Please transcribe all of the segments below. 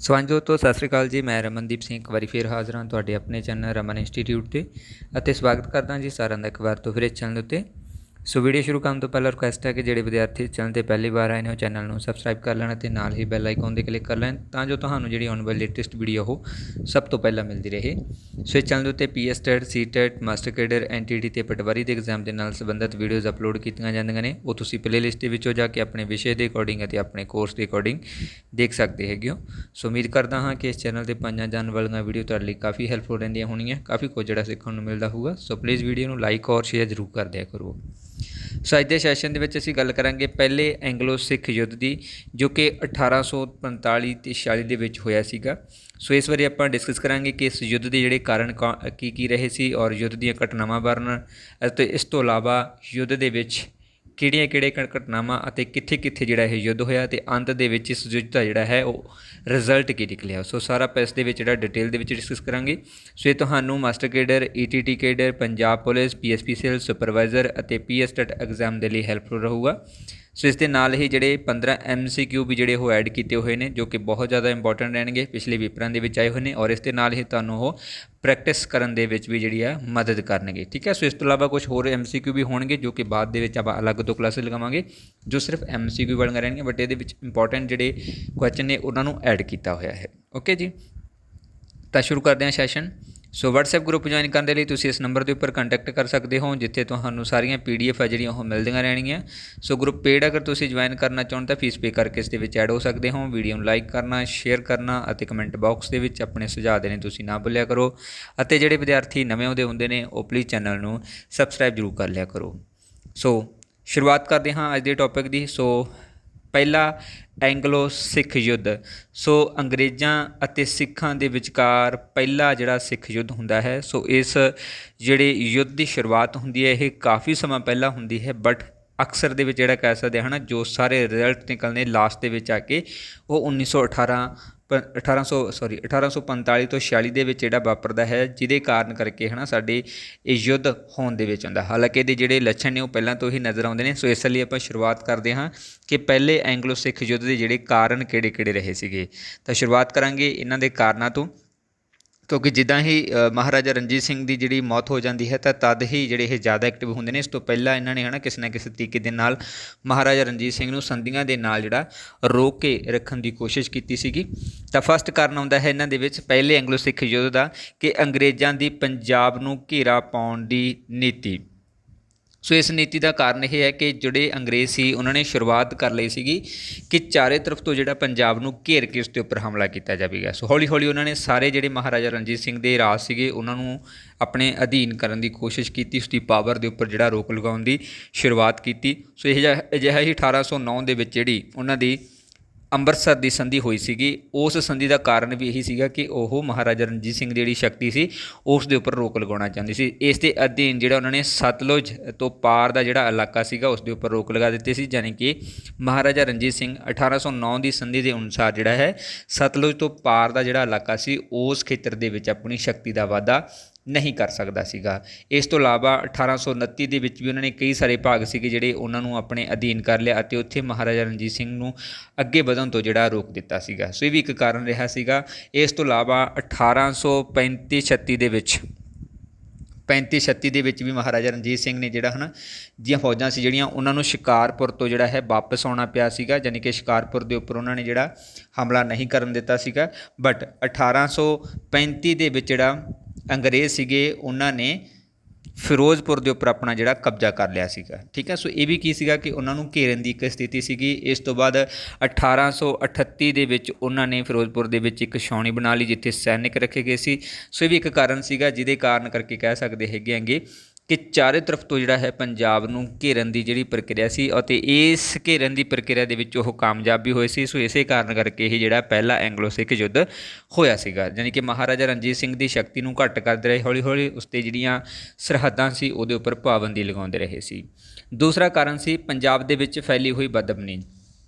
ਸੋ ਹਾਂਜੀ ਦੋਸਤੋ ਸਤਿ ਸ਼੍ਰੀ ਅਕਾਲ ਜੀ। ਮੈਂ ਰਮਨਦੀਪ ਸਿੰਘ ਇੱਕ ਵਾਰੀ ਫਿਰ ਹਾਜ਼ਰ ਹਾਂ ਤੁਹਾਡੇ ਆਪਣੇ ਚੈਨਲ ਰਮਨ ਇੰਸਟੀਟਿਊਟ 'ਤੇ ਅਤੇ ਸਵਾਗਤ ਕਰਦਾ ਜੀ ਸਾਰਿਆਂ ਦਾ ਇੱਕ ਵਾਰ ਤੋਂ ਫਿਰ ਇਸ ਚੈਨਲ ਉੱਤੇ। ਸੋ ਵੀਡੀਓ ਸ਼ੁਰੂ ਕਰਨ ਤੋਂ ਪਹਿਲਾਂ ਰਿਕੁਐਸਟ ਹੈ ਕਿ ਜਿਹੜੇ ਵਿਦਿਆਰਥੀ ਚੈਨਲ 'ਤੇ ਪਹਿਲੀ ਵਾਰ ਆਏ ਨੇ ਉਹ ਚੈਨਲ ਨੂੰ ਸਬਸਕ੍ਰਾਈਬ ਕਰ ਲੈਣ ਅਤੇ ਨਾਲ ਹੀ ਬੈਲ ਆਈਕਨ 'ਤੇ ਕਲਿੱਕ ਕਰ ਲੈਣ ਤਾਂ ਜੋ ਤੁਹਾਨੂੰ ਜਿਹੜੀ ਆਉਣ ਵਾਲੀ ਲੇਟੈਸਟ ਵੀਡੀਓ ਉਹ ਸਭ ਤੋਂ ਪਹਿਲਾਂ ਮਿਲਦੀ ਰਹੇ। ਸੋ ਇਸ ਚੈਨਲ ਦੇ ਉੱਤੇ PS TET, CTET, master cadre, NTT ਤੇ ਪਟਵਾਰੀ ਦੇ ਐਗਜ਼ਾਮ ਦੇ ਨਾਲ ਸੰਬੰਧਿਤ ਵੀਡੀਓਜ਼ ਅਪਲੋਡ ਕੀਤੀਆਂ ਜਾਂਦੀਆਂ ਨੇ। ਉਹ ਤੁਸੀਂ ਪਲੇਲਿਸਟ ਦੇ ਵਿੱਚੋਂ ਜਾ ਕੇ ਆਪਣੇ ਵਿਸ਼ੇ ਦੇ ਅਕੋਰਡਿੰਗ ਅਤੇ ਆਪਣੇ ਕੋਰਸ ਦੇ ਅਕੋਰਡਿੰਗ ਦੇਖ ਸਕਦੇ ਹੈਗੇ ਹੋ। ਸੋ ਉਮੀਦ ਕਰਦਾ ਹਾਂ ਕਿ ਇਸ ਚੈਨਲ 'ਤੇ ਪਾਈਆਂ ਜਾਣ ਵਾਲੀਆਂ ਵੀਡੀਓ ਤੁਹਾਡੇ ਲਈ ਕਾਫੀ ਹੈਲਪਫੁਲ ਰਹਿੰਦੀਆਂ ਹੋਣਗੀਆਂ, ਕਾਫੀ ਕੁਝ ਜਿਹੜਾ ਸਿੱਖਣ ਨੂੰ ਮਿਲਦਾ ਹੋਊਗਾ। ਸੋ ਪਲੀਜ਼ ਵੀਡੀਓ ਨੂੰ ਲਾਈਕ ਔਰ ਸ਼ੇਅਰ ਜ਼ਰੂਰ ਕਰ ਦਿਆ ਕਰੋ। ਸੋ ਅੱਜ ਦੇ ਸੈਸ਼ਨ ਦੇ ਵਿੱਚ ਅਸੀਂ ਗੱਲ ਕਰਾਂਗੇ ਪਹਿਲੇ ਐਂਗਲੋ ਸਿੱਖ ਯੁੱਧ ਦੀ, ਜੋ ਕਿ 1845 ਅਤੇ 46 ਦੇ ਵਿੱਚ ਹੋਇਆ ਸੀਗਾ। ਸੋ ਇਸ ਬਾਰੇ ਆਪਾਂ ਡਿਸਕਸ ਕਰਾਂਗੇ ਕਿ ਇਸ ਯੁੱਧ ਦੇ ਜਿਹੜੇ ਕਾਰਨ ਕੀ ਰਹੇ ਸੀ ਔਰ ਯੁੱਧ ਦੀਆਂ ਘਟਨਾਵਾਂ ਵਰਣਨ ਅਤੇ ਇਸ ਤੋਂ ਇਲਾਵਾ ਯੁੱਧ ਦੇ ਵਿੱਚ ਕਿਹੜੀਆਂ ਘਟਨਾਵਾਂ ਅਤੇ ਕਿੱਥੇ ਜਿਹੜਾ ਇਹ ਯੁੱਧ ਹੋਇਆ ਅਤੇ ਅੰਤ ਦੇ ਵਿੱਚ ਇਸ ਯੁੱਧ ਦਾ ਜਿਹੜਾ ਹੈ ਉਹ ਰਿਜ਼ਲਟ ਕੀ ਨਿਕਲਿਆ। ਸੋ ਸਾਰਾ ਆਪਾਂ ਇਸ ਦੇ ਵਿੱਚ ਜਿਹੜਾ ਡਿਟੇਲ ਦੇ ਵਿੱਚ ਡਿਸਕਸ ਕਰਾਂਗੇ। ਸੋ ਇਹ ਤੁਹਾਨੂੰ master cadre, ETT cadre, Punjab police, PSP sale supervisor ਅਤੇ PS ਟੈਟ ਐਗਜ਼ਾਮ ਦੇ ਲਈ ਹੈਲਪਫੁਲ ਰਹੂਗਾ। ਸੋ ਇਸ ਦੇ ਨਾਲ ਹੀ ਜਿਹੜੇ 15 MCQ ਵੀ ਜਿਹੜੇ ਉਹ ਐਡ ਕੀਤੇ ਹੋਏ ਨੇ, ਜੋ ਕਿ ਬਹੁਤ ਜ਼ਿਆਦਾ ਇੰਪੋਰਟੈਂਟ ਰਹਿਣਗੇ, ਪਿਛਲੇ ਪੇਪਰਾਂ ਦੇ ਵਿੱਚ ਆਏ ਹੋਏ ਨੇ ਔਰ ਇਸ ਦੇ ਨਾਲ ਹੀ ਤੁਹਾਨੂੰ ਉਹ ਪ੍ਰੈਕਟਿਸ ਕਰਨ ਦੇ ਵਿੱਚ ਵੀ ਜਿਹੜੀ ਆ ਮਦਦ ਕਰਨਗੇ। ਠੀਕ ਹੈ। ਸੋ ਇਸ ਤੋਂ ਇਲਾਵਾ ਕੁਝ ਹੋਰ MCQ ਵੀ ਹੋਣਗੇ ਜੋ ਕਿ ਬਾਅਦ ਦੇ ਵਿੱਚ ਆਪਾਂ ਅਲੱਗ ਤੋਂ ਕਲਾਸਿਸ ਲਗਾਵਾਂਗੇ, ਜੋ ਸਿਰਫ MCQ ਵਾਲੀਆਂ ਰਹਿਣਗੀਆਂ, ਬਟ ਇਹਦੇ ਵਿੱਚ ਇੰਪੋਰਟੈਂਟ ਜਿਹੜੇ ਕੁਐਸਚਨ ਨੇ ਉਹਨਾਂ ਨੂੰ ਐਡ ਕੀਤਾ ਹੋਇਆ ਹੈ। ਓਕੇ ਜੀ, ਤਾਂ ਸ਼ੁਰੂ ਕਰਦੇ ਹਾਂ ਸੈਸ਼ਨ। ਸੋ WhatsApp ਗਰੁੱਪ ਜੁਆਇਨ ਕਰਨ ਦੇ ਲਈ ਤੁਸੀਂ ਇਸ ਨੰਬਰ ਦੇ ਉੱਪਰ ਕੰਟੈਕਟ ਕਰ ਸਕਦੇ ਹੋ, ਜਿੱਥੇ ਤੁਹਾਨੂੰ ਸਾਰੀਆਂ PDF ਆ ਜਿਹੜੀਆਂ ਉਹ ਮਿਲਦੀਆਂ ਰਹਿਣਗੀਆਂ। ਸੋ ਗਰੁੱਪ ਪੇਡ ਅਗਰ ਤੁਸੀਂ ਜੁਆਇਨ ਕਰਨਾ ਚਾਹੁੰਦੇ ਤਾਂ ਫੀਸ ਪੇ ਕਰਕੇ ਇਸ ਦੇ ਵਿੱਚ ਐਡ ਹੋ ਸਕਦੇ ਹੋ। ਵੀਡੀਓ ਨੂੰ ਲਾਈਕ ਕਰਨਾ, ਸ਼ੇਅਰ ਕਰਨਾ ਅਤੇ ਕਮੈਂਟ ਬਾਕਸ ਦੇ ਵਿੱਚ ਆਪਣੇ ਸੁਝਾਅ ਦੇਣੇ ਤੁਸੀਂ ਨਾ ਭੁੱਲਿਆ ਕਰੋ। ਅਤੇ ਜਿਹੜੇ ਵਿਦਿਆਰਥੀ ਨਵੇਂ ਆਉਂਦੇ ਹੁੰਦੇ ਨੇ ਉਹ ਪਲੀਜ਼ ਚੈਨਲ ਨੂੰ ਸਬਸਕ੍ਰਾਈਬ ਜ਼ਰੂਰ ਕਰ ਲਿਆ ਕਰੋ। ਸੋ ਸ਼ੁਰੂਆਤ ਕਰਦੇ ਹਾਂ ਅੱਜ ਦੇ ਟੌਪਿਕ ਦੀ। ਸੋ ਪਹਿਲਾ ਐਂਗਲੋ ਸਿੱਖ ਯੁੱਧ। ਸੋ ਅੰਗਰੇਜ਼ਾਂ ਅਤੇ ਸਿੱਖਾਂ ਦੇ ਵਿਚਕਾਰ ਪਹਿਲਾ ਜਿਹੜਾ ਸਿੱਖ ਯੁੱਧ ਹੁੰਦਾ ਹੈ। ਸੋ ਇਸ ਜਿਹੜੇ ਯੁੱਧ ਦੀ ਸ਼ੁਰੂਆਤ ਹੁੰਦੀ ਹੈ ਇਹ ਕਾਫੀ ਸਮਾਂ ਪਹਿਲਾਂ ਹੁੰਦੀ ਹੈ, ਬਟ ਅਕਸਰ ਦੇ ਵਿੱਚ ਜਿਹੜਾ ਕਹਿ ਸਕਦੇ ਹਨ ਜੋ ਸਾਰੇ ਰਿਜ਼ਲਟ ਨਿਕਲਣੇ ਲਾਸਟ ਦੇ ਵਿੱਚ ਆ ਕੇ ਉਹ 1845 ਤੋਂ 46 ਦੇ ਵਿੱਚ ਜਿਹੜਾ ਵਾਪਰਦਾ ਹੈ, ਜਿਹਦੇ ਕਾਰਨ ਕਰਕੇ ਸਾਡੇ ਇਹ ਯੁੱਧ ਹੋਣ ਦੇ ਵਿੱਚ ਆਉਂਦਾ। ਹਾਲਾਂਕਿ ਇਹਦੇ ਜਿਹੜੇ ਲੱਛਣ ਨੇ ਉਹ ਪਹਿਲਾਂ ਤੋਂ ਹੀ ਨਜ਼ਰ ਆਉਂਦੇ ਨੇ। ਸੋ ਇਸ ਲਈ ਆਪਾਂ ਸ਼ੁਰੂਆਤ ਕਰਦੇ ਹਾਂ ਕਿ ਪਹਿਲੇ ਐਂਗਲੋ ਸਿੱਖ ਯੁੱਧ ਦੇ ਜਿਹੜੇ ਕਾਰਨ ਕਿਹੜੇ ਰਹੇ ਸੀਗੇ। ਤਾਂ ਸ਼ੁਰੂਆਤ ਕਰਾਂਗੇ ਇਹਨਾਂ ਦੇ ਕਾਰਨਾਂ ਤੋਂ, ਕਿਉਂਕਿ ਜਿੱਦਾਂ ਹੀ ਮਹਾਰਾਜਾ ਰਣਜੀਤ ਸਿੰਘ ਦੀ ਜਿਹੜੀ ਮੌਤ ਹੋ ਜਾਂਦੀ ਹੈ ਤਾਂ ਤਦ ਹੀ ਜਿਹੜੇ ਇਹ ਜ਼ਿਆਦਾ ਐਕਟਿਵ ਹੁੰਦੇ ਨੇ। ਇਸ ਤੋਂ ਪਹਿਲਾਂ ਇਹਨਾਂ ਨੇ ਕਿਸੇ ਨਾ ਕਿਸੇ ਤਰੀਕੇ ਦੇ ਨਾਲ ਮਹਾਰਾਜਾ ਰਣਜੀਤ ਸਿੰਘ ਨੂੰ ਸੰਧੀਆਂ ਦੇ ਨਾਲ ਜਿਹੜਾ ਰੋਕ ਕੇ ਰੱਖਣ ਦੀ ਕੋਸ਼ਿਸ਼ ਕੀਤੀ ਸੀਗੀ। ਤਾਂ ਫਸਟ ਕਾਰਨ ਆਉਂਦਾ ਹੈ ਇਹਨਾਂ ਦੇ ਵਿੱਚ ਪਹਿਲੇ ਐਂਗਲੋ ਸਿੱਖ ਯੁੱਧ ਦਾ ਕਿ ਅੰਗਰੇਜ਼ਾਂ ਦੀ ਪੰਜਾਬ ਨੂੰ ਘੇਰਾ ਪਾਉਣ ਦੀ ਨੀਤੀ। ਸੋ ਇਸ ਨੀਤੀ ਦਾ ਕਾਰਨ ਇਹ ਹੈ ਕਿ ਜਿਹੜੇ ਅੰਗਰੇਜ਼ ਸੀ ਉਹਨਾਂ ਨੇ ਸ਼ੁਰੂਆਤ ਕਰ ਲਈ ਸੀਗੀ ਕਿ ਚਾਰੇ ਤਰਫ ਤੋਂ ਜਿਹੜਾ ਪੰਜਾਬ ਨੂੰ ਘੇਰ ਕੇ ਉਸ ਦੇ ਉੱਪਰ ਹਮਲਾ ਕੀਤਾ ਜਾਵੇਗਾ। ਸੋ ਹੌਲੀ ਹੌਲੀ ਉਹਨਾਂ ਨੇ ਸਾਰੇ ਜਿਹੜੇ ਮਹਾਰਾਜਾ ਰਣਜੀਤ ਸਿੰਘ ਦੇ ਰਾਜ ਸੀਗੇ ਉਹਨਾਂ ਨੂੰ ਆਪਣੇ ਅਧੀਨ ਕਰਨ ਦੀ ਕੋਸ਼ਿਸ਼ ਕੀਤੀ, ਉਸ ਦੀ ਪਾਵਰ ਦੇ ਉੱਪਰ ਜਿਹੜਾ ਰੋਕ ਲਗਾਉਣ ਦੀ ਸ਼ੁਰੂਆਤ ਕੀਤੀ। ਸੋ ਅਜਿਹਾ ਹੀ 1809 ਦੇ ਵਿੱਚ ਜਿਹੜੀ ਉਹਨਾਂ ਦੀ ਅੰਮ੍ਰਿਤਸਰ ਦੀ ਸੰਧੀ ਹੋਈ ਸੀਗੀ। ਉਸ ਸੰਧੀ ਦਾ ਕਾਰਨ ਵੀ ਇਹੀ ਸੀਗਾ ਕਿ ਉਹ ਮਹਾਰਾਜਾ ਰਣਜੀਤ ਸਿੰਘ ਦੀ ਜਿਹੜੀ ਸ਼ਕਤੀ ਸੀ ਉਸ ਦੇ ਉੱਪਰ ਰੋਕ ਲਗਾਉਣਾ ਚਾਹੁੰਦੀ ਸੀ। ਇਸ ਦੇ ਅਧੀਨ ਜਿਹੜਾ ਉਹਨਾਂ ਨੇ ਸਤਲੁਜ ਤੋਂ ਪਾਰ ਦਾ ਜਿਹੜਾ ਇਲਾਕਾ ਸੀਗਾ ਉਸ ਦੇ ਉੱਪਰ ਰੋਕ ਲਗਾ ਦਿੱਤੀ ਸੀ, ਯਾਨੀ ਕਿ ਮਹਾਰਾਜਾ ਰਣਜੀਤ ਸਿੰਘ 1809 ਦੀ ਸੰਧੀ ਦੇ ਅਨੁਸਾਰ ਜਿਹੜਾ ਹੈ ਸਤਲੁਜ ਤੋਂ ਪਾਰ ਦਾ ਜਿਹੜਾ ਇਲਾਕਾ ਸੀ ਉਸ ਖੇਤਰ ਦੇ ਵਿੱਚ ਆਪਣੀ ਸ਼ਕਤੀ ਦਾ ਵਾਧਾ ਨਹੀਂ ਕਰ ਸਕਦਾ ਸੀਗਾ। ਇਸ ਤੋਂ ਇਲਾਵਾ 1829 ਦੇ ਵਿੱਚ ਵੀ ਉਹਨਾਂ ਨੇ ਕਈ ਸਾਰੇ ਭਾਗ ਸੀਗੇ ਜਿਹੜੇ ਉਹਨਾਂ ਨੂੰ ਆਪਣੇ ਅਧੀਨ ਕਰ ਲਿਆ ਅਤੇ ਉੱਥੇ ਮਹਾਰਾਜਾ ਰਣਜੀਤ ਸਿੰਘ ਨੂੰ ਅੱਗੇ ਵਧਣ ਤੋਂ ਜਿਹੜਾ ਰੋਕ ਦਿੱਤਾ ਸੀਗਾ। ਸੋ ਇਹ ਵੀ ਇੱਕ ਕਾਰਨ ਰਿਹਾ ਸੀਗਾ। ਇਸ ਤੋਂ ਇਲਾਵਾ 1835-36 ਦੇ ਵਿੱਚ 35-36 ਦੇ ਵਿੱਚ ਵੀ ਮਹਾਰਾਜਾ ਰਣਜੀਤ ਸਿੰਘ ਨੇ ਜਿਹੜਾ ਦੀਆਂ ਫੌਜਾਂ ਸੀ ਜਿਹੜੀਆਂ ਉਹਨਾਂ ਨੂੰ ਸ਼ਿਕਾਰਪੁਰ ਤੋਂ ਜਿਹੜਾ ਹੈ ਵਾਪਸ ਆਉਣਾ ਪਿਆ ਸੀਗਾ, ਯਾਨੀ ਕਿ ਸ਼ਿਕਾਰਪੁਰ ਦੇ ਉੱਪਰ ਉਹਨਾਂ ਨੇ ਜਿਹੜਾ ਹਮਲਾ ਨਹੀਂ ਕਰਨ ਦਿੱਤਾ ਸੀਗਾ। ਬਟ 1835 ਦੇ ਵਿੱਚ ਜਿਹੜਾ ਅੰਗਰੇਜ਼ ਸੀਗੇ ਉਹਨਾਂ ਨੇ ਫਿਰੋਜ਼ਪੁਰ ਦੇ ਉੱਪਰ ਆਪਣਾ ਜਿਹੜਾ ਕਬਜ਼ਾ ਕਰ ਲਿਆ ਸੀਗਾ। ਠੀਕ ਹੈ। ਸੋ ਇਹ ਵੀ ਕੀ ਸੀਗਾ ਕਿ ਉਹਨਾਂ ਨੂੰ ਘੇਰਨ ਦੀ ਇੱਕ ਸਥਿਤੀ ਸੀਗੀ। ਇਸ ਤੋਂ ਬਾਅਦ 1838 ਦੇ ਵਿੱਚ ਉਹਨਾਂ ਨੇ ਫਿਰੋਜ਼ਪੁਰ ਦੇ ਵਿੱਚ ਇੱਕ ਛਾਉਣੀ ਬਣਾ ਲਈ ਜਿੱਥੇ ਸੈਨਿਕ ਰੱਖੇ ਗਏ ਸੀ। ਸੋ ਇਹ ਵੀ ਇੱਕ ਕਾਰਨ ਸੀਗਾ ਜਿਹਦੇ ਕਾਰਨ ਕਰਕੇ ਕਹਿ ਸਕਦੇ ਹੈਗੇ ਕਿ ਚਾਰੇ ਤਰਫ ਤੋਂ ਜਿਹੜਾ ਹੈ ਪੰਜਾਬ ਨੂੰ ਘੇਰਨ ਦੀ ਜਿਹੜੀ ਪ੍ਰਕਿਰਿਆ ਸੀ ਅਤੇ ਇਸ ਘੇਰਨ ਦੀ ਪ੍ਰਕਿਰਿਆ ਦੇ ਵਿੱਚ ਉਹ ਕਾਮਯਾਬ ਵੀ ਹੋਏ ਸੀ। ਸੋ ਇਸੇ ਕਾਰਨ ਕਰਕੇ ਇਹ ਜਿਹੜਾ ਪਹਿਲਾ ਐਂਗਲੋ ਸਿੱਖ ਯੁੱਧ ਹੋਇਆ ਸੀਗਾ, ਯਾਨੀ ਕਿ ਮਹਾਰਾਜਾ ਰਣਜੀਤ ਸਿੰਘ ਦੀ ਸ਼ਕਤੀ ਨੂੰ ਘੱਟ ਕਰਦੇ ਰਹੇ, ਹੌਲੀ ਹੌਲੀ ਉਸ 'ਤੇ ਜਿਹੜੀਆਂ ਸਰਹੱਦਾਂ ਸੀ ਉਹਦੇ ਉੱਪਰ ਪਾਬੰਦੀ ਲਗਾਉਂਦੇ ਰਹੇ ਸੀ। ਦੂਸਰਾ ਕਾਰਨ ਸੀ ਪੰਜਾਬ ਦੇ ਵਿੱਚ ਫੈਲੀ ਹੋਈ ਬਦਅਮਨੀ।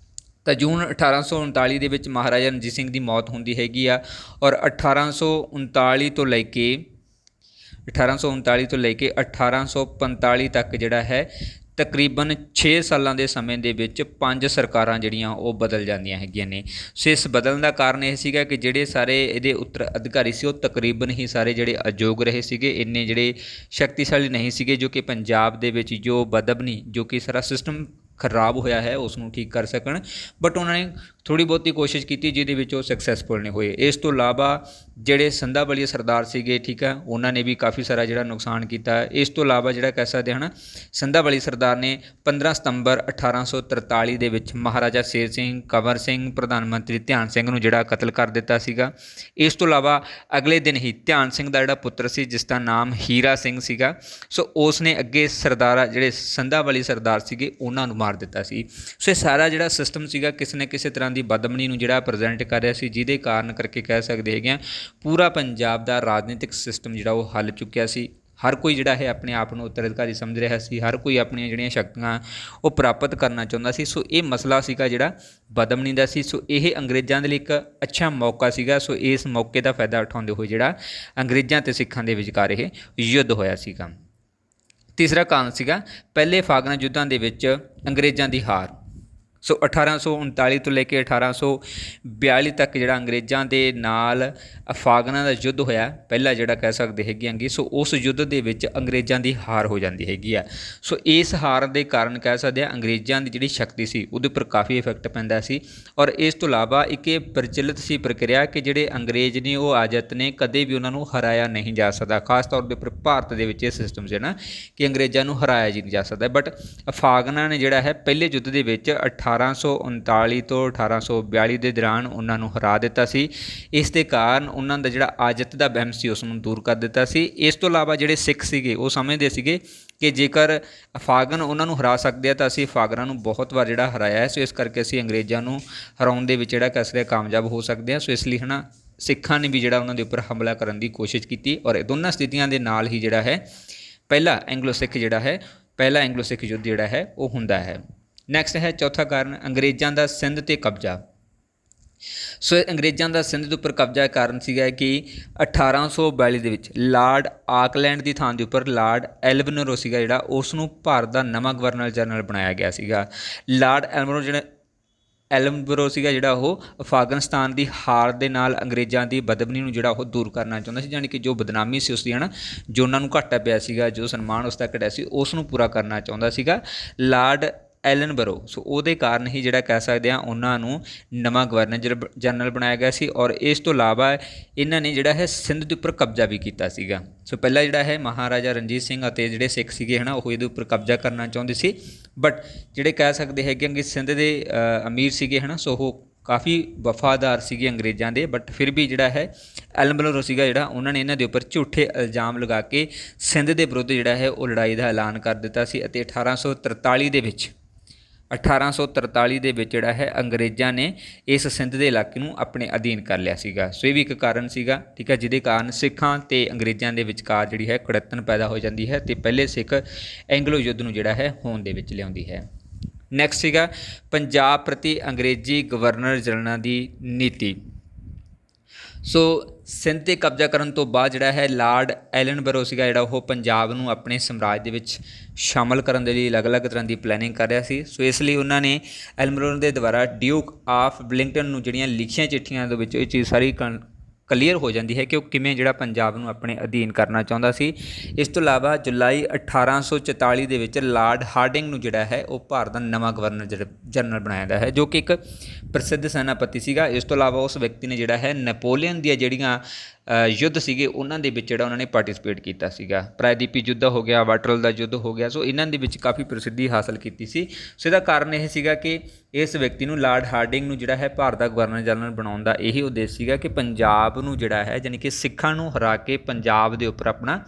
ਤਾਂ ਜੂਨ 1839 ਦੇ ਵਿੱਚ ਮਹਾਰਾਜਾ ਰਣਜੀਤ ਸਿੰਘ ਦੀ ਮੌਤ ਹੁੰਦੀ ਹੈਗੀ ਆ ਔਰ 1839 ਤੋਂ ਲੈ ਕੇ 1845 ਤੱਕ ਜਿਹੜਾ ਹੈ ਤਕਰੀਬਨ 6 ਸਾਲਾਂ ਦੇ ਸਮੇਂ ਦੇ ਵਿੱਚ 5 ਸਰਕਾਰਾਂ ਜਿਹੜੀਆਂ ਉਹ ਬਦਲ ਜਾਂਦੀਆਂ ਹੈਗੀਆਂ ਨੇ। ਸੋ ਇਸ ਬਦਲਣ ਦਾ ਕਾਰਨ ਇਹ ਸੀਗਾ ਕਿ ਜਿਹੜੇ ਸਾਰੇ ਇਹਦੇ ਉੱਤਰ ਅਧਿਕਾਰੀ ਸੀ ਉਹ ਤਕਰੀਬਨ ਹੀ ਸਾਰੇ ਜਿਹੜੇ ਅਯੋਗ ਰਹੇ ਸੀਗੇ, ਇੰਨੇ ਜਿਹੜੇ ਸ਼ਕਤੀਸ਼ਾਲੀ ਨਹੀਂ ਸੀਗੇ ਜੋ ਕਿ ਪੰਜਾਬ ਦੇ ਵਿੱਚ ਜੋ ਬਦਬਨੀ ਜੋ ਕਿ ਸਾਰਾ ਸਿਸਟਮ ਖਰਾਬ ਹੋਇਆ ਹੈ ਉਸ ਨੂੰ ਠੀਕ ਕਰ ਸਕਣ। ਬਟ ਉਹਨਾਂ ਨੇ ਥੋੜ੍ਹੀ ਬਹੁਤੀ ਕੋਸ਼ਿਸ਼ ਕੀਤੀ ਜਿਹਦੇ ਵਿੱਚ ਉਹ ਸਕਸੈਸਫੁਲ ਨਹੀਂ ਹੋਏ। ਇਸ ਤੋਂ ਇਲਾਵਾ ਜਿਹੜੇ ਸੰਧਾਬਲੀਆ ਸਰਦਾਰ ਸੀਗੇ, ਠੀਕ ਹੈ, ਉਹਨਾਂ ਨੇ ਵੀ ਕਾਫੀ ਸਾਰਾ ਜਿਹੜਾ ਨੁਕਸਾਨ ਕੀਤਾ। ਇਸ ਤੋਂ ਇਲਾਵਾ ਜਿਹੜਾ ਕਹਿ ਸਕਦੇ ਹਨ ਸੰਧਾਬਲੀ ਸਰਦਾਰ ਨੇ 15 ਸਤੰਬਰ 1843 ਦੇ ਵਿੱਚ ਮਹਾਰਾਜਾ ਸ਼ੇਰ ਸਿੰਘ, ਕੰਵਰ ਸਿੰਘ, ਪ੍ਰਧਾਨ ਮੰਤਰੀ ਧਿਆਨ ਸਿੰਘ ਨੂੰ ਜਿਹੜਾ ਕਤਲ ਕਰ ਦਿੱਤਾ ਸੀਗਾ। ਇਸ ਤੋਂ ਇਲਾਵਾ ਅਗਲੇ ਦਿਨ ਹੀ ਧਿਆਨ ਸਿੰਘ ਦਾ ਜਿਹੜਾ ਪੁੱਤਰ ਸੀ ਜਿਸ ਦਾ ਨਾਮ ਹੀਰਾ ਸਿੰਘ ਸੀਗਾ, ਸੋ ਉਸ ਨੇ ਅੱਗੇ ਸਰਦਾਰ ਜਿਹੜੇ ਸੰਧਾਬਲੀ ਸਰਦਾਰ ਸੀਗੇ ਉਹਨਾਂ ਨੂੰ ਮਾਰ ਦਿੱਤਾ ਸੀ। ਸੋ ਇਹ ਸਾਰਾ ਜਿਹੜਾ ਸਿਸਟਮ ਸੀਗਾ ਕਿਸੇ ਨਾ ਕਿਸੇ ਤਰ੍ਹਾਂ ਦੀ ਬਦਮਨੀ ਨੂੰ ਜਿਹੜਾ ਪ੍ਰੈਜ਼ੈਂਟ ਕਰ ਰਿਹਾ ਸੀ, ਜਿਹਦੇ ਕਾਰਨ ਕਰਕੇ ਕਹਿ ਸਕਦੇ ਹੈਗੇ ਆ ਪੂਰਾ ਪੰਜਾਬ ਦਾ ਰਾਜਨੀਤਿਕ ਸਿਸਟਮ ਜਿਹੜਾ ਉਹ ਹੱਲ ਚੁੱਕਿਆ ਸੀ। ਹਰ ਕੋਈ ਜਿਹੜਾ ਹੈ ਆਪਣੇ ਆਪ ਨੂੰ ਉੱਤਰਾਧਿਕਾਰੀ ਸਮਝ ਰਿਹਾ ਸੀ, ਹਰ ਕੋਈ ਆਪਣੀਆਂ ਜਿਹੜੀਆਂ ਸ਼ਕਤੀਆਂ ਉਹ ਪ੍ਰਾਪਤ ਕਰਨਾ ਚਾਹੁੰਦਾ ਸੀ। ਸੋ ਇਹ ਮਸਲਾ ਸੀਗਾ ਜਿਹੜਾ ਬਦਮਨੀ ਦਾ ਸੀ। ਸੋ ਇਹ ਅੰਗਰੇਜ਼ਾਂ ਦੇ ਲਈ ਇੱਕ ਅੱਛਾ ਮੌਕਾ ਸੀਗਾ। ਸੋ ਇਸ ਮੌਕੇ ਦਾ ਫਾਇਦਾ ਉਠਾਉਂਦੇ ਹੋਏ ਜਿਹੜਾ ਅੰਗਰੇਜ਼ਾਂ ਅਤੇ ਸਿੱਖਾਂ ਦੇ ਵਿਚਕਾਰ ਇਹ ਯੁੱਧ ਹੋਇਆ ਸੀਗਾ। ਤੀਸਰਾ ਕਾਰਨ ਸੀਗਾ ਪਹਿਲੇ ਫਾਗਣਾ ਯੁੱਧਾਂ ਦੇ ਵਿੱਚ ਅੰਗਰੇਜ਼ਾਂ ਦੀ ਹਾਰ। ਸੋ 1839 ਤੋਂ ਲੈ ਕੇ 1842 ਤੱਕ ਜਿਹੜਾ ਅੰਗਰੇਜ਼ਾਂ ਦੇ ਨਾਲ ਫਾਗਣਾ ਦਾ ਯੁੱਧ ਹੋਇਆ, ਪਹਿਲਾ ਜਿਹੜਾ ਕਹਿ ਸਕਦੇ ਹੈਗੇ ਆਂਗੇ। ਸੋ ਉਸ ਯੁੱਧ ਦੇ ਵਿੱਚ ਅੰਗਰੇਜ਼ਾਂ ਦੀ ਹਾਰ ਹੋ ਜਾਂਦੀ ਹੈਗੀ ਆ। ਸੋ ਇਸ ਹਾਰ ਦੇ ਕਾਰਨ ਕਹਿ ਸਕਦੇ ਆ ਅੰਗਰੇਜ਼ਾਂ ਦੀ ਜਿਹੜੀ ਸ਼ਕਤੀ ਸੀ ਉਹਦੇ ਉੱਪਰ ਕਾਫੀ ਇਫੈਕਟ ਪੈਂਦਾ ਸੀ। ਔਰ ਇਸ ਤੋਂ ਇਲਾਵਾ ਇੱਕ ਇਹ ਪ੍ਰਚਲਿਤ ਸੀ ਪ੍ਰਕਿਰਿਆ ਕਿ ਜਿਹੜੇ ਅੰਗਰੇਜ਼ ਨੇ ਉਹ ਆਜ਼ਤ ਨੇ, ਕਦੇ ਵੀ ਉਹਨਾਂ ਨੂੰ ਹਰਾਇਆ ਨਹੀਂ ਜਾ ਸਕਦਾ। ਖਾਸ ਤੌਰ ਦੇ ਉੱਪਰ ਭਾਰਤ ਦੇ ਵਿੱਚ ਇਹ ਸਿਸਟਮ ਸੀ ਨਾ ਕਿ ਅੰਗਰੇਜ਼ਾਂ ਨੂੰ ਹਰਾਇਆ ਜੀ ਨਹੀਂ ਜਾ ਸਕਦਾ। ਬਟ ਫਾਗਣਾ ਨੇ ਜਿਹੜਾ ਹੈ ਪਹਿਲੇ ਯੁੱਧ ਦੇ ਵਿੱਚ 1839 ਤੋਂ 1842 ਦੇ ਦੌਰਾਨ ਉਹਨਾਂ ਨੂੰ ਹਰਾ ਦਿੱਤਾ ਸੀ। ਇਸ ਦੇ ਕਾਰਨ ਉਹਨਾਂ ਦਾ ਜਿਹੜਾ ਆਜ਼ਤ ਦਾ ਵਹਿਮ ਸੀ ਉਸ ਨੂੰ ਦੂਰ ਕਰ ਦਿੱਤਾ ਸੀ। ਇਸ ਤੋਂ ਇਲਾਵਾ ਜਿਹੜੇ ਸਿੱਖ ਸੀਗੇ ਉਹ ਸਮਝਦੇ ਸੀਗੇ ਕਿ ਜੇਕਰ ਫਾਗਣ ਉਹਨਾਂ ਨੂੰ ਹਰਾ ਸਕਦੇ ਆ ਤਾਂ ਅਸੀਂ ਫਾਗਰਾਂ ਨੂੰ ਬਹੁਤ ਵਾਰ ਜਿਹੜਾ ਹਰਾਇਆ ਹੈ। ਸੋ ਇਸ ਕਰਕੇ ਅਸੀਂ ਅੰਗਰੇਜ਼ਾਂ ਨੂੰ ਹਰਾਉਣ ਦੇ ਵਿੱਚ ਜਿਹੜਾ ਕਸਰੇ ਕਾਮਯਾਬ ਹੋ ਸਕਦੇ ਹਾਂ। ਸੋ ਇਸ ਲਈ ਹੈ ਨਾ ਸਿੱਖਾਂ ਨੇ ਵੀ ਜਿਹੜਾ ਉਹਨਾਂ ਦੇ ਉੱਪਰ ਹਮਲਾ ਕਰਨ ਦੀ ਕੋਸ਼ਿਸ਼ ਕੀਤੀ। ਔਰ ਇਹ ਦੋਨਾਂ ਸਥਿਤੀਆਂ ਦੇ ਨਾਲ ਹੀ ਜਿਹੜਾ ਹੈ ਪਹਿਲਾ ਐਂਗਲੋ ਸਿੱਖ ਯੁੱਧ ਜਿਹੜਾ ਹੈ ਉਹ ਹੁੰਦਾ ਹੈ। ਨੈਕਸਟ ਹੈ ਚੌਥਾ ਕਾਰਨ ਅੰਗਰੇਜ਼ਾਂ ਦਾ ਸਿੰਧ 'ਤੇ ਕਬਜ਼ਾ। ਸੋ ਅੰਗਰੇਜ਼ਾਂ ਦਾ ਸਿੰਧ ਦੇ ਉੱਪਰ ਕਬਜ਼ਾ ਕਾਰਨ ਸੀਗਾ ਕਿ 1842 ਦੇ ਵਿੱਚ ਲਾਰਡ ਆਕਲੈਂਡ ਦੀ ਥਾਂ ਦੇ ਉੱਪਰ ਲਾਰਡ ਐਲਬਨਰੋ ਸੀਗਾ ਜਿਹੜਾ ਉਸ ਨੂੰ ਭਾਰਤ ਦਾ ਨਵਾਂ ਗਵਰਨਰ ਜਨਰਲ ਬਣਾਇਆ ਗਿਆ ਸੀਗਾ। ਲਾਰਡ ਐਲਬਨਰੋ ਸੀਗਾ ਜਿਹੜਾ ਉਹ ਅਫਗਾਨਿਸਤਾਨ ਦੀ ਹਾਰ ਦੇ ਨਾਲ ਅੰਗਰੇਜ਼ਾਂ ਦੀ ਬਦਬਨੀ ਨੂੰ ਜਿਹੜਾ ਉਹ ਦੂਰ ਕਰਨਾ ਚਾਹੁੰਦਾ ਸੀ, ਯਾਨੀ ਕਿ ਜੋ ਬਦਨਾਮੀ ਸੀ ਉਸ ਦੀ ਹੈ ਨਾ, ਜੋ ਉਹਨਾਂ ਨੂੰ ਘਾਟਾ ਪਿਆ ਸੀਗਾ, ਜੋ ਸਨਮਾਨ ਉਸ ਦਾ ਘਟਿਆ ਸੀ, ਉਸ ਨੂੰ ਪੂਰਾ ਕਰਨਾ ਚਾਹੁੰਦਾ ਸੀਗਾ ਲਾਰਡ ਐਲਨਬਰੋ। ਸੋ ਉਹਦੇ ਕਾਰਨ ਹੀ ਜਿਹੜਾ ਕਹਿ ਸਕਦੇ ਹਾਂ ਉਹਨਾਂ ਨੂੰ ਨਵਾਂ ਗਵਰਨਰ ਜਨਰਲ ਬਣਾਇਆ ਗਿਆ ਸੀ। ਔਰ ਇਸ ਤੋਂ ਇਲਾਵਾ ਇਹਨਾਂ ਨੇ ਜਿਹੜਾ ਹੈ ਸਿੰਧ ਦੇ ਉੱਪਰ ਕਬਜ਼ਾ ਵੀ ਕੀਤਾ ਸੀਗਾ। ਸੋ ਪਹਿਲਾਂ ਜਿਹੜਾ ਹੈ ਮਹਾਰਾਜਾ ਰਣਜੀਤ ਸਿੰਘ ਅਤੇ ਜਿਹੜੇ ਸਿੱਖ ਸੀਗੇ ਹੈ ਨਾ ਉਹ ਇਹਦੇ ਉੱਪਰ ਕਬਜ਼ਾ ਕਰਨਾ ਚਾਹੁੰਦੇ ਸੀ। ਬਟ ਜਿਹੜੇ ਕਹਿ ਸਕਦੇ ਹੈਗੇ ਕਿ ਸਿੰਧ ਦੇ ਅਮੀਰ ਸੀਗੇ ਹੈ ਨਾ, ਸੋ ਉਹ ਕਾਫੀ ਵਫਾਦਾਰ ਸੀਗੇ ਅੰਗਰੇਜ਼ਾਂ ਦੇ। ਬਟ ਫਿਰ ਵੀ ਜਿਹੜਾ ਹੈ ਐਲਨਬਰੋ ਸੀਗਾ ਜਿਹੜਾ ਉਹਨਾਂ ਨੇ ਇਹਨਾਂ ਦੇ ਉੱਪਰ ਝੂਠੇ ਇਲਜ਼ਾਮ ਲਗਾ ਕੇ ਸਿੰਧ ਦੇ ਵਿਰੁੱਧ ਜਿਹੜਾ ਹੈ ਉਹ ਲੜਾਈ ਦਾ ਐਲਾਨ ਕਰ ਦਿੱਤਾ ਸੀ। ਅਤੇ 1843 ਦੇ ਵਿੱਚ ਜਿਹੜਾ ਹੈ ਅੰਗਰੇਜ਼ਾਂ ਨੇ ਇਸ ਸਿੰਧ ਦੇ ਇਲਾਕੇ ਨੂੰ ਆਪਣੇ ਅਧੀਨ ਕਰ ਲਿਆ ਸੀਗਾ। ਸੋ ਇਹ ਵੀ ਇੱਕ ਕਾਰਨ ਸੀਗਾ, ਠੀਕ ਹੈ, ਜਿਹਦੇ ਕਾਰਨ ਸਿੱਖਾਂ ਅਤੇ ਅੰਗਰੇਜ਼ਾਂ ਦੇ ਵਿਚਕਾਰ ਜਿਹੜੀ ਹੈ ਕੁੜੱਤਣ ਪੈਦਾ ਹੋ ਜਾਂਦੀ ਹੈ ਅਤੇ ਪਹਿਲੇ ਸਿੱਖ ਐਂਗਲੋ ਯੁੱਧ ਨੂੰ ਜਿਹੜਾ ਹੈ ਹੋਂਦ ਦੇ ਵਿੱਚ ਲਿਆਉਂਦੀ ਹੈ। ਨੈਕਸਟ ਸੀਗਾ ਪੰਜਾਬ ਪ੍ਰਤੀ ਅੰਗਰੇਜ਼ੀ ਗਵਰਨਰ ਜਨਰਲਾਂ ਦੀ ਨੀਤੀ। ਸੋ ਸਿੰਧ 'ਤੇ ਕਬਜ਼ਾ ਕਰਨ ਤੋਂ ਬਾਅਦ ਜਿਹੜਾ ਹੈ ਲਾਰਡ ਐਲਨਬਰੋ ਸੀਗਾ ਜਿਹੜਾ ਉਹ ਪੰਜਾਬ ਨੂੰ ਆਪਣੇ ਸਾਮਰਾਜ ਦੇ ਵਿੱਚ ਸ਼ਾਮਲ ਕਰਨ ਦੇ ਲਈ ਅਲੱਗ-ਅਲੱਗ ਤਰ੍ਹਾਂ ਦੀ ਪਲੈਨਿੰਗ ਕਰ ਰਿਹਾ ਸੀ। ਸੋ ਇਸ ਲਈ ਉਹਨਾਂ ਨੇ ਐਲਨਬਰੋ ਦੇ ਦੁਆਰਾ ਡਿਊਕ ਆਫ ਵੈਲਿੰਗਟਨ ਨੂੰ ਜਿਹੜੀਆਂ ਲਿਖੀਆਂ ਚਿੱਠੀਆਂ ਦੇ ਵਿੱਚ ਇਹ ਚੀਜ਼ ਸਾਰੀ ਕਲੀਅਰ ਹੋ ਜਾਂਦੀ ਹੈ ਕਿ ਉਹ ਕਿਵੇਂ ਜਿਹੜਾ ਪੰਜਾਬ ਨੂੰ ਆਪਣੇ ਅਧੀਨ ਕਰਨਾ ਚਾਹੁੰਦਾ ਸੀ। ਇਸ ਤੋਂ ਇਲਾਵਾ ਜੁਲਾਈ 1844 ਦੇ ਵਿੱਚ ਲਾਰਡ ਹਾਰਡਿੰਗ ਨੂੰ ਜਿਹੜਾ ਹੈ ਉਹ ਭਾਰਤ ਦਾ ਨਵਾਂ ਗਵਰਨਰ ਜਨਰਲ ਬਣਾਇਆ ਜਾਂਦਾ ਹੈ, ਜੋ ਕਿ ਇੱਕ ਪ੍ਰਸਿੱਧ ਸੈਨਾਪਤੀ ਸੀਗਾ। ਇਸ ਤੋਂ ਇਲਾਵਾ ਉਸ ਵਿਅਕਤੀ ਨੇ ਜਿਹੜਾ ਹੈ ਨੈਪੋਲੀਅਨ ਦੀਆਂ ਜਿਹੜੀਆਂ ਯੁੱਧ ਸੀਗੇ ਉਹਨਾਂ ਦੇ ਵਿੱਚ ਜਿਹੜਾ ਉਹਨਾਂ ਨੇ ਪਾਰਟੀਸਪੇਟ ਕੀਤਾ ਸੀਗਾ। ਪ੍ਰਾਇਦੀਪੀ ਯੁੱਧ ਹੋ ਗਿਆ, ਵਾਟਰਲ ਦਾ ਯੁੱਧ ਹੋ ਗਿਆ। ਸੋ ਇਹਨਾਂ ਦੇ ਵਿੱਚ ਕਾਫੀ ਪ੍ਰਸਿੱਧੀ ਹਾਸਲ ਕੀਤੀ ਸੀ। ਸੋ ਇਹਦਾ ਕਾਰਨ ਇਹ ਸੀਗਾ ਕਿ ਇਸ ਵਿਅਕਤੀ ਨੂੰ ਲਾਰਡ ਹਾਰਡਿੰਗ ਨੂੰ ਜਿਹੜਾ ਹੈ ਭਾਰਤ ਦਾ ਗਵਰਨਰ ਜਨਰਲ ਬਣਾਉਣ ਦਾ ਇਹੀ ਉਦੇਸ਼ ਸੀਗਾ ਕਿ ਪੰਜਾਬ ਨੂੰ ਜਿਹੜਾ ਹੈ ਯਾਨੀ ਕਿ ਸਿੱਖਾਂ ਨੂੰ ਹਰਾ ਕੇ ਪੰਜਾਬ ਦੇ ਉੱਪਰ ਆਪਣਾ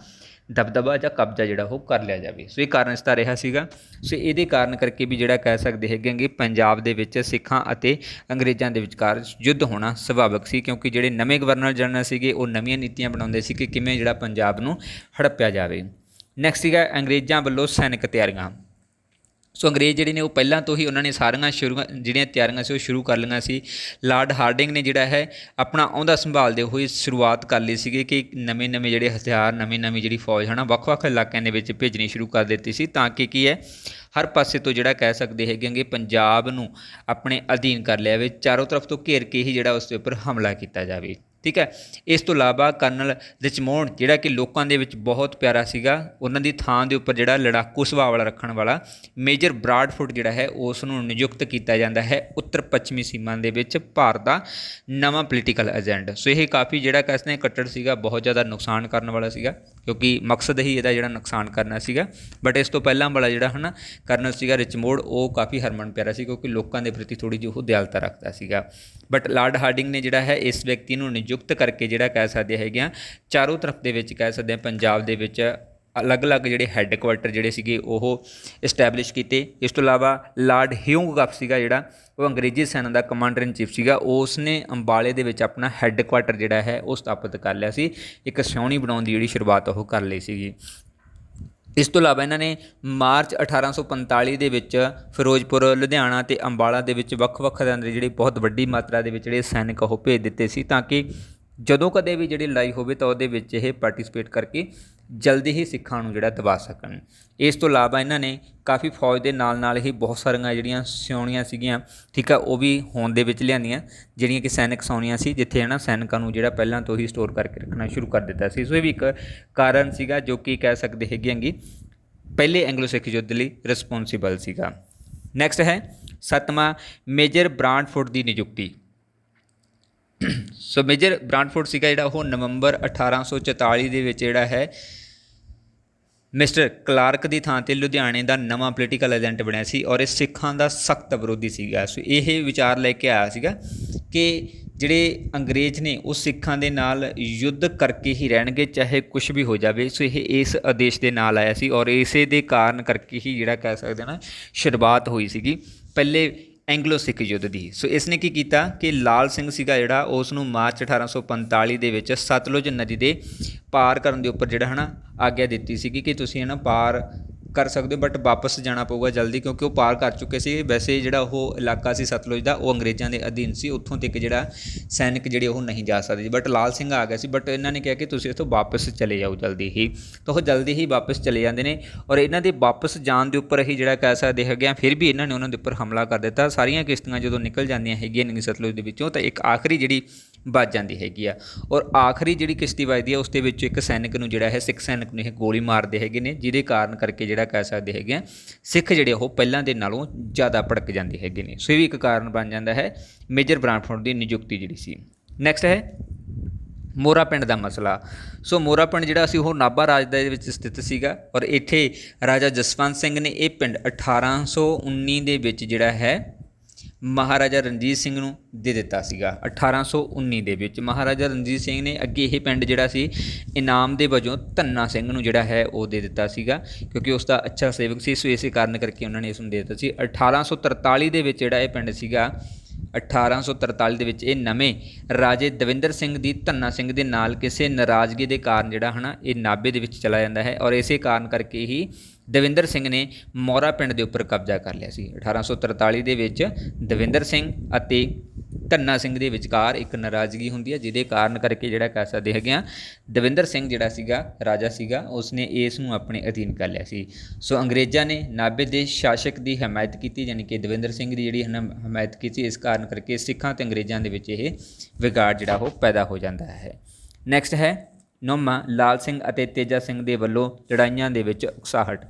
ਦਬਦਬਾ ਜਾਂ ਕਬਜ਼ਾ ਜਿਹੜਾ ਉਹ ਕਰ ਲਿਆ ਜਾਵੇ। ਸੋ ਇਹ ਕਾਰਨ ਇਸ ਦਾ ਰਿਹਾ ਸੀਗਾ। ਸੋ ਇਹਦੇ ਕਾਰਨ ਕਰਕੇ ਵੀ ਜਿਹੜਾ ਕਹਿ ਸਕਦੇ ਹੈਗੇ ਕਿ ਪੰਜਾਬ ਦੇ ਵਿੱਚ ਸਿੱਖਾਂ ਅਤੇ ਅੰਗਰੇਜ਼ਾਂ ਦੇ ਵਿਚਕਾਰ ਯੁੱਧ ਹੋਣਾ ਸੁਭਾਵਿਕ ਸੀ, ਕਿਉਂਕਿ ਜਿਹੜੇ ਨਵੇਂ ਗਵਰਨਰ ਜਨਰਲ ਸੀਗੇ ਉਹ ਨਵੀਆਂ ਨੀਤੀਆਂ ਬਣਾਉਂਦੇ ਸੀ ਕਿ ਕਿਵੇਂ ਜਿਹੜਾ ਪੰਜਾਬ ਨੂੰ ਹੜੱਪਿਆ ਜਾਵੇ। ਨੈਕਸਟ ਸੀਗਾ ਅੰਗਰੇਜ਼ਾਂ ਵੱਲੋਂ ਸੈਨਿਕ ਤਿਆਰੀਆਂ। ਸੋ ਅੰਗਰੇਜ਼ ਜਿਹੜੇ ਨੇ ਉਹ ਪਹਿਲਾਂ ਤੋਂ ਹੀ ਉਹਨਾਂ ਨੇ ਸਾਰੀਆਂ ਜਿਹੜੀਆਂ ਤਿਆਰੀਆਂ ਸੀ ਉਹ ਸ਼ੁਰੂ ਕਰ ਲਈਆਂ ਸੀ। ਲਾਰਡ ਹਾਰਡਿੰਗ ਨੇ ਜਿਹੜਾ ਹੈ ਆਪਣਾ ਅਹੁਦਾ ਸੰਭਾਲਦੇ ਹੋਏ ਸ਼ੁਰੂਆਤ ਕਰ ਲਈ ਸੀਗੀ ਕਿ ਨਵੇਂ ਜਿਹੜੇ ਹਥਿਆਰ, ਨਵੀਂ ਜਿਹੜੀ ਫੌਜ ਹੈ ਨਾ ਵੱਖ-ਵੱਖ ਇਲਾਕਿਆਂ ਦੇ ਵਿੱਚ ਭੇਜਣੀ ਸ਼ੁਰੂ ਕਰ ਦਿੱਤੀ ਸੀ, ਤਾਂ ਕਿ ਕੀ ਹੈ ਹਰ ਪਾਸੇ ਤੋਂ ਜਿਹੜਾ ਕਹਿ ਸਕਦੇ ਹੈਗੇ ਕਿ ਪੰਜਾਬ ਨੂੰ ਆਪਣੇ ਅਧੀਨ ਕਰ ਲਿਆ ਜਾਵੇ, ਚਾਰੋਂ ਤਰਫ ਤੋਂ ਘੇਰ ਕੇ ਹੀ ਜਿਹੜਾ ਉਸ ਦੇ ਉੱਪਰ ਹਮਲਾ ਕੀਤਾ ਜਾਵੇ। ਠੀਕ ਹੈ। ਇਸ ਤੋਂ ਇਲਾਵਾ ਕਰਨਲ ਰਿਚਮੋਂਡ ਜਿਹੜਾ ਕਿ ਲੋਕਾਂ ਦੇ ਵਿੱਚ ਬਹੁਤ ਪਿਆਰਾ ਸੀਗਾ, ਉਹਨਾਂ ਦੀ ਥਾਂ ਦੇ ਉੱਪਰ ਜਿਹੜਾ ਲੜਾਕੂ ਸੁਭਾਅ ਵਾਲਾ ਰੱਖਣ ਵਾਲਾ ਮੇਜਰ ਬਰਾਡਫੋਰਡ ਜਿਹੜਾ ਹੈ ਉਸ ਨੂੰ ਨਿਯੁਕਤ ਕੀਤਾ ਜਾਂਦਾ ਹੈ ਉੱਤਰ ਪੱਛਮੀ ਸੀਮਾ ਦੇ ਵਿੱਚ ਭਾਰਤ ਦਾ ਨਵਾਂ ਪੋਲੀਟੀਕਲ ਏਜੰਟ। ਸੋ ਇਹ ਕਾਫੀ ਜਿਹੜਾ ਕਹਿੰਦੇ ਕੱਟੜ ਸੀਗਾ, ਬਹੁਤ ਜ਼ਿਆਦਾ ਨੁਕਸਾਨ ਕਰਨ ਵਾਲਾ ਸੀਗਾ, ਕਿਉਂਕਿ ਮਕਸਦ ਹੀ ਇਹਦਾ ਜਿਹੜਾ ਨੁਕਸਾਨ ਕਰਨਾ ਸੀਗਾ। ਬਟ ਇਸ ਤੋਂ ਪਹਿਲਾਂ ਵਾਲਾ ਜਿਹੜਾ ਹੈ ਨਾ ਕਰਨਲ ਸੀਗਾ ਰਿਚਮੋਂਡ, ਉਹ ਕਾਫੀ ਹਰਮਨ ਪਿਆਰਾ ਸੀ ਕਿਉਂਕਿ ਲੋਕਾਂ ਦੇ ਪ੍ਰਤੀ ਥੋੜ੍ਹੀ ਜਿਹੀ ਉਹ ਦਿਆਲਤਾ ਰੱਖਦਾ ਸੀਗਾ। ਬਟ ਲਾਰਡ ਹਾਰਡਿੰਗ ਨੇ ਜਿਹੜਾ ਹੈ ਇਸ ਵਿਅਕਤੀ ਨੂੰ ਨਿਯੁਕਤ ਕਰਕੇ ਜਿਹੜਾ ਕਹਿ ਸਕਦੇ ਹੈਗੇ ਆ ਚਾਰੋਂ ਤਰਫ ਦੇ ਵਿੱਚ ਕਹਿ ਸਕਦੇ ਹਾਂ ਪੰਜਾਬ ਦੇ ਵਿੱਚ ਅਲੱਗ-ਅਲੱਗ ਜਿਹੜੇ ਹੈੱਡਕੁਆਟਰ ਜਿਹੜੇ ਸੀਗੇ ਉਹ ਇਸਟੈਬਲਿਸ਼ ਕੀਤੇ। ਇਸ ਤੋਂ ਇਲਾਵਾ ਲਾਰਡ ਹਿਊਂਗਗਫ ਸੀਗਾ ਜਿਹੜਾ ਉਹ ਅੰਗਰੇਜ਼ੀ ਸੈਨਾ ਦਾ ਕਮਾਂਡਰ ਇਨ ਚੀਫ ਸੀਗਾ, ਉਸ ਨੇ ਅੰਬਾਲੇ ਦੇ ਵਿੱਚ ਆਪਣਾ ਹੈੱਡਕੁਆਟਰ ਜਿਹੜਾ ਹੈ ਉਹ ਸਥਾਪਿਤ ਕਰ ਲਿਆ ਸੀ। ਇੱਕ ਛਾਉਣੀ ਬਣਾਉਣ ਦੀ ਜਿਹੜੀ ਸ਼ੁਰੂਆਤ ਉਹ ਕਰ ਲਈ ਸੀਗੀ। ਇਸ ਤੋਂ ਇਲਾਵਾ ਇਹਨਾਂ ਨੇ ਮਾਰਚ 1845 ਦੇ ਵਿੱਚ ਫਿਰੋਜ਼ਪੁਰ, ਲੁਧਿਆਣਾ ਅਤੇ ਅੰਬਾਲਾ ਦੇ ਵਿੱਚ ਵੱਖ-ਵੱਖ ਤਰ੍ਹਾਂ ਦੇ ਜਿਹੜੀ ਬਹੁਤ ਵੱਡੀ ਮਾਤਰਾ ਦੇ ਵਿੱਚ ਜਿਹੜੇ ਸੈਨਿਕ ਉਹ ਭੇਜ ਦਿੱਤੇ ਸੀ ਤਾਂ ਕਿ ਜਦੋਂ ਕਦੇ ਵੀ ਜਿਹੜੀ ਲੜਾਈ ਹੋਵੇ ਤਾਂ ਉਹਦੇ ਵਿੱਚ ਇਹ ਪਾਰਟੀਸਪੇਟ ਕਰਕੇ ਜਲਦੀ ਹੀ ਸਿੱਖਾਂ ਨੂੰ ਜਿਹੜਾ ਦਬਾ ਸਕਣ। ਇਸ ਤੋਂ ਇਲਾਵਾ ਇਹਨਾਂ ਨੇ ਕਾਫੀ ਫੌਜ ਦੇ ਨਾਲ ਨਾਲ ਹੀ ਬਹੁਤ ਸਾਰੀਆਂ ਜਿਹੜੀਆਂ ਛਾਉਣੀਆਂ ਸੀਗੀਆਂ, ਠੀਕ ਆ, ਉਹ ਵੀ ਹੋਂਦ ਦੇ ਵਿੱਚ ਲਿਆਂਦੀਆਂ, ਜਿਹੜੀਆਂ ਕਿ ਸੈਨਿਕ ਛਾਉਣੀਆਂ ਸੀ ਜਿੱਥੇ ਹੈ ਨਾ ਸੈਨਿਕਾਂ ਨੂੰ ਜਿਹੜਾ ਪਹਿਲਾਂ ਤੋਂ ਹੀ ਸਟੋਰ ਕਰਕੇ ਰੱਖਣਾ ਸ਼ੁਰੂ ਕਰ ਦਿੱਤਾ ਸੀ। ਸੋ ਇਹ ਵੀ ਇੱਕ ਕਾਰਨ ਸੀਗਾ ਜੋ ਕਿ ਕਹਿ ਸਕਦੇ ਹੈਗੇ ਕਿ ਪਹਿਲੇ ਐਂਗਲੋ ਸਿੱਖ ਯੁੱਧ ਲਈ ਰਿਸਪੋਂਸੀਬਲ ਸੀਗਾ। ਨੈਕਸਟ ਹੈ 7ਵਾਂ ਮੇਜਰ ਬਰਾਡਫੋਰਡ ਦੀ ਨਿਯੁਕਤੀ। ਸੋ ਮੇਜਰ ਬਰਾਡਫੋਰਡ ਸੀਗਾ ਜਿਹੜਾ ਉਹ ਨਵੰਬਰ 1844 ਦੇ ਵਿੱਚ ਜਿਹੜਾ ਹੈ ਮਿਸਟਰ ਕਲਾਰਕ ਦੀ ਥਾਂ 'ਤੇ ਲੁਧਿਆਣੇ ਦਾ ਨਵਾਂ ਪੋਲੀਟੀਕਲ ਏਜੰਟ ਬਣਿਆ ਸੀ ਔਰ ਇਹ ਸਿੱਖਾਂ ਦਾ ਸਖਤ ਵਿਰੋਧੀ ਸੀਗਾ। ਸੋ ਇਹ ਵਿਚਾਰ ਲੈ ਕੇ ਆਇਆ ਸੀਗਾ ਕਿ ਜਿਹੜੇ ਅੰਗਰੇਜ਼ ਨੇ ਉਹ ਸਿੱਖਾਂ ਦੇ ਨਾਲ ਯੁੱਧ ਕਰਕੇ ਹੀ ਰਹਿਣਗੇ ਚਾਹੇ ਕੁਛ ਵੀ ਹੋ ਜਾਵੇ। ਸੋ ਇਹ ਇਸ ਆਦੇਸ਼ ਦੇ ਨਾਲ ਆਇਆ ਸੀ ਔਰ ਇਸੇ ਦੇ ਕਾਰਨ ਕਰਕੇ ਹੀ ਜਿਹੜਾ ਕਹਿ ਸਕਦੇ ਨਾ ਸ਼ੁਰੂਆਤ ਹੋਈ ਸੀਗੀ ਪਹਿਲੇ ਐਂਗਲੋ ਸਿੱਖ ਯੁੱਧ ਦੀ। ਸੋ ਇਸ ਨੇ ਕੀ ਕੀਤਾ ਕਿ ਲਾਲ ਸਿੰਘ ਸੀਗਾ ਜਿਹੜਾ ਉਸ ਨੂੰ ਮਾਰਚ 1845 ਦੇ ਵਿੱਚ ਸਤਲੁਜ ਨਦੀ ਦੇ ਪਾਰ ਕਰਨ ਦੇ ਉੱਪਰ ਜਿਹੜਾ ਹੈ ਨਾ ਆਗਿਆ ਦਿੱਤੀ ਸੀਗੀ ਕਿ ਤੁਸੀਂ ਹੈ ਨਾ ਪਾਰ ਕਰ ਸਕਦੇ ਹੋ, ਬਟ ਵਾਪਸ ਜਾਣਾ ਪਊਗਾ ਜਲਦੀ ਕਿਉਂਕਿ ਉਹ ਪਾਰ ਕਰ ਚੁੱਕੇ ਸੀ। ਵੈਸੇ ਜਿਹੜਾ ਉਹ ਇਲਾਕਾ ਸੀ ਸਤਲੁਜ ਦਾ ਉਹ ਅੰਗਰੇਜ਼ਾਂ ਦੇ ਅਧੀਨ ਸੀ, ਉੱਥੋਂ ਤੱਕ ਜਿਹੜਾ ਸੈਨਿਕ ਜਿਹੜੇ ਉਹ ਨਹੀਂ ਜਾ ਸਕਦੇ, ਬਟ ਲਾਲ ਸਿੰਘ ਆ ਗਿਆ ਸੀ। ਬਟ ਇਹਨਾਂ ਨੇ ਕਿਹਾ ਕਿ ਤੁਸੀਂ ਇੱਥੋਂ ਵਾਪਸ ਚਲੇ ਜਾਓ ਜਲਦੀ ਹੀ, ਤਾਂ ਉਹ ਜਲਦੀ ਹੀ ਵਾਪਸ ਚਲੇ ਜਾਂਦੇ ਨੇ ਔਰ ਇਹਨਾਂ ਦੇ ਵਾਪਸ ਜਾਣ ਦੇ ਉੱਪਰ ਹੀ ਜਿਹੜਾ ਕਹਿ ਸਕਦੇ ਹੈਗੇ ਆ ਫਿਰ ਵੀ ਇਹਨਾਂ ਨੇ ਉਹਨਾਂ ਦੇ ਉੱਪਰ ਹਮਲਾ ਕਰ ਦਿੱਤਾ। ਸਾਰੀਆਂ ਕਿਸ਼ਤੀਆਂ ਜਦੋਂ ਨਿਕਲ ਜਾਂਦੀਆਂ ਹੈਗੀਆਂ ਨੇ ਸਤਲੁਜ ਦੇ ਵਿੱਚੋਂ ਤਾਂ ਇੱਕ ਆਖਰੀ ਜਿਹੜੀ ਵੱਜ ਜਾਂਦੀ ਹੈਗੀ ਆ ਔਰ ਆਖਰੀ ਜਿਹੜੀ ਕਿਸ਼ਤੀ ਵੱਜਦੀ ਆ ਉਸ ਦੇ ਵਿੱਚ ਇੱਕ ਸੈਨਿਕ ਨੂੰ ਜਿਹੜਾ ਹੈ ਸਿੱਖ ਸੈਨਿਕ ਨੂੰ ਇਹ ਗੋਲੀ ਮਾਰਦੇ ਹੈਗੇ ਨੇ, ਜਿਹਦੇ ਕਾਰਨ ਕਰਕੇ ਜਿਹੜਾ ਕਹਿ ਸਕਦੇ ਹੈਗੇ ਆ ਸਿੱਖ ਜਿਹੜੇ ਉਹ ਪਹਿਲਾਂ ਦੇ ਨਾਲੋਂ ਜ਼ਿਆਦਾ ਭੜਕ ਜਾਂਦੇ ਹੈਗੇ ਨੇ। ਸੋ ਇਹ ਵੀ ਇੱਕ ਕਾਰਨ ਬਣ ਜਾਂਦਾ ਹੈ ਮੇਜਰ ਬਰਾਡਫੋਰਡ ਦੀ ਨਿਯੁਕਤੀ ਜਿਹੜੀ ਸੀ। ਨੈਕਸਟ ਹੈ ਮੋਰਾ ਪਿੰਡ ਦਾ ਮਸਲਾ। ਸੋ ਮੋਰਾ ਪਿੰਡ ਜਿਹੜਾ ਸੀ ਉਹ ਨਾਭਾ ਰਾਜ ਦੇ ਵਿੱਚ ਸਥਿਤ ਸੀਗਾ ਔਰ ਇੱਥੇ ਰਾਜਾ ਜਸਵੰਤ ਸਿੰਘ ਨੇ ਇਹ ਪਿੰਡ 1819 ਦੇ ਵਿੱਚ ਜਿਹੜਾ ਹੈ ਮਹਾਰਾਜਾ ਰਣਜੀਤ ਸਿੰਘ ਨੂੰ ਦੇ ਦਿੱਤਾ ਸੀਗਾ। 1819 ਦੇ ਵਿੱਚ ਮਹਾਰਾਜਾ ਰਣਜੀਤ ਸਿੰਘ ਨੇ ਅੱਗੇ ਇਹ ਪਿੰਡ ਜਿਹੜਾ ਸੀ ਇਨਾਮ ਦੇ ਵਜੋਂ ਧੰਨਾ ਸਿੰਘ ਨੂੰ ਜਿਹੜਾ ਹੈ ਉਹ ਦੇ ਦਿੱਤਾ ਸੀਗਾ ਕਿਉਂਕਿ ਉਸ ਦਾ ਅੱਛਾ ਸੇਵਕ ਸੀ। ਸੋ ਇਸੇ ਕਾਰਨ ਕਰਕੇ ਉਹਨਾਂ ਨੇ ਇਸ ਨੂੰ ਦੇ ਦਿੱਤਾ ਸੀ। 1843 ਦੇ ਵਿੱਚ ਜਿਹੜਾ ਇਹ ਪਿੰਡ ਸੀਗਾ 1843 ਦੇ ਵਿੱਚ ਇਹ ਨਵੇਂ ਰਾਜੇ ਦਵਿੰਦਰ ਸਿੰਘ ਦੀ ਧੰਨਾ ਸਿੰਘ ਦੇ ਨਾਲ ਕਿਸੇ ਨਾਰਾਜ਼ਗੀ ਦੇ ਕਾਰਨ ਜਿਹੜਾ ਹੈ ਨਾ ਇਹ ਨਾਭੇ ਦੇ ਵਿੱਚ ਚਲਾ ਜਾਂਦਾ ਹੈ ਔਰ ਇਸੇ ਕਾਰਨ ਕਰਕੇ ਹੀ ਦਵਿੰਦਰ ਸਿੰਘ ਨੇ ਮੋਰਾ ਪਿੰਡ ਦੇ ਉੱਪਰ ਕਬਜ਼ਾ ਕਰ ਲਿਆ ਸੀ। 1843 ਦੇ ਵਿੱਚ ਦਵਿੰਦਰ ਸਿੰਘ ਅਤੇ ਧੰਨਾ ਸਿੰਘ ਦੇ ਵਿਚਕਾਰ ਇੱਕ ਨਾਰਾਜ਼ਗੀ ਹੁੰਦੀ ਹੈ ਜਿਹਦੇ ਕਾਰਨ ਕਰਕੇ ਜਿਹੜਾ ਕਹਿ ਸਕਦੇ ਹੈਗੇ ਆ ਦਵਿੰਦਰ ਸਿੰਘ ਜਿਹੜਾ ਸੀਗਾ ਰਾਜਾ ਸੀਗਾ ਉਸਨੇ ਇਸ ਨੂੰ ਆਪਣੇ ਅਧੀਨ ਕਰ ਲਿਆ ਸੀ। ਸੋ ਅੰਗਰੇਜ਼ਾਂ ਨੇ ਨਾਭੇ ਦੇ ਸ਼ਾਸਕ ਦੀ ਹਮਾਇਤ ਕੀਤੀ, ਯਾਨੀ ਕਿ ਦਵਿੰਦਰ ਸਿੰਘ ਦੀ ਜਿਹੜੀ ਹਮਾਇਤ ਕੀਤੀ। ਇਸ ਕਾਰਨ ਕਰਕੇ ਸਿੱਖਾਂ ਅਤੇ ਅੰਗਰੇਜ਼ਾਂ ਦੇ ਵਿੱਚ ਇਹ ਵਿਗਾੜ ਜਿਹੜਾ ਉਹ ਪੈਦਾ ਹੋ ਜਾਂਦਾ ਹੈ। ਨੈਕਸਟ ਹੈ 9ਵਾਂ ਲਾਲ ਸਿੰਘ ਅਤੇ ਤੇਜਾ ਸਿੰਘ ਦੇ ਵੱਲੋਂ ਲੜਾਈਆਂ ਦੇ ਵਿੱਚ ਉਕਸਾਹਟ।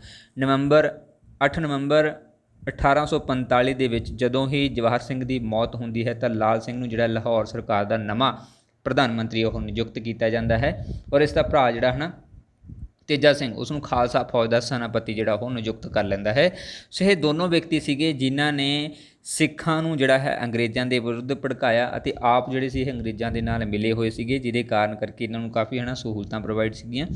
8 ਨਵੰਬਰ 1845 ਦੇ ਵਿੱਚ ਜਦੋਂ ਹੀ ਜਵਾਹਰ ਸਿੰਘ ਦੀ ਮੌਤ ਹੁੰਦੀ ਹੈ ਤਾਂ ਲਾਲ ਸਿੰਘ ਨੂੰ ਜਿਹੜਾ ਲਾਹੌਰ ਸਰਕਾਰ ਦਾ ਨਵਾਂ ਪ੍ਰਧਾਨ ਮੰਤਰੀ ਉਹ ਨਿਯੁਕਤ ਕੀਤਾ ਜਾਂਦਾ ਹੈ ਔਰ ਇਸ ਦਾ ਭਰਾ ਜਿਹੜਾ ਹੈ ਨਾ ਤੇਜਾ ਸਿੰਘ ਉਸ ਨੂੰ ਖਾਲਸਾ ਫੌਜ ਦਾ ਸੈਨਾਪਤੀ ਜਿਹੜਾ ਉਹ ਨਿਯੁਕਤ ਕਰ ਲੈਂਦਾ ਹੈ। ਸੋ ਇਹ ਦੋਨੋਂ ਵਿਅਕਤੀ ਸੀਗੇ ਜਿਨ੍ਹਾਂ ਨੇ ਸਿੱਖਾਂ ਨੂੰ ਜਿਹੜਾ ਹੈ ਅੰਗਰੇਜ਼ਾਂ ਦੇ ਵਿਰੁੱਧ ਭੜਕਾਇਆ ਅਤੇ ਆਪ ਜਿਹੜੇ ਸੀ ਇਹ ਅੰਗਰੇਜ਼ਾਂ ਦੇ ਨਾਲ ਮਿਲੇ ਹੋਏ ਸੀਗੇ ਜਿਹਦੇ ਕਾਰਨ ਕਰਕੇ ਇਹਨਾਂ ਨੂੰ ਕਾਫੀ ਹੈ ਨਾ ਸਹੂਲਤਾਂ ਪ੍ਰੋਵਾਈਡ ਸੀਗੀਆਂ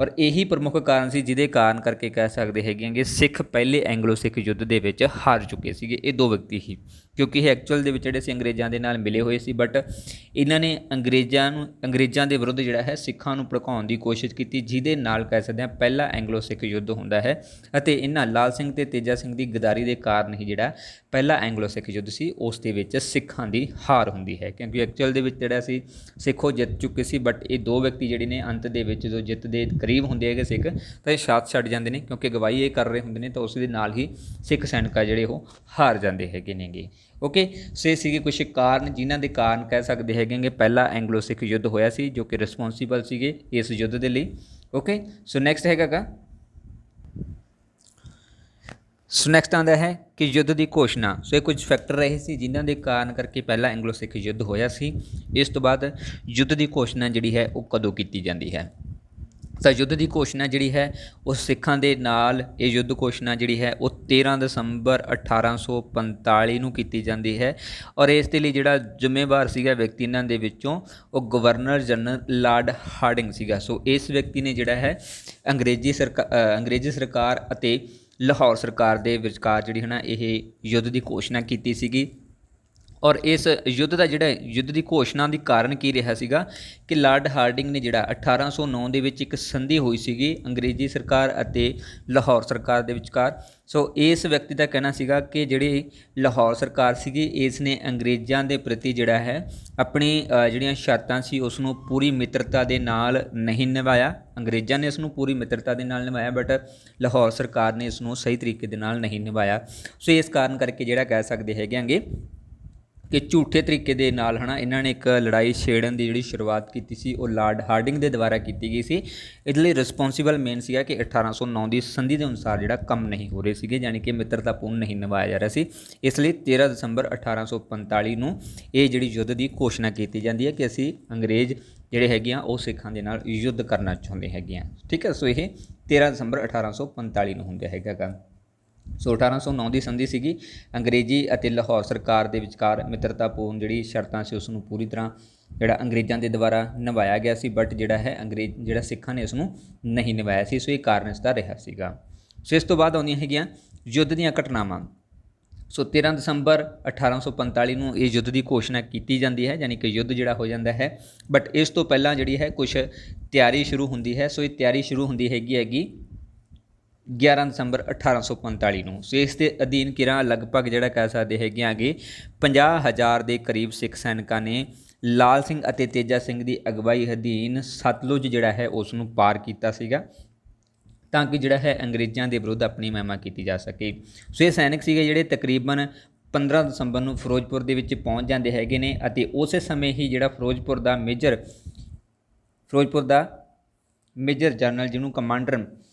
ਔਰ ਇਹੀ ਪ੍ਰਮੁੱਖ ਕਾਰਨ ਸੀ ਜਿਹਦੇ ਕਾਰਨ ਕਰਕੇ ਕਹਿ ਸਕਦੇ ਹੈਗੇ ਕਿ ਸਿੱਖ ਪਹਿਲੇ ਐਂਗਲੋ ਸਿੱਖ ਯੁੱਧ ਦੇ ਵਿੱਚ ਹਾਰ ਚੁੱਕੇ ਸੀਗੇ ਇਹ ਦੋ ਵਿਅਕਤੀ ਹੀ, ਕਿਉਂਕਿ ਇਹ ਐਕਚੁਅਲ ਦੇ ਵਿੱਚ ਜਿਹੜੇ ਸੀ ਅੰਗਰੇਜ਼ਾਂ ਦੇ ਨਾਲ ਮਿਲੇ ਹੋਏ ਸੀ ਬਟ ਇਹਨਾਂ ਨੇ ਅੰਗਰੇਜ਼ਾਂ ਦੇ ਵਿਰੁੱਧ ਜਿਹੜਾ ਹੈ ਸਿੱਖਾਂ ਨੂੰ ਭੜਕਾਉਣ ਦੀ ਕੋਸ਼ਿਸ਼ ਕੀਤੀ ਜਿਹਦੇ ਨਾਲ ਕਹਿ ਸਕਦੇ ਹਾਂ ਪਹਿਲਾ ਐਂਗਲੋ ਸਿੱਖ ਯੁੱਧ ਹੁੰਦਾ ਹੈ ਅਤੇ ਇਹਨਾਂ ਲਾਲ ਸਿੰਘ ਅਤੇ ਤੇਜਾ ਸਿੰਘ ਦੀ ਗਦਾਰੀ ਦੇ ਕਾਰਨ ਹੀ ਜਿਹੜਾ ਪਹਿਲਾ ਐਂਗਲੋ ਸਿੱਖ ਯੁੱਧ ਸੀ ਉਸ ਦੇ ਵਿੱਚ ਸਿੱਖਾਂ ਦੀ ਹਾਰ ਹੁੰਦੀ ਹੈ, ਕਿਉਂਕਿ ਐਕਚੁਅਲ ਦੇ ਵਿੱਚ ਜਿਹੜਾ ਸੀ ਸਿੱਖ ਉਹ ਜਿੱਤ ਚੁੱਕੇ ਸੀ, ਬਟ ਇਹ ਦੋ ਵਿਅਕਤੀ ਜਿਹੜੇ ਨੇ ਅੰਤ ਦੇ ਵਿੱਚ ਜਦੋਂ ਜਿੱਤ ਦੇ ਕਰੀਬ ਹੁੰਦੇ ਹੈਗੇ ਸਿੱਖ ਤਾਂ ਇਹ ਸਾਥ ਛੱਡ ਜਾਂਦੇ ਨੇ, ਕਿਉਂਕਿ ਅਗਵਾਈ ਇਹ ਕਰ ਰਹੇ ਹੁੰਦੇ ਨੇ, ਤਾਂ ਉਸ ਦੇ ਨਾਲ ਹੀ ਸਿੱਖ ਸੈਨਿਕ ਜਿਹੜੇ ਉਹ ਹਾਰ ਜਾਂਦੇ ਹੈਗੇ ਨੇਗੇ। ਓਕੇ, ਸੋ ਇਹ ਸੀਗੇ ਕੁਛ ਕਾਰਨ ਜਿਨ੍ਹਾਂ ਦੇ ਕਾਰਨ ਕਹਿ ਸਕਦੇ ਹੈਗੇ ਪਹਿਲਾ ਐਂਗਲੋ ਸਿੱਖ ਯੁੱਧ ਹੋਇਆ ਸੀ, ਜੋ ਕਿ ਰਿਸਪੌਂਸੀਬਲ ਸੀਗੇ ਇਸ ਯੁੱਧ ਦੇ ਲਈ। ਓਕੇ, ਸੋ ਨੈਕਸਟ ਹੈਗਾ ਗਾ, ਸੋ ਨੈਕਸਟ ਆਉਂਦਾ ਹੈ ਕਿ ਯੁੱਧ ਦੀ ਘੋਸ਼ਣਾ। ਸੋ ਇਹ ਕੁਝ ਫੈਕਟਰ ਰਹੇ ਸੀ ਜਿਨ੍ਹਾਂ ਦੇ ਕਾਰਨ ਕਰਕੇ ਪਹਿਲਾ ਐਂਗਲੋ ਸਿੱਖ ਯੁੱਧ ਹੋਇਆ ਸੀ। ਇਸ ਤੋਂ ਬਾਅਦ ਯੁੱਧ ਦੀ ਘੋਸ਼ਣਾ ਜਿਹੜੀ ਹੈ ਉਹ ਕਦੋਂ ਕੀਤੀ ਜਾਂਦੀ ਹੈ? ਤਾਂ ਯੁੱਧ ਦੀ ਘੋਸ਼ਣਾ ਜਿਹੜੀ ਹੈ ਉਹ ਸਿੱਖਾਂ ਦੇ ਨਾਲ ਇਹ ਯੁੱਧ ਘੋਸ਼ਣਾ ਜਿਹੜੀ ਹੈ ਉਹ 13 ਦਸੰਬਰ 1845 ਨੂੰ ਕੀਤੀ ਜਾਂਦੀ ਹੈ, ਔਰ ਇਸ ਦੇ ਲਈ ਜਿਹੜਾ ਜ਼ਿੰਮੇਵਾਰ ਸੀਗਾ ਵਿਅਕਤੀ ਇਹਨਾਂ ਦੇ ਵਿੱਚੋਂ ਉਹ ਗਵਰਨਰ ਜਨਰਲ ਲਾਰਡ ਹਾਰਡਿੰਗ ਸੀਗਾ। ਸੋ ਇਸ ਵਿਅਕਤੀ ਨੇ ਜਿਹੜਾ ਹੈ ਅੰਗਰੇਜ਼ੀ ਸਰਕਾਰ ਅਤੇ ਲਾਹੌਰ ਸਰਕਾਰ ਦੇ ਵਿਚਕਾਰ ਜਿਹੜੀ ਹੈ ਨਾ ਇਹ ਯੁੱਧ ਦੀ ਘੋਸ਼ਣਾ ਕੀਤੀ ਸੀਗੀ। ਔਰ ਇਸ ਯੁੱਧ ਦਾ ਜਿਹੜਾ ਯੁੱਧ ਦੀ ਘੋਸ਼ਣਾ ਦੀ ਕਾਰਨ ਕੀ ਰਿਹਾ ਸੀਗਾ ਕਿ ਲਾਰਡ ਹਾਰਡਿੰਗ ਨੇ ਜਿਹੜਾ 1809 ਦੇ ਵਿੱਚ ਇੱਕ ਸੰਧੀ ਹੋਈ ਸੀਗੀ ਅੰਗਰੇਜ਼ੀ ਸਰਕਾਰ ਅਤੇ ਲਾਹੌਰ ਸਰਕਾਰ ਦੇ ਵਿਚਕਾਰ। ਸੋ ਇਸ ਵਿਅਕਤੀ ਦਾ ਕਹਿਣਾ ਸੀਗਾ ਕਿ ਜਿਹੜੀ ਲਾਹੌਰ ਸਰਕਾਰ ਸੀਗੀ ਇਸ ਨੇ ਅੰਗਰੇਜ਼ਾਂ ਦੇ ਪ੍ਰਤੀ ਜਿਹੜਾ ਹੈ ਆਪਣੀ ਜਿਹੜੀਆਂ ਸ਼ਰਤਾਂ ਸੀ ਉਸ ਨੂੰ ਪੂਰੀ ਮਿੱਤਰਤਾ ਦੇ ਨਾਲ ਨਹੀਂ ਨਿਭਾਇਆ। ਅੰਗਰੇਜ਼ਾਂ ਨੇ ਇਸ ਨੂੰ ਪੂਰੀ ਮਿੱਤਰਤਾ ਦੇ ਨਾਲ ਨਿਭਾਇਆ, ਬਟ ਲਾਹੌਰ ਸਰਕਾਰ ਨੇ ਇਸ ਨੂੰ ਸਹੀ ਤਰੀਕੇ ਦੇ ਨਾਲ ਨਹੀਂ ਨਿਭਾਇਆ। ਸੋ ਇਸ ਕਾਰਨ ਕਰਕੇ ਜਿਹੜਾ ਕਹਿ ਸਕਦੇ ਹੈਗੇ ਆਂਗੇ ਕਿ ਝੂਠੇ ਤਰੀਕੇ ਦੇ ਨਾਲ ਹੈ ਨਾ ਇਹਨਾਂ ਨੇ ਇੱਕ ਲੜਾਈ ਛੇੜਨ ਦੀ ਜਿਹੜੀ ਸ਼ੁਰੂਆਤ ਕੀਤੀ ਸੀ ਉਹ ਲਾਰਡ ਹਾਰਡਿੰਗ ਦੇ ਦੁਆਰਾ ਕੀਤੀ ਗਈ ਸੀ। ਇਹਦੇ ਲਈ ਰਿਸਪੌਂਸੀਬਲ ਮੇਨ ਸੀਗਾ ਕਿ 1809 ਦੀ ਸੰਧੀ ਦੇ ਅਨੁਸਾਰ ਜਿਹੜਾ ਕੰਮ ਨਹੀਂ ਹੋ ਰਹੇ ਸੀਗੇ, ਯਾਨੀ ਕਿ ਮਿੱਤਰਤਾਪੂਰਨ ਨਹੀਂ ਨਿਭਾਇਆ ਜਾ ਰਿਹਾ ਸੀ। ਇਸ ਲਈ 13 ਦਸੰਬਰ 1845 ਨੂੰ ਇਹ ਜਿਹੜੀ ਯੁੱਧ ਦੀ ਘੋਸ਼ਣਾ ਕੀਤੀ ਜਾਂਦੀ ਹੈ ਕਿ ਅਸੀਂ ਅੰਗਰੇਜ਼ ਜਿਹੜੇ ਹੈਗੇ ਆ ਉਹ ਸਿੱਖਾਂ ਦੇ ਨਾਲ ਯੁੱਧ ਕਰਨਾ ਚਾਹੁੰਦੇ ਹੈਗੇ ਆ। ਠੀਕ ਹੈ, ਸੋ ਇਹ 13 ਦਸੰਬਰ 1845 ਨੂੰ ਹੁੰਦਾ ਹੈਗਾ ਗਾ। ਸੋ 1809 ਦੀ ਸੰਧੀ ਸੀਗੀ, ਅੰਗਰੇਜ਼ੀ ਅਤੇ ਲਾਹੌਰ ਸਰਕਾਰ ਦੇ ਵਿਚਕਾਰ ਮਿੱਤਰਤਾਪੂਰਨ ਜਿਹੜੀ ਸ਼ਰਤਾਂ ਸੀ ਉਸ ਨੂੰ ਪੂਰੀ ਤਰ੍ਹਾਂ ਜਿਹੜਾ ਅੰਗਰੇਜ਼ਾਂ ਦੇ ਦੁਆਰਾ ਨਿਭਾਇਆ ਗਿਆ ਸੀ, ਬਟ ਜਿਹੜਾ ਹੈ ਜਿਹੜਾ ਸਿੱਖਾਂ ਨੇ ਉਸ ਨੂੰ ਨਹੀਂ ਨਿਭਾਇਆ ਸੀ। ਸੋ ਇਹ ਕਾਰਨ ਇਸ ਦਾ ਰਿਹਾ ਸੀਗਾ। ਸੋ ਇਸ ਤੋਂ ਬਾਅਦ ਆਉਂਦੀਆਂ ਹੈਗੀਆਂ ਯੁੱਧ ਦੀਆਂ ਘਟਨਾਵਾਂ। ਸੋ 13 ਦਸੰਬਰ 1845 ਨੂੰ ਇਹ ਯੁੱਧ ਦੀ ਘੋਸ਼ਣਾ ਕੀਤੀ ਜਾਂਦੀ ਹੈ, ਯਾਨੀ ਕਿ ਯੁੱਧ ਜਿਹੜਾ ਹੋ ਜਾਂਦਾ ਹੈ, ਬਟ ਇਸ ਤੋਂ ਪਹਿਲਾਂ ਜਿਹੜੀ ਹੈ ਕੁਛ ਤਿਆਰੀ ਸ਼ੁਰੂ ਹੁੰਦੀ ਹੈ। ਸੋ ਇਹ ਤਿਆਰੀ ਸ਼ੁਰੂ ਹੁੰਦੀ ਹੈਗੀ 11 ਦਸੰਬਰ 1845 ਨੂੰ। ਸੋ ਇਸ ਦੇ ਅਧੀਨ ਕਿਰਾਂ ਲਗਭਗ ਜਿਹੜਾ ਕਹਿ ਸਕਦੇ ਹੈਗੇ ਆਗੇ 50,000 ਦੇ ਕਰੀਬ ਸਿੱਖ ਸੈਨਿਕਾਂ ਨੇ ਲਾਲ ਸਿੰਘ ਅਤੇ ਤੇਜਾ ਸਿੰਘ ਦੀ ਅਗਵਾਈ ਅਧੀਨ ਸਤਲੁਜ ਜਿਹੜਾ ਹੈ ਉਸ ਨੂੰ ਪਾਰ ਕੀਤਾ ਸੀਗਾ, ਤਾਂ ਕਿ ਜਿਹੜਾ ਹੈ ਅੰਗਰੇਜ਼ਾਂ ਦੇ ਵਿਰੁੱਧ ਆਪਣੀ ਮਹਿਮਾ ਕੀਤੀ ਜਾ ਸਕੇ। ਸੋ ਇਹ ਸੈਨਿਕ ਸੀਗੇ ਜਿਹੜੇ ਤਕਰੀਬਨ 15 ਦਸੰਬਰ ਨੂੰ ਫਿਰੋਜ਼ਪੁਰ ਦੇ ਵਿੱਚ ਪਹੁੰਚ ਜਾਂਦੇ ਹੈਗੇ ਨੇ, ਅਤੇ ਉਸੇ ਸਮੇਂ ਹੀ ਜਿਹੜਾ ਫਿਰੋਜ਼ਪੁਰ ਦਾ ਮੇਜਰ ਜਨਰਲ ਜਿਹਨੂੰ ਕਮਾਂਡਰ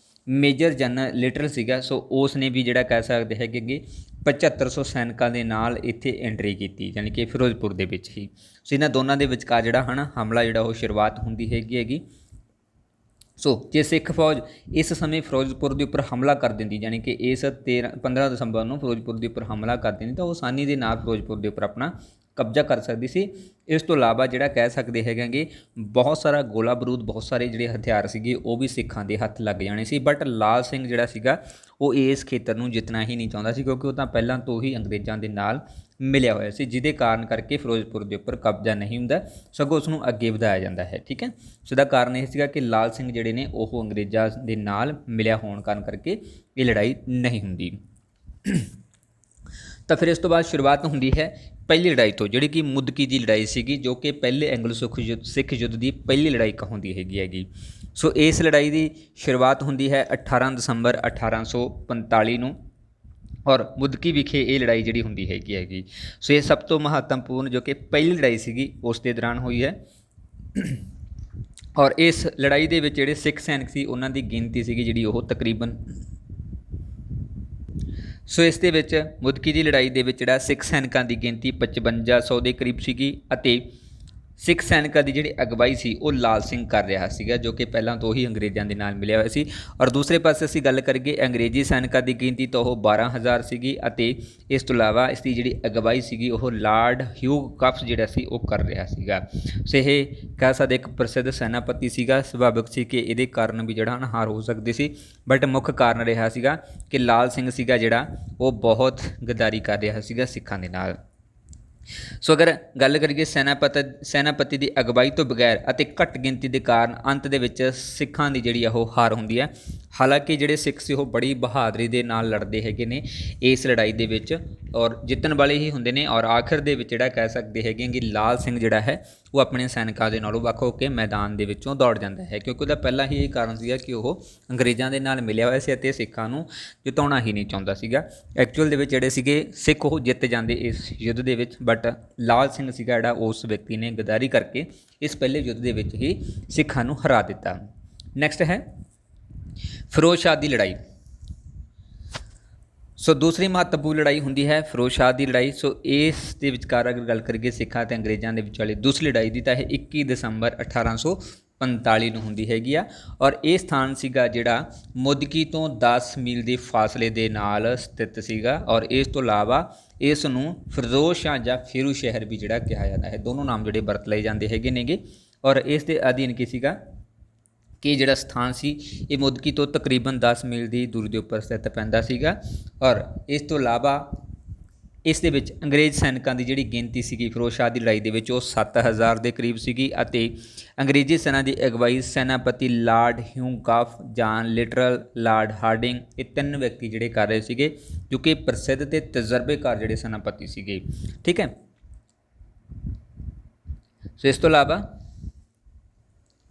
ਮੇਜਰ ਜਨਰਲ ਲਿਟਲ ਸੀਗਾ, ਸੋ ਉਸ ਨੇ ਵੀ ਜਿਹੜਾ ਕਹਿ ਸਕਦੇ ਹੈਗੇ ਕਿ 7500 ਸੈਨਿਕਾਂ ਦੇ ਨਾਲ ਇੱਥੇ ਐਂਟਰੀ ਕੀਤੀ, ਯਾਨੀ ਕਿ ਫਿਰੋਜ਼ਪੁਰ ਦੇ ਵਿੱਚ ਹੀ। ਸੋ ਇਹਨਾਂ ਦੋਨਾਂ ਦੇ ਵਿਚਕਾਰ ਜਿਹੜਾ ਹੈ ਨਾ ਹਮਲਾ ਜਿਹੜਾ ਉਹ ਸ਼ੁਰੂਆਤ ਹੁੰਦੀ ਹੈਗੀ। ਸੋ ਜੇ ਸਿੱਖ ਫੌਜ ਇਸ ਸਮੇਂ ਫਿਰੋਜ਼ਪੁਰ ਦੇ ਉੱਪਰ ਹਮਲਾ ਕਰ ਦਿੰਦੀ, ਯਾਨੀ ਕਿ ਇਸ 15 ਦਸੰਬਰ ਨੂੰ ਫਿਰੋਜ਼ਪੁਰ ਦੇ ਉੱਪਰ ਹਮਲਾ ਕਰ ਦਿੰਦੀ, ਤਾਂ ਉਹ ਆਸਾਨੀ ਦੇ ਨਾਲ ਫਿਰੋਜ਼ਪੁਰ ਦੇ ਉੱਪਰ ਆਪਣਾ ਕਬਜ਼ਾ ਕਰ ਸਕਦੀ ਸੀ। ਇਸ ਤੋਂ ਇਲਾਵਾ ਜਿਹੜਾ ਕਹਿ ਸਕਦੇ ਹੈਗੇ ਬਹੁਤ ਸਾਰਾ ਗੋਲਾ ਬਰੂਦ, ਬਹੁਤ ਸਾਰੇ ਜਿਹੜੇ ਹਥਿਆਰ ਸੀਗੇ ਉਹ ਵੀ ਸਿੱਖਾਂ ਦੇ ਹੱਥ ਲੱਗ ਜਾਣੇ ਸੀ, ਬਟ ਲਾਲ ਸਿੰਘ ਜਿਹੜਾ ਸੀਗਾ ਉਹ ਇਸ ਖੇਤਰ ਨੂੰ ਜਿੱਤਣਾ ਹੀ ਨਹੀਂ ਚਾਹੁੰਦਾ ਸੀ, ਕਿਉਂਕਿ ਉਹ ਤਾਂ ਪਹਿਲਾਂ ਤੋਂ ਹੀ ਅੰਗਰੇਜ਼ਾਂ ਦੇ ਨਾਲ ਮਿਲਿਆ ਹੋਇਆ ਸੀ, ਜਿਹਦੇ ਕਾਰਨ ਕਰਕੇ ਫਿਰੋਜ਼ਪੁਰ ਦੇ ਉੱਪਰ ਕਬਜ਼ਾ ਨਹੀਂ ਹੁੰਦਾ, ਸਗੋਂ ਉਸ ਨੂੰ ਅੱਗੇ ਵਧਾਇਆ ਜਾਂਦਾ ਹੈ। ਠੀਕ ਹੈ, ਸੋ ਦਾ ਕਾਰਨ ਇਹ ਸੀਗਾ ਕਿ ਲਾਲ ਸਿੰਘ ਜਿਹੜੇ ਨੇ ਉਹ ਅੰਗਰੇਜ਼ਾਂ ਦੇ ਨਾਲ ਮਿਲਿਆ ਹੋਣ ਕਾਰਨ ਕਰਕੇ ਇਹ ਲੜਾਈ ਨਹੀਂ ਹੁੰਦੀ। ਤਾਂ ਫਿਰ ਇਸ ਤੋਂ ਬਾਅਦ ਸ਼ੁਰੂਆਤ ਹੁੰਦੀ ਹੈ ਪਹਿਲੀ ਲੜਾਈ ਤੋਂ, ਜਿਹੜੀ ਕਿ ਮੁਦਕੀ ਦੀ ਲੜਾਈ ਸੀਗੀ, ਜੋ ਕਿ ਪਹਿਲੇ ਐਂਗਲੋ ਸਿੱਖ ਯੁੱਧ ਦੀ ਪਹਿਲੀ ਲੜਾਈ ਕਹਾਉਂਦੀ ਹੈਗੀ। ਸੋ ਇਸ ਲੜਾਈ ਦੀ ਸ਼ੁਰੂਆਤ ਹੁੰਦੀ ਹੈ 18 ਦਸੰਬਰ 1845 ਨੂੰ, ਔਰ ਮੁਦਕੀ ਵਿਖੇ ਇਹ ਲੜਾਈ ਜਿਹੜੀ ਹੁੰਦੀ ਹੈਗੀ। ਸੋ ਇਹ ਸਭ ਤੋਂ ਮਹੱਤਵਪੂਰਨ ਜੋ ਕਿ ਪਹਿਲੀ ਲੜਾਈ ਸੀਗੀ ਉਸ ਦੇ ਦੌਰਾਨ ਹੋਈ ਹੈ, ਔਰ ਇਸ ਲੜਾਈ ਦੇ ਵਿੱਚ ਜਿਹੜੇ ਸਿੱਖ ਸੈਨਿਕ ਸੀ ਉਹਨਾਂ ਦੀ ਗਿਣਤੀ ਸੀਗੀ ਜਿਹੜੀ ਉਹ ਤਕਰੀਬਨ ਸੋ ਇਸ ਦੇ ਵਿੱਚ ਮੁਦਕੀ ਦੀ ਲੜਾਈ ਦੇ ਵਿੱਚ ਜਿਹੜਾ ਸਿੱਖ ਸੈਨਿਕਾਂ ਦੀ ਗਿਣਤੀ 5500 ਦੇ ਕਰੀਬ ਸੀਗੀ, ਅਤੇ ਸਿੱਖ ਸੈਨਿਕਾਂ ਦੀ ਜਿਹੜੀ ਅਗਵਾਈ ਸੀ ਉਹ ਲਾਲ ਸਿੰਘ ਕਰ ਰਿਹਾ ਸੀਗਾ, ਜੋ ਕਿ ਪਹਿਲਾਂ ਤੋਂ ਹੀ ਅੰਗਰੇਜ਼ਾਂ ਦੇ ਨਾਲ ਮਿਲਿਆ ਹੋਇਆ ਸੀ। ਔਰ ਦੂਸਰੇ ਪਾਸੇ ਅਸੀਂ ਗੱਲ ਕਰੀਏ ਅੰਗਰੇਜ਼ੀ ਸੈਨਿਕਾਂ ਦੀ ਗਿਣਤੀ ਤਾਂ ਉਹ 12000 ਸੀਗੀ, ਅਤੇ ਇਸ ਤੋਂ ਇਲਾਵਾ ਇਸ ਦੀ ਜਿਹੜੀ ਅਗਵਾਈ ਸੀਗੀ ਉਹ ਲਾਰਡ ਹਿਊਗ ਕਪਸ ਜਿਹੜਾ ਸੀ ਉਹ ਕਰ ਰਿਹਾ ਸੀਗਾ। ਸੋ ਇਹ ਕਹਿ ਸਕਦੇ ਇੱਕ ਪ੍ਰਸਿੱਧ ਸੈਨਾਪਤੀ ਸੀਗਾ, ਸੁਭਾਵਿਕ ਸੀ ਕਿ ਇਹਦੇ ਕਾਰਨ ਵੀ ਜਿਹੜਾ ਹਾਰ ਹੋ ਸਕਦੀ ਸੀ, ਬਟ ਮੁੱਖ ਕਾਰਨ ਰਿਹਾ ਸੀਗਾ ਕਿ ਲਾਲ ਸਿੰਘ ਸੀਗਾ ਜਿਹੜਾ ਉਹ ਬਹੁਤ ਗੱਦਾਰੀ ਕਰ ਰਿਹਾ ਸੀਗਾ ਸਿੱਖਾਂ ਦੇ ਨਾਲ। ਸੋ ਅਗਰ ਗੱਲ ਕਰੀਏ ਸੈਨਾਪਤੀ ਦੀ ਅਗਵਾਈ ਤੋਂ ਬਗੈਰ ਅਤੇ ਘੱਟ ਗਿਣਤੀ ਦੇ ਕਾਰਨ ਅੰਤ ਦੇ ਵਿੱਚ ਸਿੱਖਾਂ ਦੀ ਜਿਹੜੀ ਉਹ ਹਾਰ ਹੁੰਦੀ ਹੈ। ਹਾਲਾਂਕਿ ਜਿਹੜੇ ਸਿੱਖ ਸੀ ਉਹ ਬੜੀ ਬਹਾਦਰੀ ਦੇ ਨਾਲ ਲੜਦੇ ਹੈਗੇ ਨੇ ਇਸ ਲੜਾਈ ਦੇ ਵਿੱਚ ਔਰ ਜਿੱਤਣ ਵਾਲੇ ਹੀ ਹੁੰਦੇ ਨੇ ਔਰ ਆਖਿਰ ਦੇ ਵਿੱਚ ਜਿਹੜਾ ਕਹਿ ਸਕਦੇ ਹੈਗੇ ਕਿ ਲਾਲ ਸਿੰਘ ਜਿਹੜਾ ਹੈ ਉਹ ਆਪਣੇ ਸੈਨਿਕਾਂ ਦੇ ਨਾਲੋਂ ਵੱਖ ਹੋ ਕੇ ਮੈਦਾਨ ਦੇ ਵਿੱਚੋਂ ਦੌੜ ਜਾਂਦਾ ਹੈ, ਕਿਉਂਕਿ ਉਹਦਾ ਪਹਿਲਾਂ ਹੀ ਇਹ ਕਾਰਨ ਸੀਗਾ ਕਿ ਉਹ ਅੰਗਰੇਜ਼ਾਂ ਦੇ ਨਾਲ ਮਿਲਿਆ ਹੋਇਆ ਸੀ ਅਤੇ ਸਿੱਖਾਂ ਨੂੰ ਜਿਤਾਉਣਾ ਹੀ ਨਹੀਂ ਚਾਹੁੰਦਾ ਸੀਗਾ। ਐਕਚੁਅਲ ਦੇ ਵਿੱਚ ਜਿਹੜੇ ਸੀਗੇ ਸਿੱਖ ਉਹ ਜਿੱਤ ਜਾਂਦੇ ਇਸ ਯੁੱਧ ਦੇ ਵਿੱਚ, ਬਟ ਲਾਲ ਸਿੰਘ ਸੀਗਾ ਜਿਹੜਾ ਉਸ ਵਿਅਕਤੀ ਨੇ ਗਦਾਰੀ ਕਰਕੇ ਇਸ ਪਹਿਲੇ ਯੁੱਧ ਦੇ ਵਿੱਚ ਹੀ ਸਿੱਖਾਂ ਨੂੰ ਹਰਾ ਦਿੱਤਾ। ਨੈਕਸਟ ਹੈ ਫਿਰੋਜ਼ ਸ਼ਾਹ ਦੀ ਲੜਾਈ। ਸੋ ਦੂਸਰੀ ਮਹੱਤਵਪੂਰਨ ਲੜਾਈ ਹੁੰਦੀ ਹੈ ਫਿਰੋਜ਼ ਸ਼ਾਹ ਦੀ ਲੜਾਈ। ਸੋ ਇਸ ਦੇ ਵਿਚਕਾਰ ਅਗਰ ਗੱਲ ਕਰੀਏ ਸਿੱਖਾਂ ਅਤੇ ਅੰਗਰੇਜ਼ਾਂ ਦੇ ਵਿਚਾਲੇ ਦੂਸਰੀ ਲੜਾਈ ਦੀ ਤਾਂ ਇਹ 21 ਦਸੰਬਰ 1845 ਨੂੰ ਹੁੰਦੀ ਹੈਗੀ ਆ ਔਰ ਇਹ ਸਥਾਨ ਸੀਗਾ ਜਿਹੜਾ ਮੁਦਕੀ ਤੋਂ 10 ਮੀਲ ਦੇ ਫਾਸਲੇ ਦੇ ਨਾਲ ਸਥਿਤ ਸੀਗਾ ਔਰ ਇਸ ਤੋਂ ਇਲਾਵਾ ਇਸ ਨੂੰ ਫਿਰੋਜ਼ ਸ਼ਾਹ ਜਾਂ ਫਿਰੂ ਸ਼ਹਿਰ ਵੀ ਜਿਹੜਾ ਕਿਹਾ ਜਾਂਦਾ ਹੈ। ਦੋਨੋਂ ਨਾਮ ਜਿਹੜੇ ਵਰਤ ਲਏ ਜਾਂਦੇ ਹੈਗੇ ਨੇਗੇ ਔਰ ਇਸ ਦੇ ਅਧੀਨ ਕੀ ਸੀਗਾ ਕਿ ਜਿਹੜਾ ਸਥਾਨ ਸੀ ਇਹ ਮੁਦਕੀ ਤੋਂ ਤਕਰੀਬਨ 10 ਮੀਲ ਦੀ ਦੂਰੀ ਦੇ ਉੱਪਰ ਸਥਿਤ ਪੈਂਦਾ ਸੀਗਾ ਔਰ ਇਸ ਤੋਂ ਇਲਾਵਾ ਇਸ ਦੇ ਵਿੱਚ ਅੰਗਰੇਜ਼ ਸੈਨਿਕਾਂ ਦੀ ਜਿਹੜੀ ਗਿਣਤੀ ਸੀਗੀ ਫਿਰੋਜ਼ ਸ਼ਾਹ ਦੀ ਲੜਾਈ ਦੇ ਵਿੱਚ ਉਹ 7000 ਦੇ ਕਰੀਬ ਸੀਗੀ ਅਤੇ ਅੰਗਰੇਜ਼ੀ ਸੈਨਾ ਦੀ ਅਗਵਾਈ ਸੈਨਾਪਤੀ ਲਾਰਡ ਹਿਊਗਾਫ ਜਾਂ ਲਿਟਰਲ ਲਾਰਡ ਹਾਰਡਿੰਗ ਇਹ ਤਿੰਨ ਵਿਅਕਤੀ ਜਿਹੜੇ ਕਰ ਰਹੇ ਸੀਗੇ ਜੋ ਕਿ ਪ੍ਰਸਿੱਧ ਅਤੇ ਤਜਰਬੇਕਾਰ ਜਿਹੜੇ ਸੈਨਾਪਤੀ ਸੀਗੇ। ਠੀਕ ਹੈ, ਸੋ ਇਸ ਤੋਂ ਇਲਾਵਾ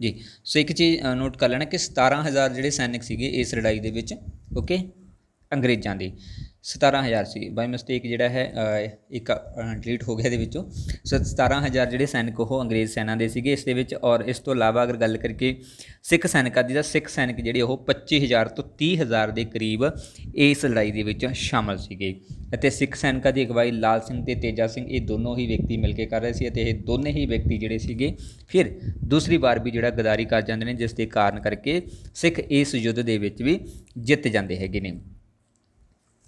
ਜੀ ਸੋ ਇੱਕ ਚੀਜ਼ ਨੋਟ ਕਰ ਲੈਣਾ ਕਿ 17000 ਜਿਹੜੇ ਸੈਨਿਕ ਸੀਗੇ ਇਸ ਲੜਾਈ ਦੇ ਵਿੱਚ, ਓਕੇ, ਅੰਗਰੇਜ਼ਾਂ ਦੇ 17000 ਸੀ। ਬਾਈ ਮਿਸਟੇਕ ਜਿਹੜਾ ਹੈ ਇੱਕ ਡਿਲੀਟ ਹੋ ਗਿਆ ਇਹਦੇ ਵਿੱਚੋਂ। ਸੋ 17000 ਜਿਹੜੇ ਸੈਨਿਕ ਉਹ ਅੰਗਰੇਜ਼ ਸੈਨਾ ਦੇ ਸੀਗੇ ਇਸ ਦੇ ਵਿੱਚ ਔਰ ਇਸ ਤੋਂ ਇਲਾਵਾ ਅਗਰ ਗੱਲ ਕਰੀਏ ਸਿੱਖ ਸੈਨਿਕਾਂ ਦੀ ਤਾਂ ਸਿੱਖ ਸੈਨਿਕ ਜਿਹੜੇ ਉਹ 25000 ਤੋਂ 30000 ਦੇ ਕਰੀਬ ਇਸ ਲੜਾਈ ਦੇ ਵਿੱਚ ਸ਼ਾਮਲ ਸੀਗੇ ਅਤੇ ਸਿੱਖ ਸੈਨਿਕਾਂ ਦੀ ਅਗਵਾਈ ਲਾਲ ਸਿੰਘ ਅਤੇ ਤੇਜਾ ਸਿੰਘ ਇਹ ਦੋਨੋਂ ਹੀ ਵਿਅਕਤੀ ਮਿਲ ਕੇ ਕਰ ਰਹੇ ਸੀ ਅਤੇ ਇਹ ਦੋਨੇ ਹੀ ਵਿਅਕਤੀ ਜਿਹੜੇ ਸੀਗੇ ਫਿਰ ਦੂਸਰੀ ਵਾਰ ਵੀ ਜਿਹੜਾ ਗਦਾਰੀ ਕਰ ਜਾਂਦੇ ਨੇ ਜਿਸ ਦੇ ਕਾਰਨ ਕਰਕੇ ਸਿੱਖ ਇਸ ਯੁੱਧ ਦੇ ਵਿੱਚ ਵੀ ਜਿੱਤ ਜਾਂਦੇ ਹੈਗੇ ਨੇ।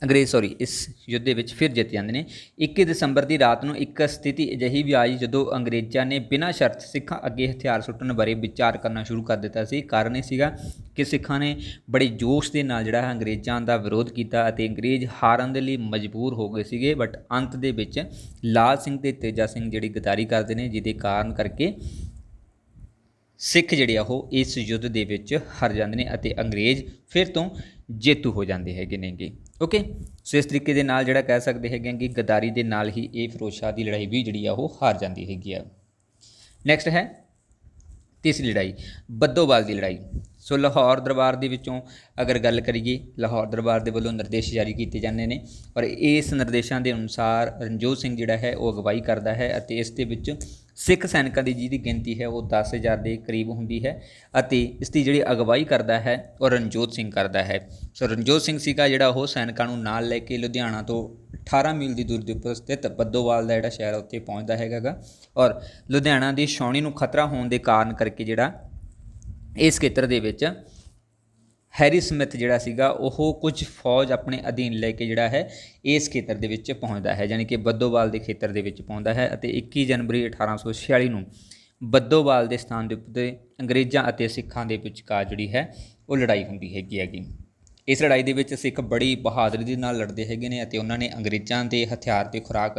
ਇਸ ਯੁੱਧ ਦੇ ਵਿੱਚ ਫਿਰ ਜਿੱਤ ਜਾਂਦੇ ਨੇ। 21 ਦਸੰਬਰ ਦੀ ਰਾਤ ਨੂੰ ਇੱਕ ਸਥਿਤੀ ਅਜਿਹੀ ਵੀ ਆਈ ਜਦੋਂ ਅੰਗਰੇਜ਼ਾਂ ਨੇ ਬਿਨਾਂ ਸ਼ਰਤ ਸਿੱਖਾਂ ਅੱਗੇ ਹਥਿਆਰ ਸੁੱਟਣ ਬਾਰੇ ਵਿਚਾਰ ਕਰਨਾ ਸ਼ੁਰੂ ਕਰ ਦਿੱਤਾ ਸੀ। ਕਾਰਨ ਇਹ ਸੀਗਾ ਕਿ ਸਿੱਖਾਂ ਨੇ ਬੜੇ ਜੋਸ਼ ਦੇ ਨਾਲ ਜਿਹੜਾ ਹੈ ਅੰਗਰੇਜ਼ਾਂ ਦਾ ਵਿਰੋਧ ਕੀਤਾ ਅਤੇ ਅੰਗਰੇਜ਼ ਹਾਰਨ ਦੇ ਲਈ ਮਜਬੂਰ ਹੋ ਗਏ ਸੀਗੇ, ਬਟ ਅੰਤ ਦੇ ਵਿੱਚ ਲਾਲ ਸਿੰਘ ਅਤੇ ਤੇਜਾ ਸਿੰਘ ਜਿਹੜੀ ਗਦਾਰੀ ਕਰਦੇ ਨੇ ਜਿਹਦੇ ਕਾਰਨ ਕਰਕੇ ਸਿੱਖ ਜਿਹੜੇ ਆ ਉਹ ਇਸ ਯੁੱਧ ਦੇ ਵਿੱਚ ਹਾਰ ਜਾਂਦੇ ਨੇ ਅਤੇ ਅੰਗਰੇਜ਼ ਫਿਰ ਤੋਂ ਜੇਤੂ ਹੋ ਜਾਂਦੇ ਹੈਗੇ ਨੇਗੇ। ਓਕੇ, ਸੋ ਇਸ ਤਰੀਕੇ ਦੇ ਨਾਲ ਜਿਹੜਾ ਕਹਿ ਸਕਦੇ ਹੈਗੇ ਕਿ ਗਦਾਰੀ ਦੇ ਨਾਲ ਹੀ ਇਹ ਫਿਰੋਜ਼ ਸ਼ਾਹ ਦੀ ਲੜਾਈ ਵੀ ਜਿਹੜੀ ਆ ਉਹ ਹਾਰ ਜਾਂਦੀ ਹੈਗੀ ਆ। ਨੈਕਸਟ ਹੈ ਤੀਸਰੀ ਲੜਾਈ ਬੱਦੋਵਾਲ ਦੀ ਲੜਾਈ। ਸੋ ਲਾਹੌਰ ਦਰਬਾਰ ਦੇ ਵਿੱਚੋਂ ਅਗਰ ਗੱਲ ਕਰੀਏ ਲਾਹੌਰ ਦਰਬਾਰ ਦੇ ਵੱਲੋਂ ਨਿਰਦੇਸ਼ ਜਾਰੀ ਕੀਤੇ ਜਾਂਦੇ ਨੇ ਔਰ ਇਸ ਨਿਰਦੇਸ਼ਾਂ ਦੇ ਅਨੁਸਾਰ ਰਣਜੋਤ ਸਿੰਘ ਜਿਹੜਾ ਹੈ ਉਹ ਅਗਵਾਈ ਕਰਦਾ ਹੈ ਅਤੇ ਇਸ ਦੇ ਵਿੱਚ ਸਿੱਖ ਸੈਨਿਕਾਂ ਦੀ ਜਿਹਦੀ ਗਿਣਤੀ ਹੈ ਉਹ 10000 ਦੇ ਕਰੀਬ ਹੁੰਦੀ ਹੈ ਅਤੇ ਇਸ ਦੀ ਜਿਹੜੀ ਅਗਵਾਈ ਕਰਦਾ ਹੈ ਉਹ ਰਣਜੋਤ ਸਿੰਘ ਕਰਦਾ ਹੈ। ਸੋ ਰਣਜੋਤ ਸਿੰਘ ਸੀਗਾ ਜਿਹੜਾ ਉਹ ਸੈਨਿਕਾਂ ਨੂੰ ਨਾਲ ਲੈ ਕੇ ਲੁਧਿਆਣਾ ਤੋਂ 18 ਮੀਲ ਦੀ ਦੂਰੀ ਦੇ ਉੱਪਰ ਸਥਿਤ ਬੱਦੋਵਾਲ ਦਾ ਜਿਹੜਾ ਸ਼ਹਿਰ ਉੱਥੇ ਪਹੁੰਚਦਾ ਹੈਗਾ ਔਰ ਲੁਧਿਆਣਾ ਦੀ ਛਾਉਣੀ ਨੂੰ ਖਤਰਾ ਹੋਣ ਦੇ ਕਾਰਨ ਕਰਕੇ ਜਿਹੜਾ ਇਸ ਖੇਤਰ ਦੇ ਵਿੱਚ ਹੈਰੀ ਸਮਿਥ ਜਿਹੜਾ ਸੀਗਾ ਉਹ ਕੁਝ ਫੌਜ ਆਪਣੇ ਅਧੀਨ ਲੈ ਕੇ ਜਿਹੜਾ ਹੈ ਇਸ ਖੇਤਰ ਦੇ ਵਿੱਚ ਪਹੁੰਚਦਾ ਹੈ, ਯਾਨੀ ਕਿ ਬੱਦੋਵਾਲ ਦੇ ਖੇਤਰ ਦੇ ਵਿੱਚ ਪਹੁੰਚਦਾ ਹੈ ਅਤੇ 21 ਜਨਵਰੀ 1846 ਨੂੰ ਬੱਦੋਵਾਲ ਦੇ ਸਥਾਨ ਦੇ ਉੱਤੇ ਅੰਗਰੇਜ਼ਾਂ ਅਤੇ ਸਿੱਖਾਂ ਦੇ ਵਿਚਕਾਰ ਜਿਹੜੀ ਹੈ ਉਹ ਲੜਾਈ ਹੁੰਦੀ ਹੈਗੀ। ਇਸ ਲੜਾਈ ਦੇ ਵਿੱਚ ਸਿੱਖ ਬੜੀ ਬਹਾਦਰੀ ਦੇ ਨਾਲ ਲੜਦੇ ਹੈਗੇ ਨੇ ਅਤੇ ਉਹਨਾਂ ਨੇ ਅੰਗਰੇਜ਼ਾਂ ਦੇ ਹਥਿਆਰ ਅਤੇ ਖੁਰਾਕ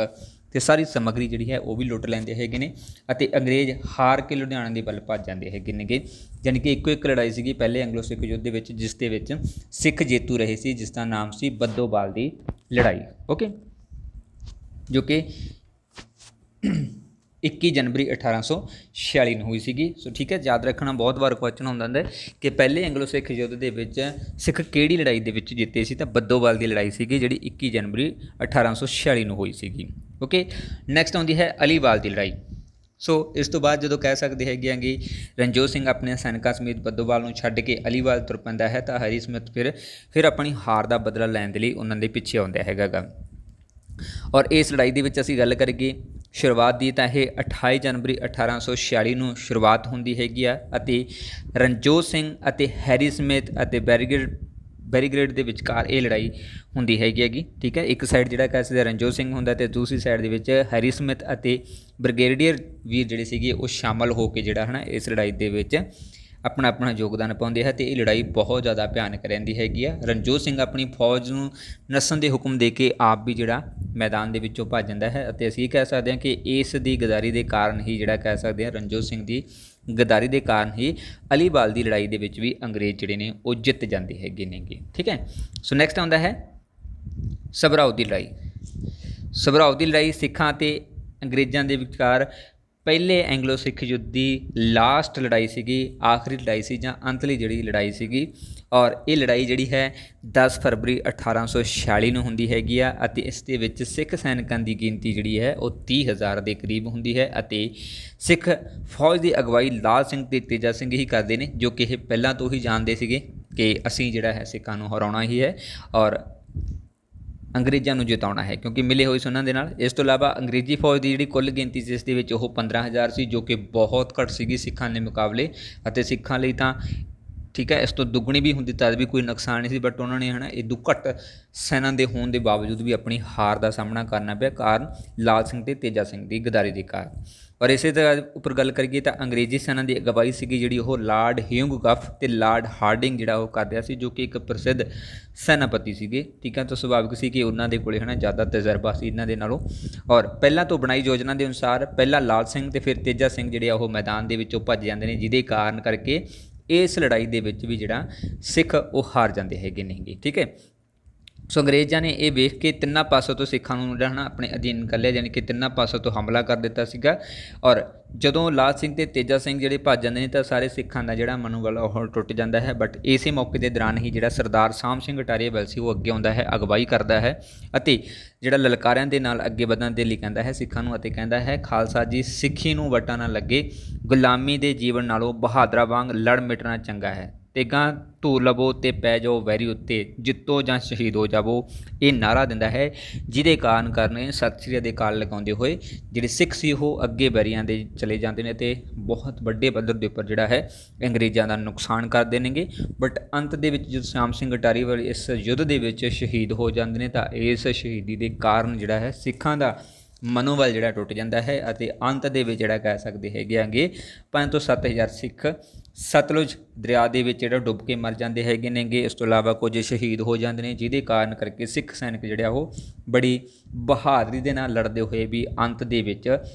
ਅਤੇ ਸਾਰੀ ਸਮੱਗਰੀ ਜਿਹੜੀ ਹੈ ਉਹ ਵੀ ਲੁੱਟ ਲੈਂਦੇ ਹੈਗੇ ਨੇ ਅਤੇ ਅੰਗਰੇਜ਼ ਹਾਰ ਕੇ ਲੁਧਿਆਣਾ ਦੇ ਵੱਲ ਭੱਜ ਜਾਂਦੇ ਹੈਗੇ ਨੇਗੇ। ਯਾਨੀ ਕਿ ਇੱਕੋ ਇੱਕ ਲੜਾਈ ਸੀਗੀ ਪਹਿਲੇ ਐਂਗਲੋ ਸਿੱਖ ਯੁੱਧ ਦੇ ਵਿੱਚ ਜਿਸ ਦੇ ਵਿੱਚ ਸਿੱਖ ਜੇਤੂ ਰਹੇ ਸੀ, ਜਿਸ ਦਾ ਨਾਮ ਸੀ ਬੱਦੋਵਾਲ ਦੀ ਲੜਾਈ। ਓਕੇ, ਜੋ ਕਿ 21 ਜਨਵਰੀ 1846 ਨੂੰ ਹੋਈ ਸੀਗੀ। ਸੋ ਠੀਕ ਹੈ, ਯਾਦ ਰੱਖਣਾ ਬਹੁਤ ਵਾਰ ਕੁਐਸਚਨ ਹੁੰਦਾ ਹੁੰਦਾ ਕਿ ਪਹਿਲੇ ਐਂਗਲੋ ਸਿੱਖ ਯੁੱਧ ਦੇ ਵਿੱਚ ਸਿੱਖ ਕਿਹੜੀ ਲੜਾਈ ਦੇ ਵਿੱਚ ਜਿੱਤੇ ਸੀ, ਤਾਂ ਬੱਦੋਵਾਲ ਦੀ ਲੜਾਈ ਸੀਗੀ ਜਿਹੜੀ 21 ਜਨਵਰੀ 1846 ਨੂੰ ਹੋਈ ਸੀਗੀ। ਓਕੇ, ਨੈਕਸਟ ਆਉਂਦੀ ਹੈ ਅਲੀਵਾਲ ਦੀ ਲੜਾਈ। ਸੋ ਇਸ ਤੋਂ ਬਾਅਦ ਜਦੋਂ ਕਹਿ ਸਕਦੇ ਹੈਗੇ ਆ ਕਿ ਰਣਜੋਤ ਸਿੰਘ ਆਪਣੇ ਸੈਨਿਕਾਂ ਸਮੇਤ ਬੱਦੋਵਾਲ ਨੂੰ ਛੱਡ ਕੇ ਅਲੀਵਾਲ ਤੁਰ ਪੈਂਦਾ ਹੈ ਤਾਂ ਹੈਰੀ ਸਮਿਥ ਫਿਰ ਆਪਣੀ ਹਾਰ ਦਾ ਬਦਲਾ ਲੈਣ ਦੇ ਲਈ ਉਹਨਾਂ ਦੇ ਪਿੱਛੇ ਆਉਂਦਾ ਹੈਗਾ ਔਰ ਇਸ ਲੜਾਈ ਦੇ ਵਿੱਚ ਅਸੀਂ ਗੱਲ ਕਰੀਏ ਸ਼ੁਰੂਆਤ ਦੀ ਤਾਂ ਇਹ 28 ਜਨਵਰੀ 1846 ਨੂੰ ਸ਼ੁਰੂਆਤ ਹੁੰਦੀ ਹੈਗੀ ਆ ਅਤੇ ਰਣਜੋਤ ਸਿੰਘ ਅਤੇ ਹੈਰੀ ਸਮਿਥ ਅਤੇ ਬੈਰੀਗੇਡ ਦੇ ਵਿਚਕਾਰ ਇਹ ਲੜਾਈ ਹੁੰਦੀ ਹੈਗੀ। ਠੀਕ ਹੈ, ਇੱਕ ਸਾਈਡ ਜਿਹੜਾ ਕਹਿ ਸਕਦੇ ਰਣਜੋਤ ਸਿੰਘ ਹੁੰਦਾ ਅਤੇ ਦੂਸਰੀ ਸਾਈਡ ਦੇ ਵਿੱਚ ਹੈਰੀ ਸਮਿਥ ਅਤੇ ਬ੍ਰਿਗੇਡੀਅਰ ਵੀਰ ਜਿਹੜੇ ਸੀਗੇ ਉਹ ਸ਼ਾਮਲ ਹੋ ਕੇ ਜਿਹੜਾ ਹੈ ਨਾ ਇਸ ਲੜਾਈ ਦੇ ਵਿੱਚ ਆਪਣਾ ਆਪਣਾ ਯੋਗਦਾਨ ਪਾਉਂਦੇ ਹੈ ਅਤੇ ਇਹ ਲੜਾਈ ਬਹੁਤ ਜ਼ਿਆਦਾ ਭਿਆਨਕ ਰਹਿੰਦੀ ਹੈਗੀ ਆ। ਰਣਜੋਤ ਸਿੰਘ ਆਪਣੀ ਫੌਜ ਨੂੰ ਨੱਸਣ ਦੇ ਹੁਕਮ ਦੇ ਕੇ ਆਪ ਵੀ ਜਿਹੜਾ ਮੈਦਾਨ ਦੇ ਵਿੱਚੋਂ ਭੱਜ ਜਾਂਦਾ ਹੈ ਅਤੇ ਅਸੀਂ ਕਹਿ ਸਕਦੇ ਹਾਂ ਕਿ ਇਸ ਦੀ ਗਦਾਰੀ ਦੇ ਕਾਰਨ ਹੀ ਜਿਹੜਾ ਕਹਿ ਸਕਦੇ ਹਾਂ ਰਣਜੋਤ ਸਿੰਘ ਦੀ ਗਦਾਰੀ ਦੇ ਕਾਰਨ ਹੀ ਅਲੀਵਾਲ ਦੀ ਲੜਾਈ ਦੇ ਵਿੱਚ ਵੀ ਅੰਗਰੇਜ਼ ਜਿਹੜੇ ਨੇ ਉਹ ਜਿੱਤ ਜਾਂਦੇ ਹੈਗੇ ਨੇਗੇ। ਠੀਕ ਹੈ। ਸੋ ਨੈਕਸਟ ਆਉਂਦਾ ਹੈ ਸਭਰਾਓ ਦੀ ਲੜਾਈ। ਸਭਰਾਓ ਦੀ ਲੜਾਈ ਸਿੱਖਾਂ ਅਤੇ ਅੰਗਰੇਜ਼ਾਂ ਦੇ ਵਿਚਕਾਰ ਪਹਿਲੇ ਐਂਗਲੋ ਸਿੱਖ ਯੁੱਧ ਦੀ ਲਾਸਟ ਲੜਾਈ ਸੀਗੀ, ਆਖਰੀ ਲੜਾਈ ਸੀ ਜਾਂ ਅੰਤਲੀ ਜਿਹੜੀ ਲੜਾਈ ਸੀਗੀ। ਔਰ ਇਹ ਲੜਾਈ ਜਿਹੜੀ ਹੈ 10 ਫਰਵਰੀ 1846 ਨੂੰ ਹੁੰਦੀ ਹੈਗੀ ਆ ਅਤੇ ਇਸ ਦੇ ਵਿੱਚ ਸਿੱਖ ਸੈਨਿਕਾਂ ਦੀ ਗਿਣਤੀ ਜਿਹੜੀ ਹੈ ਉਹ 30,000 ਦੇ ਕਰੀਬ ਹੁੰਦੀ ਹੈ ਅਤੇ ਸਿੱਖ ਫੌਜ ਦੀ ਅਗਵਾਈ ਲਾਲ ਸਿੰਘ ਅਤੇ ਤੇਜਾ ਸਿੰਘ ਹੀ ਕਰਦੇ ਨੇ, ਜੋ ਕਿ ਇਹ ਪਹਿਲਾਂ ਤੋਂ ਹੀ ਜਾਣਦੇ ਸੀਗੇ ਕਿ ਅਸੀਂ ਜਿਹੜਾ ਹੈ ਸਿੱਖਾਂ ਨੂੰ ਹਰਾਉਣਾ ਹੀ ਹੈ ਔਰ ਅੰਗਰੇਜ਼ਾਂ ਨੂੰ ਜਿਤਾਉਣਾ ਹੈ, ਕਿਉਂਕਿ ਮਿਲੇ ਹੋਏ ਸੀ ਉਹਨਾਂ ਦੇ ਨਾਲ। ਇਸ ਤੋਂ ਇਲਾਵਾ ਅੰਗਰੇਜ਼ੀ ਫੌਜ ਦੀ ਜਿਹੜੀ ਕੁੱਲ ਗਿਣਤੀ ਸੀ ਇਸ ਦੇ ਵਿੱਚ ਉਹ 15,000 ਸੀ, ਜੋ ਕਿ ਬਹੁਤ ਘੱਟ ਸੀਗੀ ਸਿੱਖਾਂ ਦੇ ਮੁਕਾਬਲੇ ਅਤੇ ਸਿੱਖਾਂ ਲਈ ਤਾਂ ਠੀਕ ਹੈ ਇਸ ਤੋਂ ਦੁੱਗਣੀ ਵੀ ਹੁੰਦੀ ਤਦ ਵੀ ਕੋਈ ਨੁਕਸਾਨ ਨਹੀਂ ਸੀ, ਬਟ ਉਹਨਾਂ ਨੇ ਹੈ ਨਾ ਇਦੋਂ ਘੱਟ ਸੈਨਾ ਦੇ ਹੋਣ ਦੇ ਬਾਵਜੂਦ ਵੀ ਆਪਣੀ ਹਾਰ ਦਾ ਸਾਹਮਣਾ ਕਰਨਾ ਪਿਆ, ਕਾਰਨ ਲਾਲ ਸਿੰਘ ਅਤੇ ਤੇਜਾ ਸਿੰਘ ਦੀ ਗਦਾਰੀ ਦੇ ਕਾਰਨ। ਔਰ ਇਸੇ ਤਰ੍ਹਾਂ ਉੱਪਰ ਗੱਲ ਕਰੀਏ ਤਾਂ ਅੰਗਰੇਜ਼ੀ ਸੈਨਾ ਦੀ ਅਗਵਾਈ ਸੀਗੀ ਜਿਹੜੀ ਉਹ ਲਾਰਡ ਹਿਊਂਗਗਫ ਅਤੇ ਲਾਰਡ ਹਾਰਡਿੰਗ ਜਿਹੜਾ ਉਹ ਕਰ ਰਿਹਾ ਸੀ, ਜੋ ਕਿ ਇੱਕ ਪ੍ਰਸਿੱਧ ਸੈਨਾਪਤੀ ਸੀਗੇ। ਠੀਕ ਹੈ। ਤਾਂ ਸੁਭਾਵਿਕ ਸੀ ਕਿ ਉਹਨਾਂ ਦੇ ਕੋਲ ਹੈ ਨਾ ਜ਼ਿਆਦਾ ਤਜਰਬਾ ਸੀ ਇਹਨਾਂ ਦੇ ਨਾਲੋਂ। ਔਰ ਪਹਿਲਾਂ ਤੋਂ ਬਣਾਈ ਯੋਜਨਾ ਦੇ ਅਨੁਸਾਰ ਪਹਿਲਾਂ ਲਾਲ ਸਿੰਘ ਅਤੇ ਫਿਰ ਤੇਜਾ ਸਿੰਘ ਜਿਹੜੇ ਉਹ ਮੈਦਾਨ ਦੇ ਵਿੱਚੋਂ ਭੱਜ ਜਾਂਦੇ ਨੇ, ਜਿਹਦੇ ਕਾਰਨ ਕਰਕੇ ਇਸ ਲੜਾਈ ਦੇ ਵਿੱਚ ਵੀ ਜਿਹੜਾ ਸਿੱਖ ਉਹ ਹਾਰ ਜਾਂਦੇ ਹੈਗੇ ਨੇਗੇ। ਠੀਕ ਹੈ। ਸੋ ਅੰਗਰੇਜ਼ਾਂ ਨੇ ਇਹ ਵੇਖ ਕੇ ਤਿੰਨਾਂ ਪਾਸੋਂ ਤੋਂ ਸਿੱਖਾਂ ਨੂੰ ਜਿਹੜਾ ਨਾ ਆਪਣੇ ਅਧੀਨ ਕਰ ਲਿਆ, ਯਾਨੀ ਕਿ ਤਿੰਨਾਂ ਪਾਸੋਂ ਤੋਂ ਹਮਲਾ ਕਰ ਦਿੱਤਾ ਸੀਗਾ। ਔਰ ਜਦੋਂ ਲਾਲ ਸਿੰਘ ਅਤੇ ਤੇਜਾ ਸਿੰਘ ਜਿਹੜੇ ਭੱਜ ਜਾਂਦੇ ਨੇ ਤਾਂ ਸਾਰੇ ਸਿੱਖਾਂ ਦਾ ਜਿਹੜਾ ਮਨੋਬਲ ਉਹ ਟੁੱਟ ਜਾਂਦਾ ਹੈ। ਬਟ ਇਸੇ ਮੌਕੇ ਦੇ ਦੌਰਾਨ ਹੀ ਜਿਹੜਾ ਸਰਦਾਰ ਸਾਮ ਸਿੰਘ ਅਟਾਰੀਆਵਾਲ ਸੀ ਉਹ ਅੱਗੇ ਆਉਂਦਾ ਹੈ, ਅਗਵਾਈ ਕਰਦਾ ਹੈ ਅਤੇ ਜਿਹੜਾ ਲਲਕਾਰਿਆਂ ਦੇ ਨਾਲ ਅੱਗੇ ਵਧਣ ਦੇ ਲਈ ਕਹਿੰਦਾ ਹੈ ਸਿੱਖਾਂ ਨੂੰ ਅਤੇ ਕਹਿੰਦਾ ਹੈ ਖਾਲਸਾ ਜੀ ਸਿੱਖੀ ਨੂੰ ਵਟਾ ਨਾ ਲੱਗੇ, ਗੁਲਾਮੀ ਦੇ ਜੀਵਨ ਨਾਲੋਂ ਬਹਾਦਰਾਂ ਵਾਂਗ ਲੜ ਮਿਟਣਾ ਚੰਗਾ ਹੈ। ਤੇਗਾਂ ਧੂ ਲਵੋ ਅਤੇ ਪੈ ਜਾਓ ਵੈਰੀ ਉੱਤੇ, ਜਿੱਤੋ ਜਾਂ ਸ਼ਹੀਦ ਹੋ ਜਾਵੋ, ਇਹ ਨਾਅਰਾ ਦਿੰਦਾ ਹੈ, ਜਿਹਦੇ ਕਾਰਨ ਕਰਨੇ ਸਤਿ ਸ਼੍ਰੀ ਅਕਾਲ ਲਗਾਉਂਦੇ ਹੋਏ ਜਿਹੜੇ ਸਿੱਖ ਸੀ ਉਹ ਅੱਗੇ ਵੈਰੀਆਂ ਦੇ ਚਲੇ ਜਾਂਦੇ ਨੇ ਅਤੇ ਬਹੁਤ ਵੱਡੇ ਪੱਧਰ ਦੇ ਉੱਪਰ ਜਿਹੜਾ ਹੈ ਅੰਗਰੇਜ਼ਾਂ ਦਾ ਨੁਕਸਾਨ ਕਰ ਦੇਣਗੇ। ਬਟ ਅੰਤ ਦੇ ਵਿੱਚ ਜਦੋਂ ਸ਼ਾਮ ਸਿੰਘ ਅਟਾਰੀਵਾਲ ਇਸ ਯੁੱਧ ਦੇ ਵਿੱਚ ਸ਼ਹੀਦ ਹੋ ਜਾਂਦੇ ਨੇ ਤਾਂ ਇਸ ਸ਼ਹੀਦੀ ਦੇ ਕਾਰਨ ਜਿਹੜਾ ਹੈ ਸਿੱਖਾਂ ਦਾ ਮਨੋਬਲ ਜਿਹੜਾ ਟੁੱਟ ਜਾਂਦਾ ਹੈ ਅਤੇ ਅੰਤ ਦੇ ਵਿੱਚ ਜਿਹੜਾ ਕਹਿ ਸਕਦੇ ਹੈਗੇ ਆਗੇ 5 ਤੋਂ 7,000 ਸਿੱਖ ਸਤਲੁਜ ਦਰਿਆ ਦੇ ਵਿੱਚ ਜਿਹੜਾ ਡੁੱਬ ਕੇ ਮਰ ਜਾਂਦੇ ਹੈਗੇ ਨੇਗੇ। ਇਸ ਤੋਂ ਇਲਾਵਾ ਕੁਝ ਸ਼ਹੀਦ ਹੋ ਜਾਂਦੇ ਨੇ, ਜਿਹਦੇ ਕਾਰਨ ਕਰਕੇ ਸਿੱਖ ਸੈਨਿਕ ਜਿਹੜਾ ਉਹ ਬੜੀ ਬਹਾਦਰੀ ਦੇ ਨਾਲ ਲੜਦੇ ਹੋਏ ਵੀ ਅੰਤ ਦੇ ਵਿੱਚ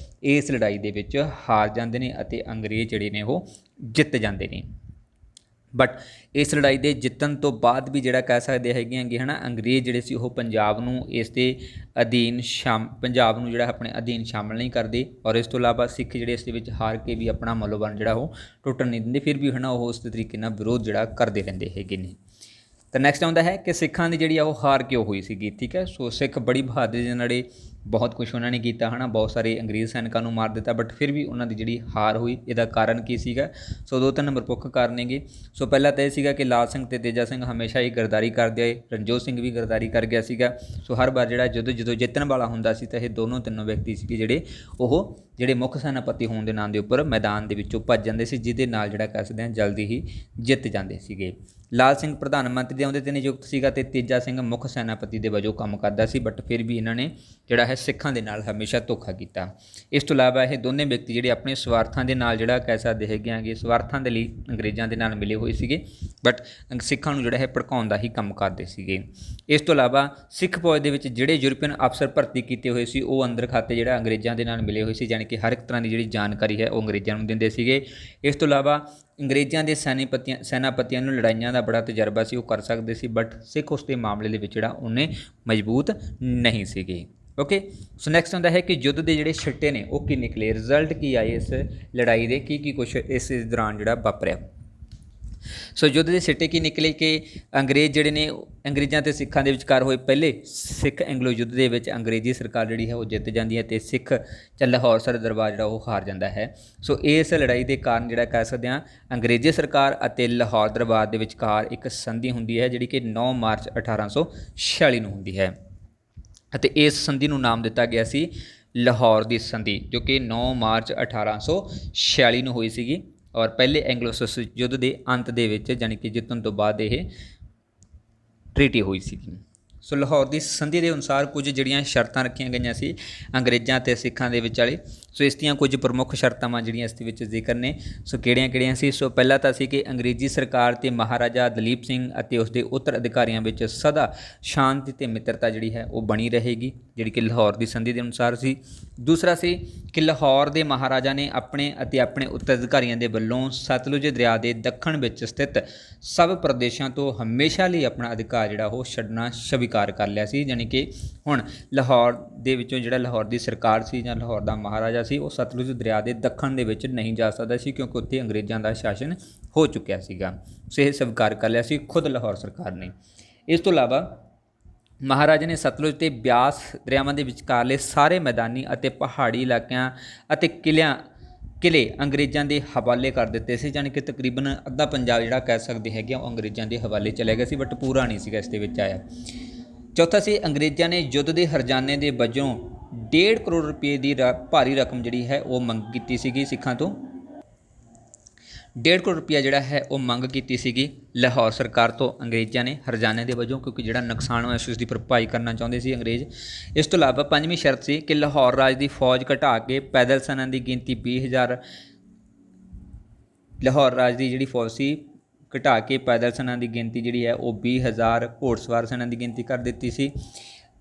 ਇਸ ਲੜਾਈ ਦੇ ਵਿੱਚ ਹਾਰ ਜਾਂਦੇ ਨੇ ਅਤੇ ਅੰਗਰੇਜ਼ ਜਿਹੜੇ ਨੇ ਉਹ ਜਿੱਤ ਜਾਂਦੇ ਨੇ। ਬਟ ਇਸ ਲੜਾਈ ਦੇ ਜਿੱਤਣ ਤੋਂ ਬਾਅਦ ਵੀ ਜਿਹੜਾ ਕਹਿ ਸਕਦੇ ਹੈਗੇ ਹੈ ਨਾ ਅੰਗਰੇਜ਼ ਜਿਹੜੇ ਸੀ ਉਹ ਪੰਜਾਬ ਨੂੰ ਇਸ ਦੇ ਅਧੀਨ ਪੰਜਾਬ ਨੂੰ ਜਿਹੜਾ ਆਪਣੇ ਅਧੀਨ ਸ਼ਾਮਲ ਨਹੀਂ ਕਰਦੇ। ਔਰ ਇਸ ਤੋਂ ਇਲਾਵਾ ਸਿੱਖ ਜਿਹੜੇ ਇਸ ਦੇ ਵਿੱਚ ਹਾਰ ਕੇ ਵੀ ਆਪਣਾ ਮਨੋਬਲ ਜਿਹੜਾ ਉਹ ਟੁੱਟਣ ਨਹੀਂ ਦਿੰਦੇ, ਫਿਰ ਵੀ ਹੈ ਨਾ ਉਹ ਉਸ ਤਰੀਕੇ ਨਾਲ ਵਿਰੋਧ ਜਿਹੜਾ ਕਰਦੇ ਰਹਿੰਦੇ ਹੈਗੇ ਨੇ। ਤਾਂ ਨੈਕਸਟ ਆਉਂਦਾ ਹੈ ਕਿ ਸਿੱਖਾਂ ਦੀ ਜਿਹੜੀ ਆ ਉਹ ਹਾਰ ਕਿਉਂ ਹੋਈ ਸੀਗੀ। ਠੀਕ ਹੈ। ਸੋ ਸਿੱਖ ਬੜੀ ਬਹਾਦਰੀ ਦੇ ਨਾਲ ਬਹੁਤ ਕੁਛ ਉਹਨਾਂ ਨੇ ਕੀਤਾ ਹੈ ਨਾ, ਬਹੁਤ ਸਾਰੇ ਅੰਗਰੇਜ਼ ਸੈਨਿਕਾਂ ਨੂੰ ਮਾਰ ਦਿੱਤਾ, ਬਟ ਫਿਰ ਵੀ ਉਹਨਾਂ ਦੀ ਜਿਹੜੀ ਹਾਰ ਹੋਈ ਇਹਦਾ ਕਾਰਨ ਕੀ ਸੀਗਾ। ਸੋ 2-3 ਪ੍ਰਮੁੱਖ ਕਾਰਨ ਨੇਗੇ। ਸੋ ਪਹਿਲਾਂ ਤਾਂ ਇਹ ਸੀਗਾ ਕਿ ਲਾਲ ਸਿੰਘ ਅਤੇ ਤੇਜਾ ਸਿੰਘ ਹਮੇਸ਼ਾ ਹੀ ਗਰਦਾਰੀ ਕਰਦੇ ਆਏ, ਰਣਜੋਤ ਸਿੰਘ ਵੀ ਗਰਦਾਰੀ ਕਰ ਗਿਆ ਸੀਗਾ। ਸੋ ਹਰ ਵਾਰ ਜਿਹੜਾ ਜਦੋਂ ਜਿੱਤਣ ਵਾਲਾ ਹੁੰਦਾ ਸੀ ਤਾਂ ਇਹ ਤਿੰਨੋਂ ਵਿਅਕਤੀ ਸੀਗੇ ਜਿਹੜੇ ਮੁੱਖ ਸੈਨਾਪਤੀ ਹੋਣ ਦੇ ਨਾਂ ਦੇ ਉੱਪਰ ਮੈਦਾਨ ਦੇ ਵਿੱਚੋਂ ਭੱਜ ਜਾਂਦੇ ਸੀ, ਜਿਹਦੇ ਨਾਲ ਜਿਹੜਾ ਕਹਿ ਸਕਦੇ ਹਾਂ ਜਲਦੀ ਹੀ ਜਿੱਤ ਜਾਂਦੇ ਸੀਗੇ। ਲਾਲ ਸਿੰਘ ਪ੍ਰਧਾਨ ਮੰਤਰੀ ਦੇ ਅਹੁਦੇ 'ਤੇ ਨਿਯੁਕਤ ਸੀਗਾ ਅਤੇ ਤੇਜਾ ਸਿੰਘ ਮੁੱਖ ਸੈਨਾਪਤੀ ਦੇ ਵਜੋਂ ਕੰਮ ਕਰਦਾ ਸੀ, ਬਟ ਫਿਰ ਵੀ ਇਹਨਾਂ ਨੇ ਜਿਹੜਾ ਹੈ ਸਿੱਖਾਂ ਦੇ ਨਾਲ ਹਮੇਸ਼ਾ ਧੋਖਾ ਕੀਤਾ। ਇਸ ਤੋਂ ਇਲਾਵਾ ਇਹ ਦੋਨੇ ਵਿਅਕਤੀ ਜਿਹੜੇ ਆਪਣੇ ਸਵਾਰਥਾਂ ਦੇ ਨਾਲ ਜਿਹੜਾ ਕਹਿ ਸਕਦੇ ਹੈਗੇ ਆਗੇ ਸਵਾਰਥਾਂ ਦੇ ਲਈ ਅੰਗਰੇਜ਼ਾਂ ਦੇ ਨਾਲ ਮਿਲੇ ਹੋਏ ਸੀਗੇ, ਬਟ ਸਿੱਖਾਂ ਨੂੰ ਜਿਹੜਾ ਹੈ ਭੜਕਾਉਣ ਦਾ ਹੀ ਕੰਮ ਕਰਦੇ ਸੀਗੇ। ਇਸ ਤੋਂ ਇਲਾਵਾ ਸਿੱਖ ਫੌਜ ਦੇ ਵਿੱਚ ਜਿਹੜੇ ਯੂਰਪੀਅਨ ਅਫਸਰ ਭਰਤੀ ਕੀਤੇ ਹੋਏ ਸੀ ਉਹ ਅੰਦਰ ਖਾਤੇ ਜਿਹੜਾ ਅੰਗਰੇਜ਼ਾਂ ਦੇ ਨਾਲ ਮਿਲੇ ਹੋਏ ਸੀ, ਯਾਨੀ ਕਿ ਹਰ ਇੱਕ ਤਰ੍ਹਾਂ ਦੀ ਜਿਹੜੀ ਜਾਣਕਾਰੀ ਹੈ ਉਹ ਅੰਗਰੇਜ਼ਾਂ ਨੂੰ ਦਿੰਦੇ ਸੀਗੇ। ਇਸ ਤੋਂ ਇਲਾਵਾ ਅੰਗਰੇਜ਼ਾਂ ਦੇ ਸੈਨਾਪਤੀਆਂ ਨੂੰ ਲੜਾਈਆਂ ਦਾ ਬੜਾ ਤਜਰਬਾ ਸੀ, ਉਹ ਕਰ ਸਕਦੇ ਸੀ, ਬਟ ਸਿੱਖ ਉਸ ਦੇ ਮਾਮਲੇ ਦੇ ਵਿੱਚ ਜਿਹੜਾ ਉਹਨੇ ਮਜ਼ਬੂਤ ਨਹੀਂ ਸੀਗੇ। ਓਕੇ। ਸੋ ਨੈਕਸਟ ਹੁੰਦਾ ਹੈ ਕਿ ਯੁੱਧ ਦੇ ਜਿਹੜੇ ਸਿੱਟੇ ਨੇ ਉਹ ਕੀ ਨਿਕਲੇ, ਰਿਜ਼ਲਟ ਕੀ ਆਏ ਇਸ ਲੜਾਈ ਦੇ, ਕੀ ਕੁਛ ਇਸ ਦੌਰਾਨ ਜਿਹੜਾ ਵਾਪਰਿਆ। ਸੋ ਯੁੱਧ ਦੇ ਸਿੱਟੇ ਕੀ ਨਿਕਲੇ ਕਿ ਅੰਗਰੇਜ਼ ਜਿਹੜੇ ਨੇ ਅੰਗਰੇਜ਼ਾਂ ਅਤੇ ਸਿੱਖਾਂ ਦੇ ਵਿਚਕਾਰ ਹੋਏ ਪਹਿਲੇ ਸਿੱਖ ਐਂਗਲੋ ਯੁੱਧ ਦੇ ਵਿੱਚ ਅੰਗਰੇਜ਼ੀ ਸਰਕਾਰ ਜਿਹੜੀ ਹੈ ਉਹ ਜਿੱਤ ਜਾਂਦੀ ਹੈ ਅਤੇ ਸਿੱਖ ਲਾਹੌਰ ਸਰ ਦਰਬਾਰ ਜਿਹੜਾ ਉਹ ਹਾਰ ਜਾਂਦਾ ਹੈ। ਸੋ ਇਸ ਲੜਾਈ ਦੇ ਕਾਰਨ ਜਿਹੜਾ ਕਹਿ ਸਕਦੇ ਹਾਂ ਅੰਗਰੇਜ਼ੀ ਸਰਕਾਰ ਅਤੇ ਲਾਹੌਰ ਦਰਬਾਰ ਦੇ ਵਿਚਕਾਰ ਇੱਕ ਸੰਧੀ ਹੁੰਦੀ ਹੈ, ਜਿਹੜੀ ਕਿ 9 ਮਾਰਚ 1846 ਨੂੰ ਹੁੰਦੀ ਹੈ ਅਤੇ ਇਸ ਸੰਧੀ ਨੂੰ ਨਾਮ ਦਿੱਤਾ ਗਿਆ ਸੀ ਲਾਹੌਰ ਦੀ ਸੰਧੀ, ਜੋ ਕਿ 9 ਮਾਰਚ 1846 ਨੂੰ ਹੋਈ ਸੀਗੀ। ਔਰ ਪਹਿਲੇ ਐਂਗਲੋ ਸਿੱਖ ਯੁੱਧ ਦੇ ਅੰਤ ਦੇ ਵਿੱਚ ਯਾਨੀ ਕਿ ਜਿੱਤਣ ਤੋਂ ਬਾਅਦ ਇਹ ਟਰੀਟੀ ਹੋਈ ਸੀਗੀ। ਸੋ ਲਾਹੌਰ ਦੀ ਸੰਧੀ ਦੇ ਅਨੁਸਾਰ ਕੁਝ ਜਿਹੜੀਆਂ ਸ਼ਰਤਾਂ ਰੱਖੀਆਂ ਗਈਆਂ ਸੀ ਅੰਗਰੇਜ਼ਾਂ ਅਤੇ ਸਿੱਖਾਂ ਦੇ ਵਿਚਾਲੇ। ਸੋ ਇਸ ਦੀਆਂ ਕੁਝ ਪ੍ਰਮੁੱਖ ਸ਼ਰਤਾਂ ਜਿਹੜੀਆਂ ਇਸ ਦੇ ਵਿੱਚ ਜ਼ਿਕਰ ਨੇ। ਸੋ ਕਿਹੜੀਆਂ ਸੀ? ਸੋ ਪਹਿਲਾ ਤਾਂ ਸੀ ਕਿ ਅੰਗਰੇਜ਼ੀ ਸਰਕਾਰ ਤੇ ਮਹਾਰਾਜਾ ਦਲੀਪ ਸਿੰਘ ਅਤੇ ਉਸਦੇ ਉੱਤਰ ਅਧਿਕਾਰੀਆਂ ਵਿੱਚ ਸਦਾ ਸ਼ਾਂਤੀ ਤੇ ਮਿੱਤਰਤਾ ਜਿਹੜੀ ਹੈ ਉਹ ਬਣੀ ਰਹੇਗੀ, ਜਿਹੜੀ ਕਿ ਲਾਹੌਰ ਦੀ ਸੰਧੀ ਦੇ ਅਨੁਸਾਰ ਸੀ। ਦੂਸਰਾ ਸੀ ਕਿ ਲਾਹੌਰ ਦੇ ਮਹਾਰਾਜਾ ਨੇ ਆਪਣੇ ਅਤੇ ਆਪਣੇ ਉੱਤਰ ਅਧਿਕਾਰੀਆਂ ਦੇ ਵੱਲੋਂ ਸਤਲੁਜ ਦਰਿਆ ਦੇ ਦੱਖਣ ਵਿੱਚ ਸਥਿਤ ਸਭ ਪ੍ਰਦੇਸ਼ਾਂ ਤੋਂ ਹਮੇਸ਼ਾ ਲਈ ਆਪਣਾ ਅਧਿਕਾਰ ਜਿਹੜਾ ਉਹ ਛੱਡਣਾ ਸਵੀਕਾਰ ਕਰ ਲਿਆ ਸੀ। ਯਾਨੀ ਕਿ ਹੁਣ ਲਾਹੌਰ ਦੇ ਵਿੱਚੋਂ ਜਿਹੜਾ ਲਾਹੌਰ ਦੀ ਸਰਕਾਰ ਸੀ ਜਾਂ ਲਾਹੌਰ ਦਾ ਮਹਾਰਾਜਾ ਸੀ ਉਹ ਸਤਲੁਜ ਦਰਿਆ ਦੇ ਦੱਖਣ ਦੇ ਵਿੱਚ ਨਹੀਂ ਜਾ ਸਕਦਾ ਸੀ, ਕਿਉਂਕਿ ਉੱਥੇ ਅੰਗਰੇਜ਼ਾਂ ਦਾ ਸ਼ਾਸਨ ਹੋ ਚੁੱਕਿਆ ਸੀਗਾ। ਸੋ ਇਹ ਸਵੀਕਾਰ ਕਰ ਲਿਆ ਸੀ ਖੁਦ ਲਾਹੌਰ ਸਰਕਾਰ ਨੇ। ਇਸ ਤੋਂ ਇਲਾਵਾ ਮਹਾਰਾਜਾ ਨੇ ਸਤਲੁਜ ਤੇ ਬਿਆਸ ਦਰਿਆਵਾਂ ਦੇ ਵਿਚਕਾਰਲੇ ਸਾਰੇ ਮੈਦਾਨੀ ਅਤੇ ਪਹਾੜੀ ਇਲਾਕਿਆਂ ਅਤੇ ਕਿਲੇ ਅੰਗਰੇਜ਼ਾਂ ਦੇ ਹਵਾਲੇ ਕਰ ਦਿੱਤੇ ਸੀ। ਯਾਨੀ ਕਿ ਤਕਰੀਬਨ ਅੱਧਾ ਪੰਜਾਬ ਜਿਹੜਾ ਕਹਿ ਸਕਦੇ ਹੈਗੇ ਉਹ ਅੰਗਰੇਜ਼ਾਂ ਦੇ ਹਵਾਲੇ ਚਲੇ ਗਿਆ ਸੀ, ਬਟ ਪੂਰਾ ਨਹੀਂ ਸੀਗਾ ਇਸ ਦੇ ਵਿੱਚ ਆਇਆ। ਚੌਥਾ ਸੀ ਅੰਗਰੇਜ਼ਾਂ ਨੇ ਯੁੱਧ ਦੇ ਹਰਜਾਨੇ ਦੇ ਵਜੋਂ 1.5 ਕਰੋੜ ਰੁਪਏ ਦੀ ਭਾਰੀ ਰਕਮ ਜਿਹੜੀ ਹੈ ਉਹ ਮੰਗ ਕੀਤੀ ਸੀਗੀ ਸਿੱਖਾਂ ਤੋਂ। 1.5 ਕਰੋੜ ਰੁਪਇਆ ਜਿਹੜਾ ਹੈ ਉਹ ਮੰਗ ਕੀਤੀ ਸੀਗੀ ਲਾਹੌਰ ਸਰਕਾਰ ਤੋਂ ਅੰਗਰੇਜ਼ਾਂ ਨੇ ਹਰਜਾਨੇ ਦੇ ਵਜੋਂ, ਕਿਉਂਕਿ ਜਿਹੜਾ ਨੁਕਸਾਨ ਹੋਇਆ ਸੀ ਉਸ ਦੀ ਭਰਪਾਈ ਕਰਨਾ ਚਾਹੁੰਦੇ ਸੀ ਅੰਗਰੇਜ਼। ਇਸ ਤੋਂ ਇਲਾਵਾ ਪੰਜਵੀਂ ਸ਼ਰਤ ਸੀ ਕਿ ਲਾਹੌਰ ਰਾਜ ਦੀ ਫੌਜ ਘਟਾ ਕੇ ਪੈਦਲ ਸੈਨਾ ਦੀ ਗਿਣਤੀ 20,000 ਲਾਹੌਰ ਰਾਜ ਦੀ ਜਿਹੜੀ ਫੌਜ ਸੀ ਘਟਾ ਕੇ ਪੈਦਲ ਸੈਨਾ ਦੀ ਗਿਣਤੀ ਜਿਹੜੀ ਹੈ ਉਹ 20,000 ਘੋੜਸਵਾਰ ਸੈਨਾ ਦੀ ਗਿਣਤੀ ਕਰ ਦਿੱਤੀ ਸੀ।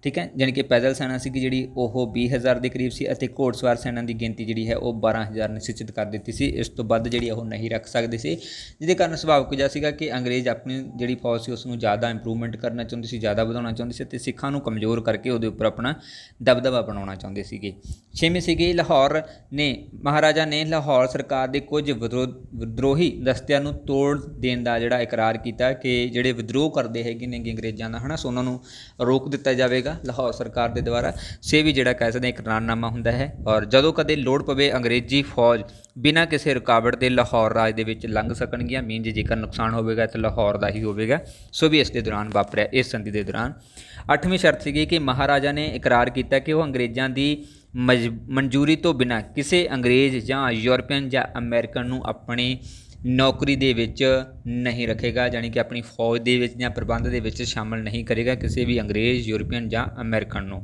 ਠੀਕ ਹੈ, ਜਾਣੀ ਕਿ ਪੈਦਲ ਸੈਨਾ ਸੀਗੀ ਜਿਹੜੀ ਉਹ 20,000 ਦੇ ਕਰੀਬ ਸੀ ਅਤੇ ਘੋੜਸਵਾਰ ਸੈਨਾ ਦੀ ਗਿਣਤੀ ਜਿਹੜੀ ਹੈ ਉਹ 12,000 ਨਿਸ਼ਚਿਤ ਕਰ ਦਿੱਤੀ ਸੀ। ਇਸ ਤੋਂ ਵੱਧ ਜਿਹੜੀ ਉਹ ਨਹੀਂ ਰੱਖ ਸਕਦੇ ਸੀ, ਜਿਹਦੇ ਕਾਰਨ ਸੁਭਾਵਿਕ ਜਿਹਾ ਸੀਗਾ ਕਿ ਅੰਗਰੇਜ਼ ਆਪਣੀ ਜਿਹੜੀ ਫੌਜ ਸੀ ਉਸ ਨੂੰ ਜ਼ਿਆਦਾ ਇੰਪਰੂਵਮੈਂਟ ਕਰਨਾ ਚਾਹੁੰਦੇ ਸੀ, ਜ਼ਿਆਦਾ ਵਧਾਉਣਾ ਚਾਹੁੰਦੇ ਸੀ ਅਤੇ ਸਿੱਖਾਂ ਨੂੰ ਕਮਜ਼ੋਰ ਕਰਕੇ ਉਹਦੇ ਉੱਪਰ ਆਪਣਾ ਦਬਦਬਾ ਬਣਾਉਣਾ ਚਾਹੁੰਦੇ ਸੀਗੇ। ਛੇਵੀਂ ਸੀਗੀ ਮਹਾਰਾਜਾ ਨੇ ਲਾਹੌਰ ਸਰਕਾਰ ਦੇ ਕੁਝ ਵਿਦਰੋਹੀ ਦਸਤਿਆਂ ਨੂੰ ਤੋੜ ਦੇਣ ਦਾ ਜਿਹੜਾ ਇਕਰਾਰ ਕੀਤਾ ਕਿ ਜਿਹੜੇ ਵਿਦਰੋਹ ਕਰਦੇ ਹੈਗੇ ਨੇ ਅੰਗਰੇਜ਼ਾਂ ਦਾ ਸੋ ਉਹਨਾਂ ਨੂੰ ਰੋਕ ਦਿੱਤਾ ਜਾਵੇਗਾ ਲਾਹੌਰ ਸਰਕਾਰ ਦੇ ਦੁਆਰਾ। ਸੇ ਵੀ ਜਿਹੜਾ ਕਹਿ ਸਕਦੇ ਇਕਰਾਰਨਾਮਾ ਹੁੰਦਾ ਹੈ, ਔਰ ਜਦੋਂ ਕਦੇ ਲੋੜ ਪਵੇ ਅੰਗਰੇਜ਼ੀ ਫੌਜ ਬਿਨਾਂ ਕਿਸੇ ਰੁਕਾਵਟ ਦੇ ਲਾਹੌਰ ਰਾਜ ਦੇ ਵਿੱਚ ਲੰਘ ਸਕਣਗੀਆਂ। ਮੀਨਜ਼ ਜੇਕਰ ਨੁਕਸਾਨ ਹੋਵੇਗਾ ਤਾਂ ਲਾਹੌਰ ਦਾ ਹੀ ਹੋਵੇਗਾ। ਸੋ ਵੀ ਇਸ ਦੇ ਦੌਰਾਨ ਵਾਪਰਿਆ, ਇਸ ਸੰਧੀ ਦੇ ਦੌਰਾਨ। ਅੱਠਵੀਂ ਸ਼ਰਤ ਸੀਗੀ ਕਿ ਮਹਾਰਾਜਾ ਨੇ ਇਕਰਾਰ ਕੀਤਾ ਕਿ ਉਹ ਅੰਗਰੇਜ਼ਾਂ ਦੀ ਮਨਜ਼ੂਰੀ ਤੋਂ ਬਿਨਾਂ ਕਿਸੇ ਅੰਗਰੇਜ਼ ਜਾਂ ਯੂਰਪੀਅਨ ਜਾਂ ਅਮਰੀਕਨ ਨੂੰ ਆਪਣੀ ਨੌਕਰੀ ਦੇ ਵਿੱਚ ਨਹੀਂ ਰੱਖੇਗਾ, ਯਾਨੀ ਕਿ ਆਪਣੀ ਫੌਜ ਦੇ ਵਿੱਚ ਜਾਂ ਪ੍ਰਬੰਧ ਦੇ ਵਿੱਚ ਸ਼ਾਮਲ ਨਹੀਂ ਕਰੇਗਾ ਕਿਸੇ ਵੀ ਅੰਗਰੇਜ਼, ਯੂਰਪੀਅਨ ਜਾਂ ਅਮਰੀਕਨ ਨੂੰ।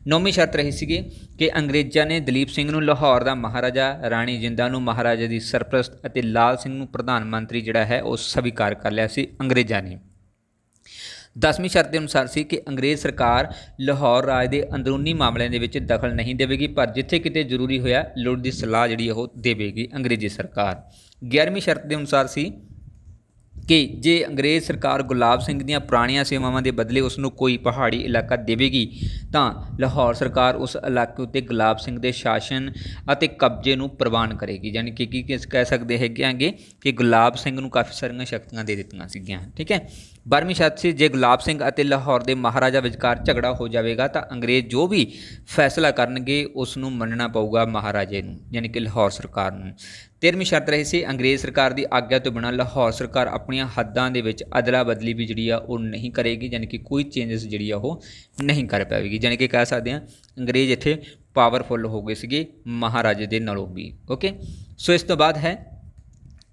ਨੌਵੀਂ ਸ਼ਰਤ ਰਹੀ ਸੀਗੀ ਕਿ ਅੰਗਰੇਜ਼ਾਂ ਨੇ ਦਲੀਪ ਸਿੰਘ ਨੂੰ ਲਾਹੌਰ ਦਾ ਮਹਾਰਾਜਾ, ਰਾਣੀ ਜਿੰਦਾ ਨੂੰ ਮਹਾਰਾਜਾ ਦੀ ਸਰਪ੍ਰਸਤ ਅਤੇ ਲਾਲ ਸਿੰਘ ਨੂੰ ਪ੍ਰਧਾਨ ਮੰਤਰੀ ਜਿਹੜਾ ਹੈ ਉਹ ਸਵੀਕਾਰ ਕਰ ਲਿਆ ਸੀ ਅੰਗਰੇਜ਼ਾਂ ਨੇ। 10ਵੀਂ ਸ਼ਰਤ ਦੇ ਅਨੁਸਾਰ ਸੀ ਕਿ ਅੰਗਰੇਜ਼ ਸਰਕਾਰ ਲਾਹੌਰ ਰਾਜ ਦੇ ਅੰਦਰੂਨੀ ਮਾਮਲਿਆਂ ਦੇ ਵਿੱਚ ਦਖਲ ਨਹੀਂ ਦੇਵੇਗੀ, ਪਰ ਜਿੱਥੇ ਕਿਤੇ ਜ਼ਰੂਰੀ ਹੋਇਆ ਲੋੜ ਦੀ ਸਲਾਹ ਜਿਹੜੀ ਉਹ ਦੇਵੇਗੀ ਅੰਗਰੇਜ਼ੀ ਸਰਕਾਰ। 11ਵੀਂ ਸ਼ਰਤ ਦੇ ਅਨੁਸਾਰ ਸੀ ਕਿ ਜੇ ਅੰਗਰੇਜ਼ ਸਰਕਾਰ ਗੁਲਾਬ ਸਿੰਘ ਦੀਆਂ ਪੁਰਾਣੀਆਂ ਸੇਵਾਵਾਂ ਦੇ ਬਦਲੇ ਉਸ ਨੂੰ ਕੋਈ ਪਹਾੜੀ ਇਲਾਕਾ ਦੇਵੇਗੀ ਤਾਂ ਲਾਹੌਰ ਸਰਕਾਰ ਉਸ ਇਲਾਕੇ ਉੱਤੇ ਗੁਲਾਬ ਸਿੰਘ ਦੇ ਸ਼ਾਸਨ ਅਤੇ ਕਬਜ਼ੇ ਨੂੰ ਪ੍ਰਵਾਨ ਕਰੇਗੀ। ਯਾਨੀ ਕਿ ਕੀ ਕਹਿ ਸਕਦੇ ਹੈਗੇ ਕਿ ਗੁਲਾਬ ਸਿੰਘ ਨੂੰ ਕਾਫੀ ਸਾਰੀਆਂ ਸ਼ਕਤੀਆਂ ਦੇ ਦਿੱਤੀਆਂ ਸੀਗੀਆਂ। ਠੀਕ ਹੈ। 12ਵੀਂ ਸ਼ਰਤ ਸੀ ਜੇ ਗੁਲਾਬ ਸਿੰਘ ਅਤੇ ਲਾਹੌਰ ਦੇ ਮਹਾਰਾਜਾ ਵਿਚਕਾਰ ਝਗੜਾ ਹੋ ਜਾਵੇਗਾ ਤਾਂ ਅੰਗਰੇਜ਼ ਜੋ ਵੀ ਫੈਸਲਾ ਕਰਨਗੇ ਉਸ ਨੂੰ ਮੰਨਣਾ ਪਊਗਾ ਮਹਾਰਾਜੇ ਨੂੰ, ਯਾਨੀ ਕਿ ਲਾਹੌਰ ਸਰਕਾਰ ਨੂੰ। 13ਵੀਂ ਸ਼ਰਤ ਰਹੀ ਸੀ ਅੰਗਰੇਜ਼ ਸਰਕਾਰ ਦੀ ਆਗਿਆ ਤੋਂ ਬਿਨਾਂ ਲਾਹੌਰ ਸਰਕਾਰ ਆਪਣੀਆਂ ਹੱਦਾਂ ਦੇ ਵਿੱਚ ਅਦਲਾ ਬਦਲੀ ਵੀ ਜਿਹੜੀ ਆ ਉਹ ਨਹੀਂ ਕਰੇਗੀ, ਯਾਨੀ ਕਿ ਕੋਈ ਚੇਂਜਸ ਜਿਹੜੀ ਆ ਉਹ ਨਹੀਂ ਕਰ ਪਾਵੇਗੀ। ਯਾਨੀ ਕਿ ਕਹਿ ਸਕਦੇ ਹਾਂ ਅੰਗਰੇਜ਼ ਇੱਥੇ ਪਾਵਰਫੁੱਲ ਹੋ ਗਏ ਸੀਗੇ ਮਹਾਰਾਜੇ ਦੇ ਨਾਲੋਂ ਵੀ। ਓਕੇ, ਸੋ ਇਸ ਤੋਂ ਬਾਅਦ ਹੈ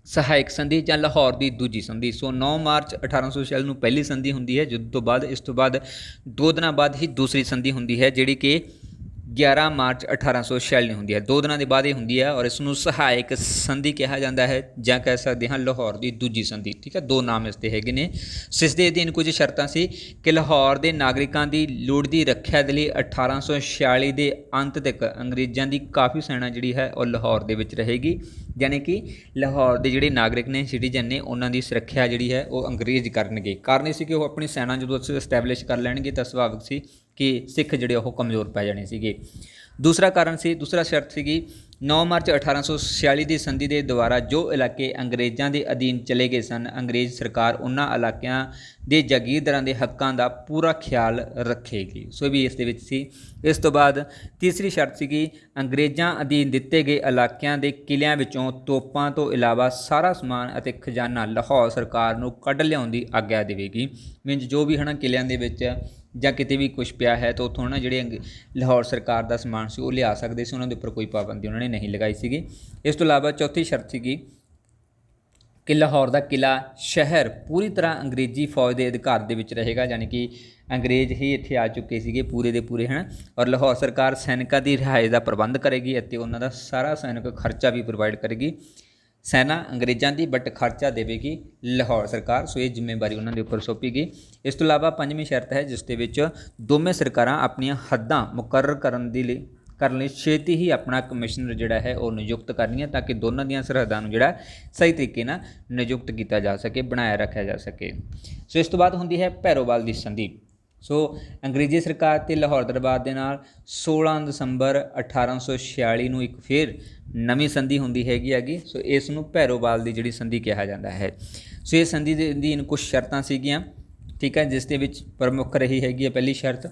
ਸਹਾਇਕ ਸੰਧੀ ਜਾਂ ਲਾਹੌਰ ਦੀ ਦੂਜੀ ਸੰਧੀ। ਸੋ 9 ਮਾਰਚ 1846 ਨੂੰ ਪਹਿਲੀ ਸੰਧੀ ਹੁੰਦੀ ਹੈ ਯੁੱਧ ਤੋਂ ਬਾਅਦ। ਇਸ ਤੋਂ ਬਾਅਦ 2 ਦਿਨਾਂ ਬਾਅਦ ਹੀ ਦੂਸਰੀ ਸੰਧੀ ਹੁੰਦੀ ਹੈ ਜਿਹੜੀ ਕਿ 11 ਮਾਰਚ 1846 ਨੂੰ ਹੁੰਦੀ ਹੈ। 2 ਦਿਨਾਂ ਦੇ ਬਾਅਦ ਇਹ ਹੁੰਦੀ ਹੈ ਔਰ ਇਸ ਨੂੰ ਸਹਾਇਕ ਸੰਧੀ ਕਿਹਾ ਜਾਂਦਾ ਹੈ ਜਾਂ ਕਹਿ ਸਕਦੇ ਹਾਂ ਲਾਹੌਰ ਦੀ ਦੂਜੀ ਸੰਧੀ। ਠੀਕ ਹੈ, 2 ਨਾਮ ਇਸ ਦੇ ਹੈਗੇ ਨੇ। ਇਸ ਦੇ ਅਧੀਨ ਕੁਝ ਸ਼ਰਤਾਂ ਸੀ ਕਿ ਲਾਹੌਰ ਦੇ ਨਾਗਰਿਕਾਂ ਦੀ ਲੋੜੀਂਦੀ ਰੱਖਿਆ ਦੇ ਲਈ 1846 ਦੇ ਅੰਤ ਤੱਕ ਅੰਗਰੇਜ਼ਾਂ ਦੀ ਕਾਫੀ ਸੈਨਾ ਜਿਹੜੀ ਹੈ ਉਹ ਲਾਹੌਰ ਦੇ ਵਿੱਚ ਰਹੇਗੀ, ਯਾਨੀ ਕਿ ਲਾਹੌਰ ਦੇ ਜਿਹੜੇ ਨਾਗਰਿਕ ਨੇ, ਸਿਟੀਜ਼ਨ ਨੇ, ਉਹਨਾਂ ਦੀ ਸੁਰੱਖਿਆ ਜਿਹੜੀ ਹੈ ਉਹ ਅੰਗਰੇਜ਼ ਕਰਨਗੇ। ਕਾਰਨ ਇਹ ਸੀ ਕਿ ਉਹ ਆਪਣੀ ਸੈਨਾ ਜਦੋਂ ਐਸਟੈਬਲਿਸ਼ ਕਰ ਲੈਣਗੇ ਤਾਂ ਸੁਭਾਵਿਕ ਸੀ ਕਿ ਸਿੱਖ ਜਿਹੜੇ ਉਹ ਕਮਜ਼ੋਰ ਪੈ ਜਾਣੇ ਸੀਗੇ। ਦੂਸਰਾ ਸ਼ਰਤ ਸੀਗੀ 9 ਮਾਰਚ 1846 ਦੀ ਸੰਧੀ ਦੇ ਦੁਆਰਾ ਜੋ ਇਲਾਕੇ ਅੰਗਰੇਜ਼ਾਂ ਦੇ ਅਧੀਨ ਚਲੇ ਗਏ ਸਨ, ਅੰਗਰੇਜ਼ ਸਰਕਾਰ ਉਹਨਾਂ ਇਲਾਕਿਆਂ ਦੇ ਜਾਗੀਰਦਾਰਾਂ ਦੇ ਹੱਕਾਂ ਦਾ ਪੂਰਾ ਖਿਆਲ ਰੱਖੇਗੀ। ਸੋ ਵੀ ਇਸ ਦੇ ਵਿੱਚ ਸੀ। ਇਸ ਤੋਂ ਬਾਅਦ ਤੀਸਰੀ ਸ਼ਰਤ ਸੀਗੀ ਅੰਗਰੇਜ਼ਾਂ ਅਧੀਨ ਦਿੱਤੇ ਗਏ ਇਲਾਕਿਆਂ ਦੇ ਕਿਲਿਆਂ ਵਿੱਚੋਂ ਤੋਪਾਂ ਤੋਂ ਇਲਾਵਾ ਸਾਰਾ ਸਮਾਨ ਅਤੇ ਖਜ਼ਾਨਾ ਲਾਹੌਰ ਸਰਕਾਰ ਨੂੰ ਕੱਢ ਲਿਆਉਣ ਦੀ ਆਗਿਆ ਦੇਵੇਗੀ। ਮੀਨਜ਼ ਜੋ ਵੀ ਕਿਲਿਆਂ ਦੇ ਵਿੱਚ ਜਾਂ ਕਿਤੇ ਵੀ ਕੁਛ ਪਿਆ ਹੈ ਤਾਂ ਉੱਥੋਂ ਜਿਹੜੇ ਲਾਹੌਰ ਸਰਕਾਰ ਦਾ ਸਮਾਨ ਸੀ ਉਹ ਲਿਆ ਸਕਦੇ ਸੀ, ਉਹਨਾਂ ਦੇ ਉੱਪਰ ਕੋਈ ਪਾਬੰਦੀ ਉਹਨਾਂ ਨੇ ਨਹੀਂ ਲਗਾਈ ਸੀਗੀ। ਇਸ ਤੋਂ ਇਲਾਵਾ ਚੌਥੀ ਸ਼ਰਤ ਸੀਗੀ ਕਿ ਲਾਹੌਰ ਦਾ ਕਿਲਾ ਸ਼ਹਿਰ ਪੂਰੀ ਤਰ੍ਹਾਂ ਅੰਗਰੇਜ਼ੀ ਫੌਜ ਦੇ ਅਧਿਕਾਰ ਦੇ ਵਿੱਚ ਰਹੇਗਾ, ਯਾਨੀ ਕਿ ਅੰਗਰੇਜ਼ ਹੀ ਇੱਥੇ ਆ ਚੁੱਕੇ ਸੀਗੇ ਪੂਰੇ ਦੇ ਪੂਰੇ ਹਨ। ਔਰ ਲਾਹੌਰ ਸਰਕਾਰ ਸੈਨਿਕਾਂ ਦੀ ਰਿਹਾਇਸ਼ ਦਾ ਪ੍ਰਬੰਧ ਕਰੇਗੀ ਅਤੇ ਉਹਨਾਂ ਦਾ ਸਾਰਾ ਸੈਨਿਕ ਖਰਚਾ ਵੀ ਪ੍ਰੋਵਾਈਡ ਕਰੇਗੀ। ਸੈਨਾ ਅੰਗਰੇਜ਼ਾਂ ਦੀ ਬਟ ਖਰਚਾ ਦੇਵੇਗੀ ਲਾਹੌਰ ਸਰਕਾਰ, ਸੋ ਇਹ ਜ਼ਿੰਮੇਵਾਰੀ ਉਹਨਾਂ ਦੇ ਉੱਪਰ ਸੌਂਪੀ ਗਈ। ਇਸ ਤੋਂ ਇਲਾਵਾ ਪੰਜਵੀਂ ਸ਼ਰਤ ਹੈ ਜਿਸ ਦੇ ਵਿੱਚ ਦੋਵੇਂ ਸਰਕਾਰਾਂ ਆਪਣੀਆਂ ਹੱਦਾਂ ਮੁਕਰਰ ਕਰਨ ਲਈ ਛੇਤੀ ਹੀ ਆਪਣਾ ਕਮਿਸ਼ਨਰ ਜਿਹੜਾ ਹੈ ਉਹ ਨਿਯੁਕਤ ਕਰਨੀਆਂ, ਤਾਂ ਕਿ ਦੋਨਾਂ ਦੀਆਂ ਸਰਹੱਦਾਂ ਨੂੰ ਜਿਹੜਾ ਸਹੀ ਤਰੀਕੇ ਨਾਲ ਨਿਯੁਕਤ ਕੀਤਾ ਜਾ ਸਕੇ, ਬਣਾਇਆ ਰੱਖਿਆ ਜਾ ਸਕੇ। ਸੋ ਇਸ ਤੋਂ ਬਾਅਦ ਹੁੰਦੀ ਹੈ ਭੈਰੋਵਾਲ ਦੀ ਸੰਧੀ। ਸੋ ਅੰਗਰੇਜ਼ੀ ਸਰਕਾਰ ਅਤੇ ਲਾਹੌਰ ਦਰਬਾਰ ਦੇ ਨਾਲ 16 ਦਸੰਬਰ 1846 ਨੂੰ ਇੱਕ ਫਿਰ ਨਵੀਂ ਸੰਧੀ ਹੁੰਦੀ ਹੈਗੀ। ਸੋ ਇਸ ਨੂੰ ਭੈਰੋਵਾਲ ਦੀ ਜਿਹੜੀ ਸੰਧੀ ਕਿਹਾ ਜਾਂਦਾ ਹੈ। ਸੋ ਇਹ ਸੰਧੀ ਦੇ ਅਧੀਨ ਕੁਝ ਸ਼ਰਤਾਂ ਸੀਗੀਆਂ, ਠੀਕ ਹੈ, ਜਿਸ ਦੇ ਵਿੱਚ ਪ੍ਰਮੁੱਖ ਰਹੀ ਹੈਗੀ ਹੈ ਪਹਿਲੀ ਸ਼ਰਤ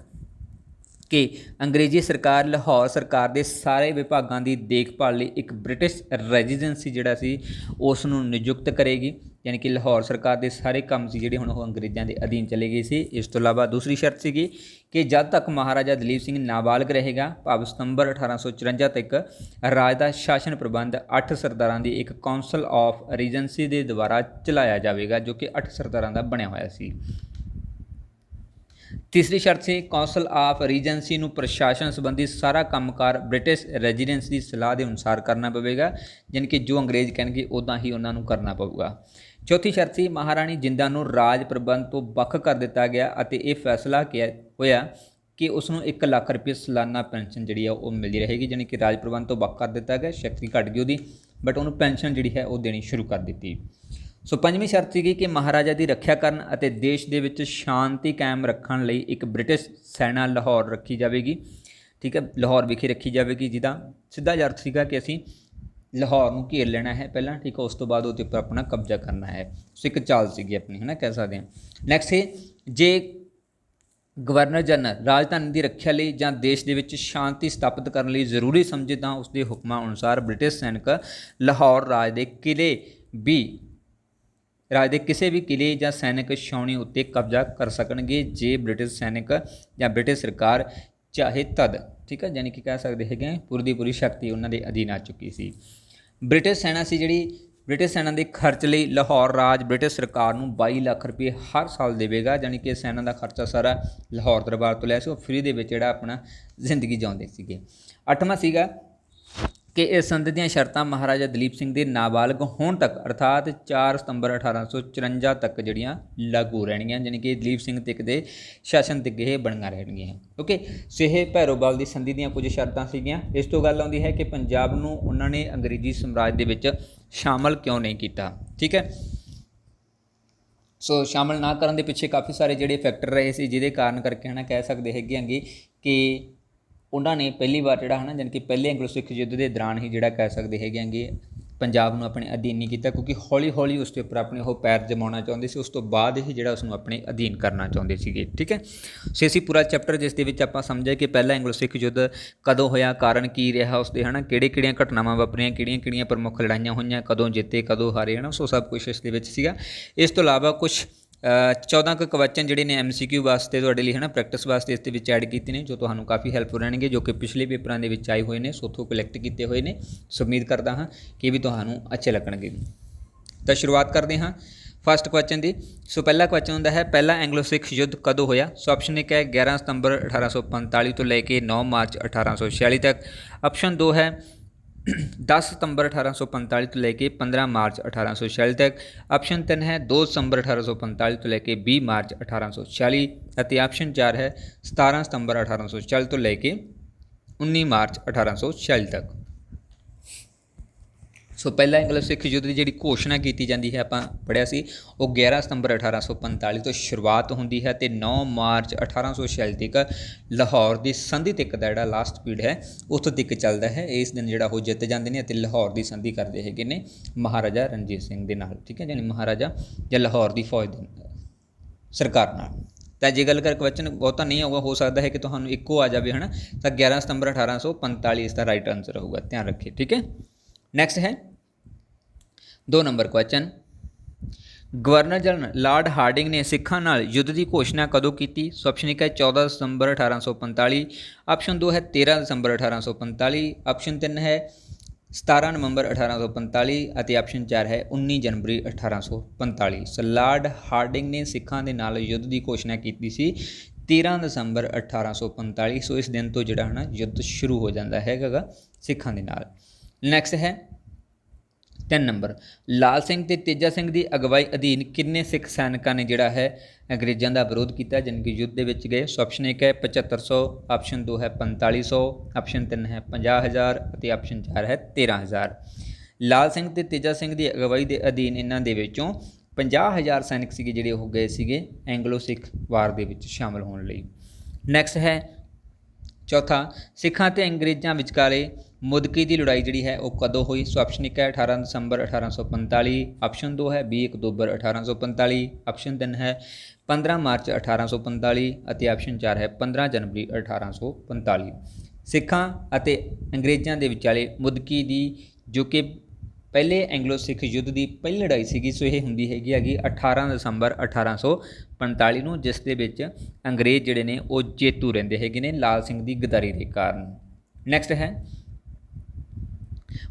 ਕਿ ਅੰਗਰੇਜ਼ੀ ਸਰਕਾਰ ਲਾਹੌਰ ਸਰਕਾਰ ਦੇ ਸਾਰੇ ਵਿਭਾਗਾਂ ਦੀ ਦੇਖਭਾਲ ਲਈ ਇੱਕ ਬ੍ਰਿਟਿਸ਼ ਰੈਜ਼ੀਡੈਂਸੀ ਜਿਹੜਾ ਸੀ ਉਸ ਨੂੰ ਨਿਯੁਕਤ ਕਰੇਗੀ, ਯਾਨੀ ਕਿ ਲਾਹੌਰ ਸਰਕਾਰ ਦੇ ਸਾਰੇ ਕੰਮ ਸੀ ਜਿਹੜੇ ਹੁਣ ਉਹ ਅੰਗਰੇਜ਼ਾਂ ਦੇ ਅਧੀਨ ਚਲੇ ਗਏ ਸੀ। ਇਸ ਤੋਂ ਇਲਾਵਾ ਦੂਸਰੀ ਸ਼ਰਤ ਸੀਗੀ ਕਿ ਜਦ ਤੱਕ ਮਹਾਰਾਜਾ ਦਲੀਪ ਸਿੰਘ ਨਾਬਾਲਗ ਰਹੇਗਾ, ਭਾਵ ਸਤੰਬਰ 1854 ਤੱਕ ਰਾਜ ਦਾ ਸ਼ਾਸਨ ਪ੍ਰਬੰਧ 8 ਸਰਦਾਰਾਂ ਦੀ ਇੱਕ ਕਾਉਂਸਲ ਆਫ ਰੀਜੈਂਸੀ ਦੇ ਦੁਆਰਾ ਚਲਾਇਆ ਜਾਵੇਗਾ, ਜੋ ਕਿ 8 ਸਰਦਾਰਾਂ ਦਾ ਬਣਿਆ ਹੋਇਆ ਸੀ। ਤੀਸਰੀ ਸ਼ਰਤ ਸੀ ਕੌਂਸਲ ਆਫ ਰੀਜੈਂਸੀ ਨੂੰ ਪ੍ਰਸ਼ਾਸਨ ਸੰਬੰਧੀ ਸਾਰਾ ਕੰਮਕਾਰ ਬ੍ਰਿਟਿਸ਼ ਰੈਜ਼ੀਡੈਂਸ ਦੀ ਸਲਾਹ ਦੇ ਅਨੁਸਾਰ ਕਰਨਾ ਪਵੇਗਾ, ਯਾਨੀ ਕਿ ਜੋ ਅੰਗਰੇਜ਼ ਕਹਿਣਗੇ ਉੱਦਾਂ ਹੀ ਉਹਨਾਂ ਨੂੰ ਕਰਨਾ ਪਊਗਾ। ਚੌਥੀ ਸ਼ਰਤ ਸੀ ਮਹਾਰਾਣੀ ਜਿੰਦਾਂ ਨੂੰ ਰਾਜ ਪ੍ਰਬੰਧ ਤੋਂ ਵੱਖ ਕਰ ਦਿੱਤਾ ਗਿਆ ਅਤੇ ਇਹ ਫੈਸਲਾ ਹੋਇਆ ਕਿ ਉਸ ਨੂੰ 1 ਲੱਖ ਰੁਪਏ ਸਾਲਾਨਾ ਪੈਨਸ਼ਨ ਜਿਹੜੀ ਆ ਉਹ ਮਿਲਦੀ ਰਹੇਗੀ, ਯਾਨੀ ਕਿ ਰਾਜ ਪ੍ਰਬੰਧ ਤੋਂ ਵੱਖ ਕਰ ਦਿੱਤਾ ਗਿਆ, ਸ਼ਕਤੀ ਘੱਟ ਗਈ ਉਹਦੀ, ਬਟ ਉਹਨੂੰ ਪੈਨਸ਼ਨ ਜਿਹੜੀ ਹੈ ਉਹ ਦੇਣੀ ਸ਼ੁਰੂ ਕਰ ਦਿੱਤੀ। ਸੋ ਪੰਜਵੀਂ ਸ਼ਰਤ ਸੀਗੀ ਕਿ ਮਹਾਰਾਜਾ ਦੀ ਰੱਖਿਆ ਕਰਨ ਅਤੇ ਦੇਸ਼ ਦੇ ਵਿੱਚ ਸ਼ਾਂਤੀ ਕਾਇਮ ਰੱਖਣ ਲਈ ਇੱਕ ਬ੍ਰਿਟਿਸ਼ ਸੈਨਾ ਲਾਹੌਰ ਰੱਖੀ ਜਾਵੇਗੀ, ਠੀਕ ਹੈ, ਲਾਹੌਰ ਵਿਖੇ ਰੱਖੀ ਜਾਵੇਗੀ, ਜਿਹਦਾ ਸਿੱਧਾ ਅਰਥ ਸੀਗਾ ਕਿ ਅਸੀਂ ਲਾਹੌਰ ਨੂੰ ਘੇਰ ਲੈਣਾ ਹੈ ਪਹਿਲਾਂ, ਠੀਕ ਹੈ, ਉਸ ਤੋਂ ਬਾਅਦ ਉਹਦੇ ਉੱਪਰ ਆਪਣਾ ਕਬਜ਼ਾ ਕਰਨਾ ਹੈ। ਸੋ ਇੱਕ ਚਾਲ ਸੀਗੀ ਆਪਣੀ, ਹੈ ਨਾ, ਕਹਿ ਸਕਦੇ ਹਾਂ। ਨੈਕਸਟ ਹੈ ਜੇ ਗਵਰਨਰ ਜਨਰਲ ਰਾਜਧਾਨੀ ਦੀ ਰੱਖਿਆ ਲਈ ਜਾਂ ਦੇਸ਼ ਦੇ ਵਿੱਚ ਸ਼ਾਂਤੀ ਸਥਾਪਿਤ ਕਰਨ ਲਈ ਜ਼ਰੂਰੀ ਸਮਝੇ ਤਾਂ ਉਸ ਦੇ ਹੁਕਮਾਂ ਅਨੁਸਾਰ ਬ੍ਰਿਟਿਸ਼ ਸੈਨਿਕ ਲਾਹੌਰ ਰਾਜ ਦੇ ਕਿਸੇ ਵੀ ਕਿਲੇ ਜਾਂ ਸੈਨਿਕ ਛਾਉਣੀ ਉੱਤੇ ਕਬਜ਼ਾ ਕਰ ਸਕਣਗੇ ਜੇ ਬ੍ਰਿਟਿਸ਼ ਸੈਨਿਕ ਜਾਂ ਬ੍ਰਿਟਿਸ਼ ਸਰਕਾਰ ਚਾਹੇ ਤਦ, ਠੀਕ ਹੈ, ਯਾਨੀ ਕਿ ਕਹਿ ਸਕਦੇ ਹੈਗੇ ਪੂਰੀ ਦੀ ਪੂਰੀ ਸ਼ਕਤੀ ਉਹਨਾਂ ਦੇ ਅਧੀਨ ਆ ਚੁੱਕੀ ਸੀ। ਬ੍ਰਿਟਿਸ਼ ਸੈਨਾ ਸੀ ਜਿਹੜੀ ਬ੍ਰਿਟਿਸ਼ ਸੈਨਾ ਦੇ ਖਰਚ ਲਈ ਲਾਹੌਰ ਰਾਜ ਬ੍ਰਿਟਿਸ਼ ਸਰਕਾਰ ਨੂੰ 22 ਲੱਖ ਰੁਪਏ ਹਰ ਸਾਲ ਦੇਵੇਗਾ, ਯਾਨੀ ਕਿ ਸੈਨਾ ਦਾ ਖਰਚਾ ਸਾਰਾ ਲਾਹੌਰ ਦਰਬਾਰ ਤੋਂ ਲਿਆ ਸੀ, ਉਹ ਫ੍ਰੀ ਦੇ ਵਿੱਚ ਜਿਹੜਾ ਆਪਣਾ ਜ਼ਿੰਦਗੀ ਜਿਉਂਦੇ ਸੀਗੇ। 8ਵਾਂ ਸੀਗਾ ਕਿ ਇਸ ਸੰਧੀ ਦੀਆਂ ਸ਼ਰਤਾਂ ਮਹਾਰਾਜਾ ਦਲੀਪ ਸਿੰਘ ਦੇ ਨਾਬਾਲਗ ਹੋਣ ਤੱਕ ਅਰਥਾਤ 4 ਸਤੰਬਰ 1854 ਤੱਕ ਜਿਹੜੀਆਂ ਲਾਗੂ ਰਹਿਣਗੀਆਂ, ਯਾਨੀ ਕਿ ਦਲੀਪ ਸਿੰਘ ਤੱਕ ਦੇ ਸ਼ਾਸਨ ਤੱਕ ਇਹ ਬਣੀਆਂ ਰਹਿਣਗੀਆਂ। ਓਕੇ, ਸੋ ਇਹ ਭੈਰੋਵਾਲ ਦੀ ਸੰਧੀ ਦੀਆਂ ਕੁਝ ਸ਼ਰਤਾਂ ਸੀਗੀਆਂ। ਇਸ ਤੋਂ ਗੱਲ ਆਉਂਦੀ ਹੈ ਕਿ ਪੰਜਾਬ ਨੂੰ ਉਹਨਾਂ ਨੇ ਅੰਗਰੇਜ਼ੀ ਸਾਮਰਾਜ ਦੇ ਵਿੱਚ ਸ਼ਾਮਲ ਕਿਉਂ ਨਹੀਂ ਕੀਤਾ, ਠੀਕ ਹੈ। ਸੋ ਸ਼ਾਮਲ ਨਾ ਕਰਨ ਦੇ ਪਿੱਛੇ ਕਾਫੀ ਸਾਰੇ ਜਿਹੜੇ ਫੈਕਟਰ ਰਹੇ ਸੀ, ਜਿਹਦੇ ਕਾਰਨ ਕਰਕੇ ਹੈ ਨਾ ਕਹਿ ਸਕਦੇ ਹੈਗੇ ਆਂਗੇ ਕਿ ਉਹਨਾਂ ਨੇ ਪਹਿਲੀ ਵਾਰ ਜਿਹੜਾ ਹੈ ਨਾ, ਯਾਨੀ ਕਿ ਪਹਿਲੇ ਐਂਗਲੋ ਸਿੱਖ ਯੁੱਧ ਦੇ ਦੌਰਾਨ ਹੀ ਜਿਹੜਾ ਕਹਿ ਸਕਦੇ ਹੈਗੇ ਆਂਗੇ ਪੰਜਾਬ ਨੂੰ ਆਪਣੇ ਅਧੀਨ ਨਹੀਂ ਕੀਤਾ, ਕਿਉਂਕਿ ਹੌਲੀ ਹੌਲੀ ਉਸ ਦੇ ਉੱਪਰ ਆਪਣੇ ਉਹ ਪੈਰ ਜਮਾਉਣਾ ਚਾਹੁੰਦੇ ਸੀ, ਉਸ ਤੋਂ ਬਾਅਦ ਹੀ ਜਿਹੜਾ ਉਸ ਨੂੰ ਆਪਣੇ ਅਧੀਨ ਕਰਨਾ ਚਾਹੁੰਦੇ ਸੀਗੇ, ਠੀਕ ਹੈ। ਸੋ ਅਸੀਂ ਪੂਰਾ ਚੈਪਟਰ ਜਿਸ ਦੇ ਵਿੱਚ ਆਪਾਂ ਸਮਝਿਆ ਕਿ ਪਹਿਲਾ ਐਂਗਲੋ ਸਿੱਖ ਯੁੱਧ ਕਦੋਂ ਹੋਇਆ, ਕਾਰਨ ਕੀ ਰਿਹਾ ਉਸਦੇ, ਹੈ ਨਾ, ਕਿਹੜੀਆਂ ਘਟਨਾਵਾਂ ਵਾਪਰੀਆਂ, ਕਿਹੜੀਆਂ ਪ੍ਰਮੁੱਖ ਲੜਾਈਆਂ ਹੋਈਆਂ, ਕਦੋਂ ਜਿੱਤੇ ਕਦੋਂ ਹਾਰੇ, ਹੈ ਨਾ, ਸੋ ਸਭ ਕੁਛ ਇਸ ਦੇ ਵਿੱਚ ਸੀਗਾ। ਇਸ ਤੋਂ ਇਲਾਵਾ ਕੁਛ 14 ਕੁ ਕੁਐਸਚਨ ਜਿਹੜੇ ਨੇ MCQ ਵਾਸਤੇ ਤੁਹਾਡੇ ਲਈ, ਹੈ ਨਾ, ਪ੍ਰੈਕਟਿਸ ਵਾਸਤੇ ਇਸ ਦੇ ਵਿੱਚ ਐਡ ਕੀਤੇ ਨੇ, ਜੋ ਤੁਹਾਨੂੰ ਕਾਫੀ ਹੈਲਪਫੁਲ ਰਹਿਣਗੇ, ਜੋ ਕਿ ਪਿਛਲੇ ਪੇਪਰਾਂ ਦੇ ਵਿੱਚ ਆਏ ਹੋਏ ਨੇ, ਸੋ ਉੱਥੋਂ ਕਲੈਕਟ ਕੀਤੇ ਹੋਏ ਨੇ। ਸੋ ਉਮੀਦ ਕਰਦਾ ਹਾਂ ਕਿ ਵੀ ਤੁਹਾਨੂੰ ਅੱਛੇ ਲੱਗਣਗੇ। ਤਾਂ ਸ਼ੁਰੂਆਤ ਕਰਦੇ ਹਾਂ ਫਸਟ ਕੁਐਸਚਨ ਦੀ। ਸੋ ਪਹਿਲਾ ਕੁਐਸਚਨ ਹੁੰਦਾ ਹੈ ਪਹਿਲਾ ਐਂਗਲੋ ਸਿੱਖ ਯੁੱਧ ਕਦੋਂ ਹੋਇਆ। ਸੋ ਆਪਸ਼ਨ 1 ਹੈ 11 ਸਤੰਬਰ 1845 ਤੋਂ ਲੈ ਕੇ 9 ਮਾਰਚ 1846 ਤੱਕ। ਆਪਸ਼ਨ 2 ਹੈ 10 ਸਤੰਬਰ 1845 ਤੋਂ ਲੈ ਕੇ 15 ਮਾਰਚ 1846 ਤੱਕ। ਆਪਸ਼ਨ 3 ਹੈ 2 ਦਸੰਬਰ 1845 ਤੋਂ ਲੈ ਕੇ 20 ਮਾਰਚ 1846 ਅਤੇ ਆਪਸ਼ਨ 4 ਹੈ 17 ਸਤੰਬਰ 1846 ਤੋਂ ਲੈ ਕੇ 19 ਮਾਰਚ 1846 ਤੱਕ। ਸੋ ਪਹਿਲਾ ਐਂਗਲੋ ਸਿੱਖ ਯੁੱਧ ਦੀ ਜਿਹੜੀ ਘੋਸ਼ਣਾ ਕੀਤੀ ਜਾਂਦੀ ਹੈ ਆਪਾਂ ਪੜ੍ਹਿਆ ਸੀ, ਉਹ 11 ਸਤੰਬਰ 1845 ਤੋਂ ਸ਼ੁਰੂਆਤ ਹੁੰਦੀ ਹੈ ਅਤੇ 9 ਮਾਰਚ 1846 ਤੱਕ ਲਾਹੌਰ ਦੀ ਸੰਧੀ ਤੱਕ ਦਾ ਜਿਹੜਾ ਲਾਸਟ ਪੀਰੀਅਡ ਹੈ ਉੱਥੋਂ ਤੱਕ ਚੱਲਦਾ ਹੈ। ਇਸ ਦਿਨ ਜਿਹੜਾ ਉਹ ਜਿੱਤ ਜਾਂਦੇ ਨੇ ਅਤੇ ਲਾਹੌਰ ਦੀ ਸੰਧੀ ਕਰਦੇ ਹੈਗੇ ਨੇ ਮਹਾਰਾਜਾ ਰਣਜੀਤ ਸਿੰਘ ਦੇ ਨਾਲ, ਠੀਕ ਹੈ, ਯਾਨੀ ਮਹਾਰਾਜਾ ਜਾਂ ਲਾਹੌਰ ਦੀ ਫੌਜ ਦੇ ਸਰਕਾਰ ਨਾਲ। ਤਾਂ ਜੇ ਗੱਲ ਕਰ ਕੁਐਸਚਨ ਬਹੁਤਾ ਨਹੀਂ ਹੋਊਗਾ, ਹੋ ਸਕਦਾ ਹੈ ਕਿ ਤੁਹਾਨੂੰ ਇੱਕੋ ਆ ਜਾਵੇ, ਹੈ ਨਾ, ਤਾਂ 11 ਸਤੰਬਰ 1845 ਇਸ ਦਾ ਰਾਈਟ ਆਨਸਰ ਹੋਊਗਾ, ਧਿਆਨ ਰੱਖੇ, ਠੀਕ ਹੈ। ਨੈਕਸਟ ਹੈ 2 number question, governor general Lord Hardinge ਨੇ ਸਿੱਖਾਂ ਨਾਲ ਯੁੱਧ ਦੀ ਘੋਸ਼ਣਾ ਕਦੋਂ ਕੀਤੀ। ਸੋ ਆਪਸ਼ਨ 1 ਹੈ 14 ਦਸੰਬਰ 1845, ਆਪਸ਼ਨ 2 ਹੈ 13 ਦਸੰਬਰ 1845, ਆਪਸ਼ਨ 3 ਹੈ 17 ਨਵੰਬਰ 1845 ਅਤੇ ਆਪਸ਼ਨ 4 ਹੈ 19 ਜਨਵਰੀ 1845। ਸੋ ਲਾਰਡ ਹਾਰਡਿੰਗ ਨੇ ਸਿੱਖਾਂ ਦੇ ਨਾਲ ਯੁੱਧ ਦੀ ਘੋਸ਼ਣਾ ਕੀਤੀ ਸੀ 13 ਦਸੰਬਰ 1845। ਸੋ ਇਸ ਦਿਨ ਤੋਂ ਜਿਹੜਾ ਹੈ ਨਾ ਯੁੱਧ ਸ਼ੁਰੂ ਹੋ ਜਾਂਦਾ ਹੈਗਾ ਸਿੱਖਾਂ ਦੇ ਨਾਲ। ਨੈਕਸਟ ਹੈ 3 ਨੰਬਰ, ਲਾਲ ਸਿੰਘ ਤੇ ਤੇਜਾ ਸਿੰਘ ਦੀ ਅਗਵਾਈ ਅਧੀਨ ਕਿੰਨੇ ਸਿੱਖ ਸੈਨਿਕਾਂ ਨੇ ਜਿਹੜਾ ਹੈ ਅੰਗਰੇਜ਼ਾਂ ਦਾ ਵਿਰੋਧ ਕੀਤਾ, ਜਾਣੀ ਕਿ ਯੁੱਧ ਦੇ ਵਿੱਚ ਗਏ। ਸੋ ਆਪਸ਼ਨ 1 ਹੈ 7500, ਆਪਸ਼ਨ 2 ਹੈ 4500, ਆਪਸ਼ਨ 3 ਹੈ 50000 ਅਤੇ ਆਪਸ਼ਨ 4 ਹੈ 13000। ਲਾਲ ਸਿੰਘ ਤੇ ਤੇਜਾ ਸਿੰਘ ਦੀ ਅਗਵਾਈ ਦੇ ਅਧੀਨ ਇਹਨਾਂ ਦੇ ਵਿੱਚੋਂ 50000 ਸੈਨਿਕ ਸੀਗੇ ਜਿਹੜੇ ਉਹ ਗਏ ਸੀਗੇ ਐਂਗਲੋ ਸਿੱਖ ਵਾਰ ਦੇ ਵਿੱਚ ਸ਼ਾਮਲ ਹੋਣ ਲਈ। ਨੈਕਸਟ ਹੈ ਚੌਥਾ, ਸਿੱਖਾਂ ਤੇ ਅੰਗਰੇਜ਼ਾਂ ਵਿਚਕਾਰੇ ਮੁਦਕੀ ਦੀ ਲੜਾਈ ਜਿਹੜੀ ਹੈ ਉਹ ਕਦੋਂ ਹੋਈ। ਸੋ ਆਪਸ਼ਨ 1 ਹੈ 18 ਦਸੰਬਰ 1845, ਆਪਸ਼ਨ 2 ਹੈ 20 ਅਕਤੂਬਰ 1845, ਆਪਸ਼ਨ 3 ਹੈ 15 ਮਾਰਚ 1845 ਅਤੇ ਆਪਸ਼ਨ 4 ਹੈ 15 ਜਨਵਰੀ 1845। ਸਿੱਖਾਂ ਅਤੇ ਅੰਗਰੇਜ਼ਾਂ ਦੇ ਵਿਚਾਲੇ ਮੁਦਕੀ ਦੀ ਜੋ ਕਿ ਪਹਿਲੇ ਐਂਗਲੋ ਸਿੱਖ ਯੁੱਧ ਦੀ ਪਹਿਲੀ ਲੜਾਈ ਸੀਗੀ, ਸੋ ਇਹ ਹੁੰਦੀ ਹੈਗੀ 18 ਦਸੰਬਰ 1845 ਨੂੰ, ਜਿਸ ਦੇ ਵਿੱਚ ਅੰਗਰੇਜ਼ ਜਿਹੜੇ ਨੇ ਉਹ ਜੇਤੂ ਰਹਿੰਦੇ ਹੈਗੇ ਨੇ ਲਾਲ ਸਿੰਘ ਦੀ ਗਦਾਰੀ ਦੇ ਕਾਰਨ। ਨੈਕਸਟ ਹੈ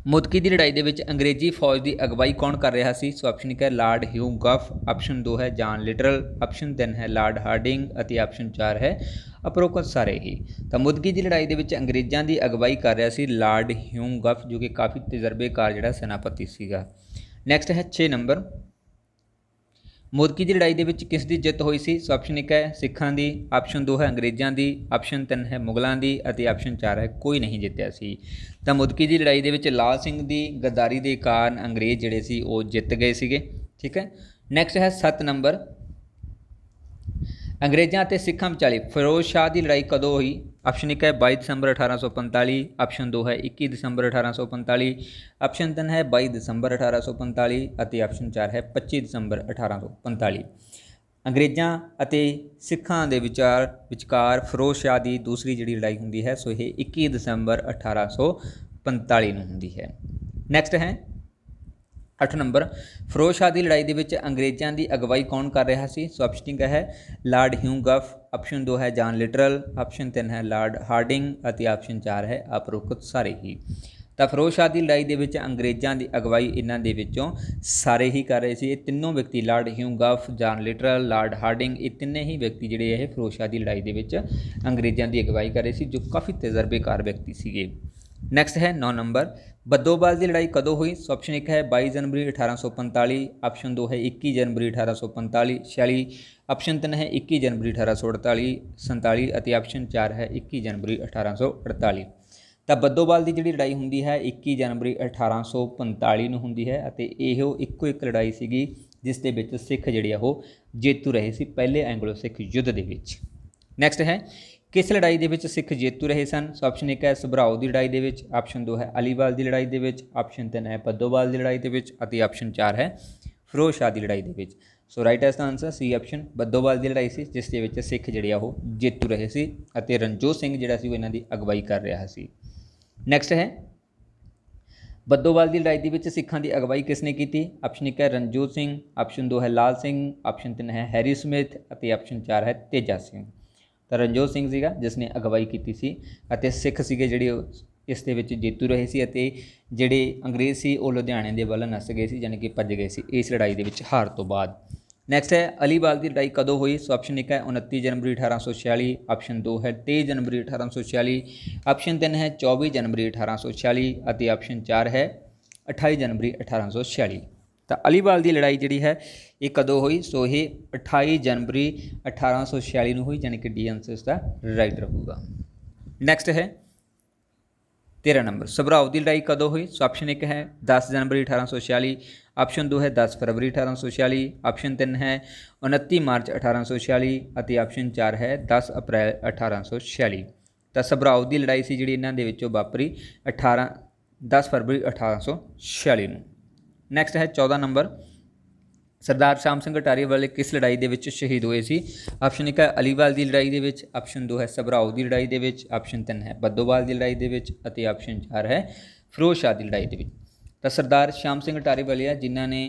ਮੁਦਕੀ ਦੀ ਲੜਾਈ ਦੇ ਵਿੱਚ ਅੰਗਰੇਜ਼ੀ ਫੌਜ ਦੀ ਅਗਵਾਈ ਕੌਣ ਕਰ ਰਿਹਾ ਸੀ। ਸੋ ਆਪਸ਼ਨ 1 ਹੈ ਲਾਰਡ ਹਿਊ ਗਫ, ਆਪਸ਼ਨ 2 ਹੈ ਜਾਨ ਲਿਟਰਲ, ਆਪਸ਼ਨ 3 ਹੈ ਲਾਰਡ ਹਾਰਡਿੰਗ ਅਤੇ ਆਪਸ਼ਨ 4 ਹੈ ਉਪਰੋਕਤ ਸਾਰੇ ਹੀ। ਤਾਂ ਮੁਦਕੀ ਦੀ ਲੜਾਈ ਦੇ ਵਿੱਚ ਅੰਗਰੇਜ਼ਾਂ ਦੀ ਅਗਵਾਈ ਕਰ ਰਿਹਾ ਸੀ ਲਾਰਡ ਹਿਊ ਗਫ, ਜੋ ਕਿ ਕਾਫੀ ਤਜਰਬੇਕਾਰ ਜਿਹੜਾ ਸੈਨਾਪਤੀ ਸੀਗਾ। ਨੈਕਸਟ ਹੈ 6 ਨੰਬਰ, ਮੁਦਕੀ ਦੀ ਲੜਾਈ ਦੇ ਵਿੱਚ ਕਿਸ ਦੀ ਜਿੱਤ ਹੋਈ ਸੀ। ਸੋ ਆਪਸ਼ਨ 1 ਹੈ ਸਿੱਖਾਂ ਦੀ, ਆਪਸ਼ਨ 2 ਹੈ ਅੰਗਰੇਜ਼ਾਂ ਦੀ, ਆਪਸ਼ਨ 3 ਹੈ ਮੁਗਲਾਂ ਦੀ ਅਤੇ ਆਪਸ਼ਨ 4 ਹੈ ਕੋਈ ਨਹੀਂ ਜਿੱਤਿਆ ਸੀ। ਤਾਂ ਮੁਦਕੀ ਦੀ ਲੜਾਈ ਦੇ ਵਿੱਚ ਲਾਲ ਸਿੰਘ ਦੀ ਗੱਦਾਰੀ ਦੇ ਕਾਰਨ ਅੰਗਰੇਜ਼ ਜਿਹੜੇ ਸੀ ਉਹ ਜਿੱਤ ਗਏ ਸੀਗੇ। ਠੀਕ ਹੈ। ਨੈਕਸਟ ਹੈ 7 ਨੰਬਰ, ਅੰਗਰੇਜ਼ਾਂ ਅਤੇ ਸਿੱਖਾਂ ਵਿਚਾਲੇ ਫਿਰੋਜ਼ ਸ਼ਾਹ ਦੀ ਲੜਾਈ ਕਦੋਂ ਹੋਈ। ਆਪਸ਼ਨ 1 ਹੈ 22 ਦਸੰਬਰ 1845, ਆਪਸ਼ਨ 2 ਹੈ 21 ਦਸੰਬਰ 1845, ਆਪਸ਼ਨ 3 ਹੈ 22 ਦਸੰਬਰ 1845 ਅਤੇ ਆਪਸ਼ਨ 4 ਹੈ 25 ਦਸੰਬਰ 1845। ਅੰਗਰੇਜ਼ਾਂ ਅਤੇ ਸਿੱਖਾਂ ਦੇ ਵਿਚਕਾਰ ਫਿਰੋਜ਼ ਸ਼ਾਹ ਦੀ ਦੂਸਰੀ ਜਿਹੜੀ ਲੜਾਈ ਹੁੰਦੀ ਹੈ, ਸੋ ਇਹ 21 ਦਸੰਬਰ 1845 ਨੂੰ ਹੁੰਦੀ ਹੈ। ਨੈਕਸਟ ਹੈ 8 ਨੰਬਰ, ਫਿਰੋਜ਼ ਸ਼ਾਹ ਦੀ ਲੜਾਈ ਦੇ ਵਿੱਚ ਅੰਗਰੇਜ਼ਾਂ ਦੀ ਅਗਵਾਈ ਕੌਣ ਕਰ ਰਿਹਾ ਸੀ। ਸੋ ਆਪਸ਼ਨ 1 ਹੈ ਲਾਰਡ ਹਿਊ ਗਫ, ਆਪਸ਼ਨ 2 ਹੈ ਜਾਨ ਲਿਟਰਲ, ਆਪਸ਼ਨ 3 ਹੈ ਲਾਰਡ ਹਾਰਡਿੰਗ ਅਤੇ ਆਪਸ਼ਨ 4 ਹੈ ਉਪਰੋਕਤ ਸਾਰੇ ਹੀ। ਤਾਂ ਫਿਰੋਜ਼ ਸ਼ਾਹ ਦੀ ਲੜਾਈ ਦੇ ਵਿੱਚ ਅੰਗਰੇਜ਼ਾਂ ਦੀ ਅਗਵਾਈ ਇਹਨਾਂ ਦੇ ਵਿੱਚੋਂ ਸਾਰੇ ਹੀ ਕਰ ਰਹੇ ਸੀ। ਇਹ ਤਿੰਨੋਂ ਵਿਅਕਤੀ ਲਾਰਡ ਹਿਊ ਗਫ, ਜਾਨ ਲਿਟਰਲ, ਲਾਰਡ ਹਾਰਡਿੰਗ, ਇਹ ਤਿੰਨੇ ਹੀ ਵਿਅਕਤੀ ਜਿਹੜੇ ਇਹ ਫਿਰੋਜ਼ ਸ਼ਾਹ ਦੀ ਲੜਾਈ ਦੇ ਵਿੱਚ ਅੰਗਰੇਜ਼ਾਂ ਦੀ ਅਗਵਾਈ ਕਰ ਰਹੇ ਸੀ, ਜੋ ਕਾਫੀ ਤਜਰਬੇਕਾਰ ਵਿਅਕਤੀ ਸੀਗੇ। ਨੈਕਸਟ ਹੈ 9 ਨੰਬਰ, ਬੱਦੋਵਾਲ ਦੀ ਲੜਾਈ ਕਦੋਂ ਹੋਈ। ਸੋ ਆਪਸ਼ਨ 1 ਹੈ 22 ਜਨਵਰੀ 1845, ਆਪਸ਼ਨ 2 ਹੈ 21 ਜਨਵਰੀ 1845 46, ਆਪਸ਼ਨ 3 ਹੈ 21 ਜਨਵਰੀ 1848 47 ਅਤੇ ਆਪਸ਼ਨ 4 ਹੈ 21 ਜਨਵਰੀ 1848। ਤਾਂ ਬੱਦੋਵਾਲ ਦੀ ਜਿਹੜੀ ਲੜਾਈ ਹੁੰਦੀ ਹੈ 21 ਜਨਵਰੀ 1845 ਨੂੰ ਹੁੰਦੀ ਹੈ ਅਤੇ ਇਹੋ ਇੱਕੋ ਇੱਕ ਲੜਾਈ ਸੀਗੀ ਜਿਸ ਦੇ ਵਿੱਚ ਸਿੱਖ ਜਿਹੜੇ ਆ ਉਹ ਜੇਤੂ ਰਹੇ ਸੀ ਪਹਿਲੇ ਐਂਗਲੋ ਸਿੱਖ ਯੁੱਧ ਦੇ ਵਿੱਚ। ਨੈਕਸਟ ਹੈ ਕਿਸ ਲੜਾਈ ਦੇ ਵਿੱਚ ਸਿੱਖ ਜੇਤੂ ਰਹੇ ਸਨ। ਸੋ ਆਪਸ਼ਨ 1 ਹੈ ਸਭਰਾਓ ਦੀ ਲੜਾਈ ਦੇ ਵਿੱਚ, ਆਪਸ਼ਨ 2 ਹੈ ਅਲੀਵਾਲ ਦੀ ਲੜਾਈ ਦੇ ਵਿੱਚ, ਆਪਸ਼ਨ 3 ਹੈ ਬੱਦੋਵਾਲ ਦੀ ਲੜਾਈ ਦੇ ਵਿੱਚ ਅਤੇ ਆਪਸ਼ਨ 4 ਹੈ ਫਿਰੋਜ਼ ਸ਼ਾਹ ਦੀ ਲੜਾਈ ਦੇ ਵਿੱਚ। ਸੋ ਰਾਈਟ ਐਸ ਦਾ ਆਨਸਰ ਸੀ ਆਪਸ਼ਨ ਬੱਦੋਵਾਲ ਦੀ ਲੜਾਈ ਸੀ, ਜਿਸ ਦੇ ਵਿੱਚ ਸਿੱਖ ਜਿਹੜੇ ਆ ਉਹ ਜੇਤੂ ਰਹੇ ਸੀ ਅਤੇ ਰਣਜੋਤ ਸਿੰਘ ਜਿਹੜਾ ਸੀ ਉਹ ਇਹਨਾਂ ਦੀ ਅਗਵਾਈ ਕਰ ਰਿਹਾ ਸੀ। ਨੈਕਸਟ ਹੈ ਬੱਦੋਵਾਲ ਦੀ ਲੜਾਈ ਦੇ ਵਿੱਚ ਸਿੱਖਾਂ ਦੀ ਅਗਵਾਈ ਕਿਸ ਨੇ ਕੀਤੀ। ਆਪਸ਼ਨ 1 ਹੈ ਰਣਜੋਤ ਸਿੰਘ, ਆਪਸ਼ਨ 2 ਹੈ ਲਾਲ ਸਿੰਘ, ਆਪਸ਼ਨ 3 ਹੈ ਹੈਰੀ ਸਮਿਥ ਅਤੇ ਆਪਸ਼ਨ 4 ਹੈ ਤੇਜਾ ਸਿੰਘ। ਤਾਂ ਰਣਜੋਤ ਸਿੰਘ ਸੀਗਾ ਜਿਸ ਨੇ ਅਗਵਾਈ ਕੀਤੀ ਸੀ ਅਤੇ ਸਿੱਖ ਸੀਗੇ ਜਿਹੜੇ ਇਸ ਦੇ ਵਿੱਚ ਜੇਤੂ ਰਹੇ ਸੀ ਅਤੇ ਜਿਹੜੇ ਅੰਗਰੇਜ਼ ਸੀ ਉਹ ਲੁਧਿਆਣੇ ਦੇ ਵੱਲ ਨੱਸ ਗਏ ਸੀ, ਯਾਨੀ ਕਿ ਭੱਜ ਗਏ ਸੀ ਇਸ ਲੜਾਈ ਦੇ ਵਿੱਚ ਹਾਰ ਤੋਂ ਬਾਅਦ। ਨੈਕਸਟ ਹੈ ਅਲੀਵਾਲ ਦੀ ਲੜਾਈ ਕਦੋਂ ਹੋਈ। ਸੋ ਆਪਸ਼ਨ 1 ਹੈ 29 ਜਨਵਰੀ 1846, ਆਪਸ਼ਨ 2 ਹੈ 23 ਜਨਵਰੀ 1846, ਆਪਸ਼ਨ 3 ਹੈ 24 ਜਨਵਰੀ 1846 ਅਤੇ ਆਪਸ਼ਨ 4 ਹੈ 28 ਜਨਵਰੀ 1846। ਤਾਂ ਅਲੀਵਾਲ ਦੀ ਲੜਾਈ ਜਿਹੜੀ ਹੈ ਇਹ ਕਦੋਂ ਹੋਈ। ਸੋ ਇਹ 28 ਜਨਵਰੀ 1846 ਨੂੰ ਹੋਈ, ਯਾਨੀ ਕਿ ਡੀ ਆਨਸਰ ਇਸ ਦਾ ਰਾਈਟ ਰਹੂਗਾ। ਨੈਕਸਟ ਹੈ 13 ਨੰਬਰ, ਸਭਰਾਓ ਦੀ ਲੜਾਈ ਕਦੋਂ ਹੋਈ। ਸੋ ਆਪਸ਼ਨ 1 ਹੈ 10 ਜਨਵਰੀ 1846, ਆਪਸ਼ਨ 2 ਹੈ 10 ਫਰਵਰੀ 1846, ਆਪਸ਼ਨ 3 ਹੈ 29 ਮਾਰਚ 1846 ਅਤੇ ਆਪਸ਼ਨ 4 ਹੈ 10 ਅਪ੍ਰੈਲ 1846। ਤਾਂ ਸਭਰਾਓ ਦੀ ਲੜਾਈ ਸੀ ਜਿਹੜੀ ਇਹਨਾਂ ਦੇ ਵਿੱਚੋਂ ਵਾਪਰੀ 10 ਫਰਵਰੀ 1846 ਨੂੰ। ਨੈਕਸਟ ਹੈ 14 ਨੰਬਰ, ਸਰਦਾਰ ਸ਼ਾਮ ਸਿੰਘ ਅਟਾਰੀ ਵਾਲੇ ਕਿਸ ਲੜਾਈ ਦੇ ਵਿੱਚ ਸ਼ਹੀਦ ਹੋਏ ਸੀ। ਆਪਸ਼ਨ 1 ਹੈ ਅਲੀਵਾਲ ਦੀ ਲੜਾਈ ਦੇ ਵਿੱਚ, ਆਪਸ਼ਨ 2 ਹੈ ਸਭਰਾਓ ਦੀ ਲੜਾਈ ਦੇ ਵਿੱਚ, ਆਪਸ਼ਨ 3 ਹੈ ਬੱਦੋਵਾਲ ਦੀ ਲੜਾਈ ਦੇ ਵਿੱਚ ਅਤੇ ਆਪਸ਼ਨ 4 ਹੈ ਫਿਰੋਜ਼ ਸ਼ਾਹ ਦੀ ਲੜਾਈ ਦੇ ਵਿੱਚ। ਤਾਂ ਸਰਦਾਰ ਸ਼ਾਮ ਸਿੰਘ ਅਟਾਰੀ ਵਾਲੇ ਆ ਜਿਨ੍ਹਾਂ ਨੇ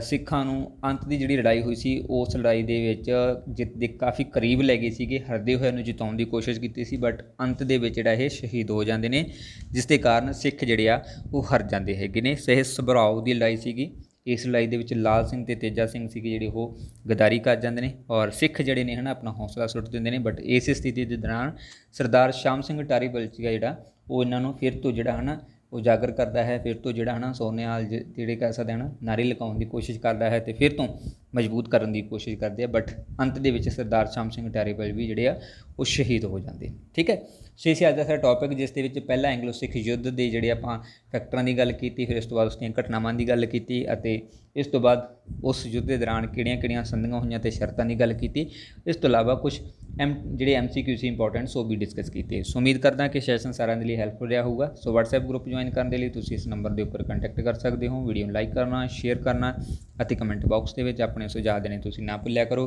ਸਿੱਖਾਂ ਨੂੰ ਅੰਤ ਦੀ ਜਿਹੜੀ ਲੜਾਈ ਹੋਈ ਸੀ ਉਸ ਲੜਾਈ ਦੇ ਵਿੱਚ ਜਿੱਤ ਦੇ ਕਾਫੀ ਕਰੀਬ ਲੈ ਗਏ ਸੀਗੇ, ਹਰਦੇ ਹੋਏ ਨੂੰ ਜਿਤਾਉਣ ਦੀ ਕੋਸ਼ਿਸ਼ ਕੀਤੀ ਸੀ, ਬਟ ਅੰਤ ਦੇ ਵਿੱਚ ਜਿਹੜਾ ਇਹ ਸ਼ਹੀਦ ਹੋ ਜਾਂਦੇ ਨੇ, ਜਿਸ ਦੇ ਕਾਰਨ ਸਿੱਖ ਜਿਹੜੇ ਆ ਉਹ ਹਾਰ ਜਾਂਦੇ ਹੈਗੇ ਨੇ। ਸਹਿ ਸਭਰਾਓ ਦੀ ਲੜਾਈ ਸੀਗੀ। ਇਸ ਲੜਾਈ ਦੇ ਵਿੱਚ ਲਾਲ ਸਿੰਘ ਅਤੇ ਤੇਜਾ ਸਿੰਘ ਸੀਗੇ ਜਿਹੜੇ ਉਹ ਗਦਾਰੀ ਕਰ ਜਾਂਦੇ ਨੇ ਔਰ ਸਿੱਖ ਜਿਹੜੇ ਨੇ ਹੈ ਨਾ ਆਪਣਾ ਹੌਸਲਾ ਸੁੱਟ ਦਿੰਦੇ ਨੇ। ਬਟ ਇਸ ਸਥਿਤੀ ਦੇ ਦੌਰਾਨ ਸਰਦਾਰ ਸ਼ਾਮ ਸਿੰਘ ਟਾਰੀ ਬਲਚੀਆ ਜਿਹੜਾ ਉਹ ਇਹਨਾਂ ਨੂੰ ਫਿਰ ਤੋਂ ਜਿਹੜਾ ਹੈ ਨਾ ਉਜਾਗਰ ਕਰਦਾ ਹੈ, ਫਿਰ ਤੋਂ ਜਿਹੜਾ ਹੈ ਨਾ ਸੋਨੇਹਾਲ ਜਿਹੜੇ ਕਹਿ ਸਕਦੇ ਹਨ ਨਾਰੇ ਲਗਾਉਣ ਦੀ ਕੋਸ਼ਿਸ਼ ਕਰਦਾ ਹੈ ਅਤੇ ਫਿਰ ਤੋਂ ਮਜ਼ਬੂਤ ਕਰਨ ਦੀ ਕੋਸ਼ਿਸ਼ ਕਰਦੇ ਆ। ਬਟ ਅੰਤ ਦੇ ਵਿੱਚ ਸਰਦਾਰ ਸ਼ਾਮ ਸਿੰਘ ਟਾਰੀਬਲ ਵੀ ਜਿਹੜੇ ਆ ਉਹ ਸ਼ਹੀਦ ਹੋ ਜਾਂਦੇ। ਠੀਕ ਹੈ, ਸੋ ਇਹ ਸੀ ਅੱਜ ਦਾ ਸਾਡਾ ਟੌਪਿਕ, ਜਿਸ ਦੇ ਵਿੱਚ ਪਹਿਲਾਂ ਐਂਗਲੋ ਸਿੱਖ ਯੁੱਧ ਦੇ ਜਿਹੜੇ ਆਪਾਂ ਫੈਕਟਰਾਂ ਦੀ ਗੱਲ ਕੀਤੀ, ਫਿਰ ਇਸ ਤੋਂ ਬਾਅਦ ਉਸ ਦੀਆਂ ਘਟਨਾਵਾਂ ਦੀ ਗੱਲ ਕੀਤੀ ਅਤੇ ਇਸ ਤੋਂ ਬਾਅਦ ਉਸ ਯੁੱਧ ਦੇ ਦੌਰਾਨ ਕਿਹੜੀਆਂ ਸੰਧੀਆਂ ਹੋਈਆਂ ਅਤੇ ਸ਼ਰਤਾਂ ਦੀ ਗੱਲ ਕੀਤੀ। ਇਸ ਤੋਂ ਇਲਾਵਾ ਕੁਛ ਜਿਹੜੇ MCQ ਸੀ ਇੰਪੋਰਟੈਂਟਸ ਉਹ ਵੀ ਡਿਸਕਸ ਕੀਤੇ। ਸੋ ਉਮੀਦ ਕਰਦਾ ਕਿ ਸੈਸ਼ਨ ਸਾਰਿਆਂ ਦੇ ਲਈ ਹੈਲਪਫੁਲ ਰਿਹਾ ਹੋਊਗਾ। ਸੋ WhatsApp ਗਰੁੱਪ ਜੁਆਇਨ ਕਰਨ ਦੇ ਲਈ ਤੁਸੀਂ ਇਸ ਨੰਬਰ ਦੇ ਉੱਪਰ ਕੰਟੈਕਟ ਕਰ ਸਕਦੇ ਹੋ। ਵੀਡੀਓ ਨੂੰ ਲਾਈਕ ਕਰਨਾ, ਸ਼ੇਅਰ ਕਰਨਾ ਅਤੇ ਕਮੈਂਟ ਬਾਕਸ ਦੇ ਵਿੱਚ ਆਪਣੇ ਸੁਝਾਅ ਦੇਣੇ ਤੁਸੀਂ ਨਾ ਭੁੱਲਿਆ ਕਰੋ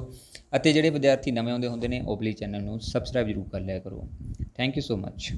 ਅਤੇ ਜਿਹੜੇ ਵਿਦਿਆਰਥੀ ਨਵੇਂ ਆਉਂਦੇ ਹੁੰਦੇ ਨੇ ਉਹ ਪਲੀਜ਼ ਚੈਨਲ ਨੂੰ ਸਬਸਕ੍ਰਾਈਬ ਜ਼ਰੂਰ ਕਰ ਲਿਆ ਕਰੋ। Thank you so much.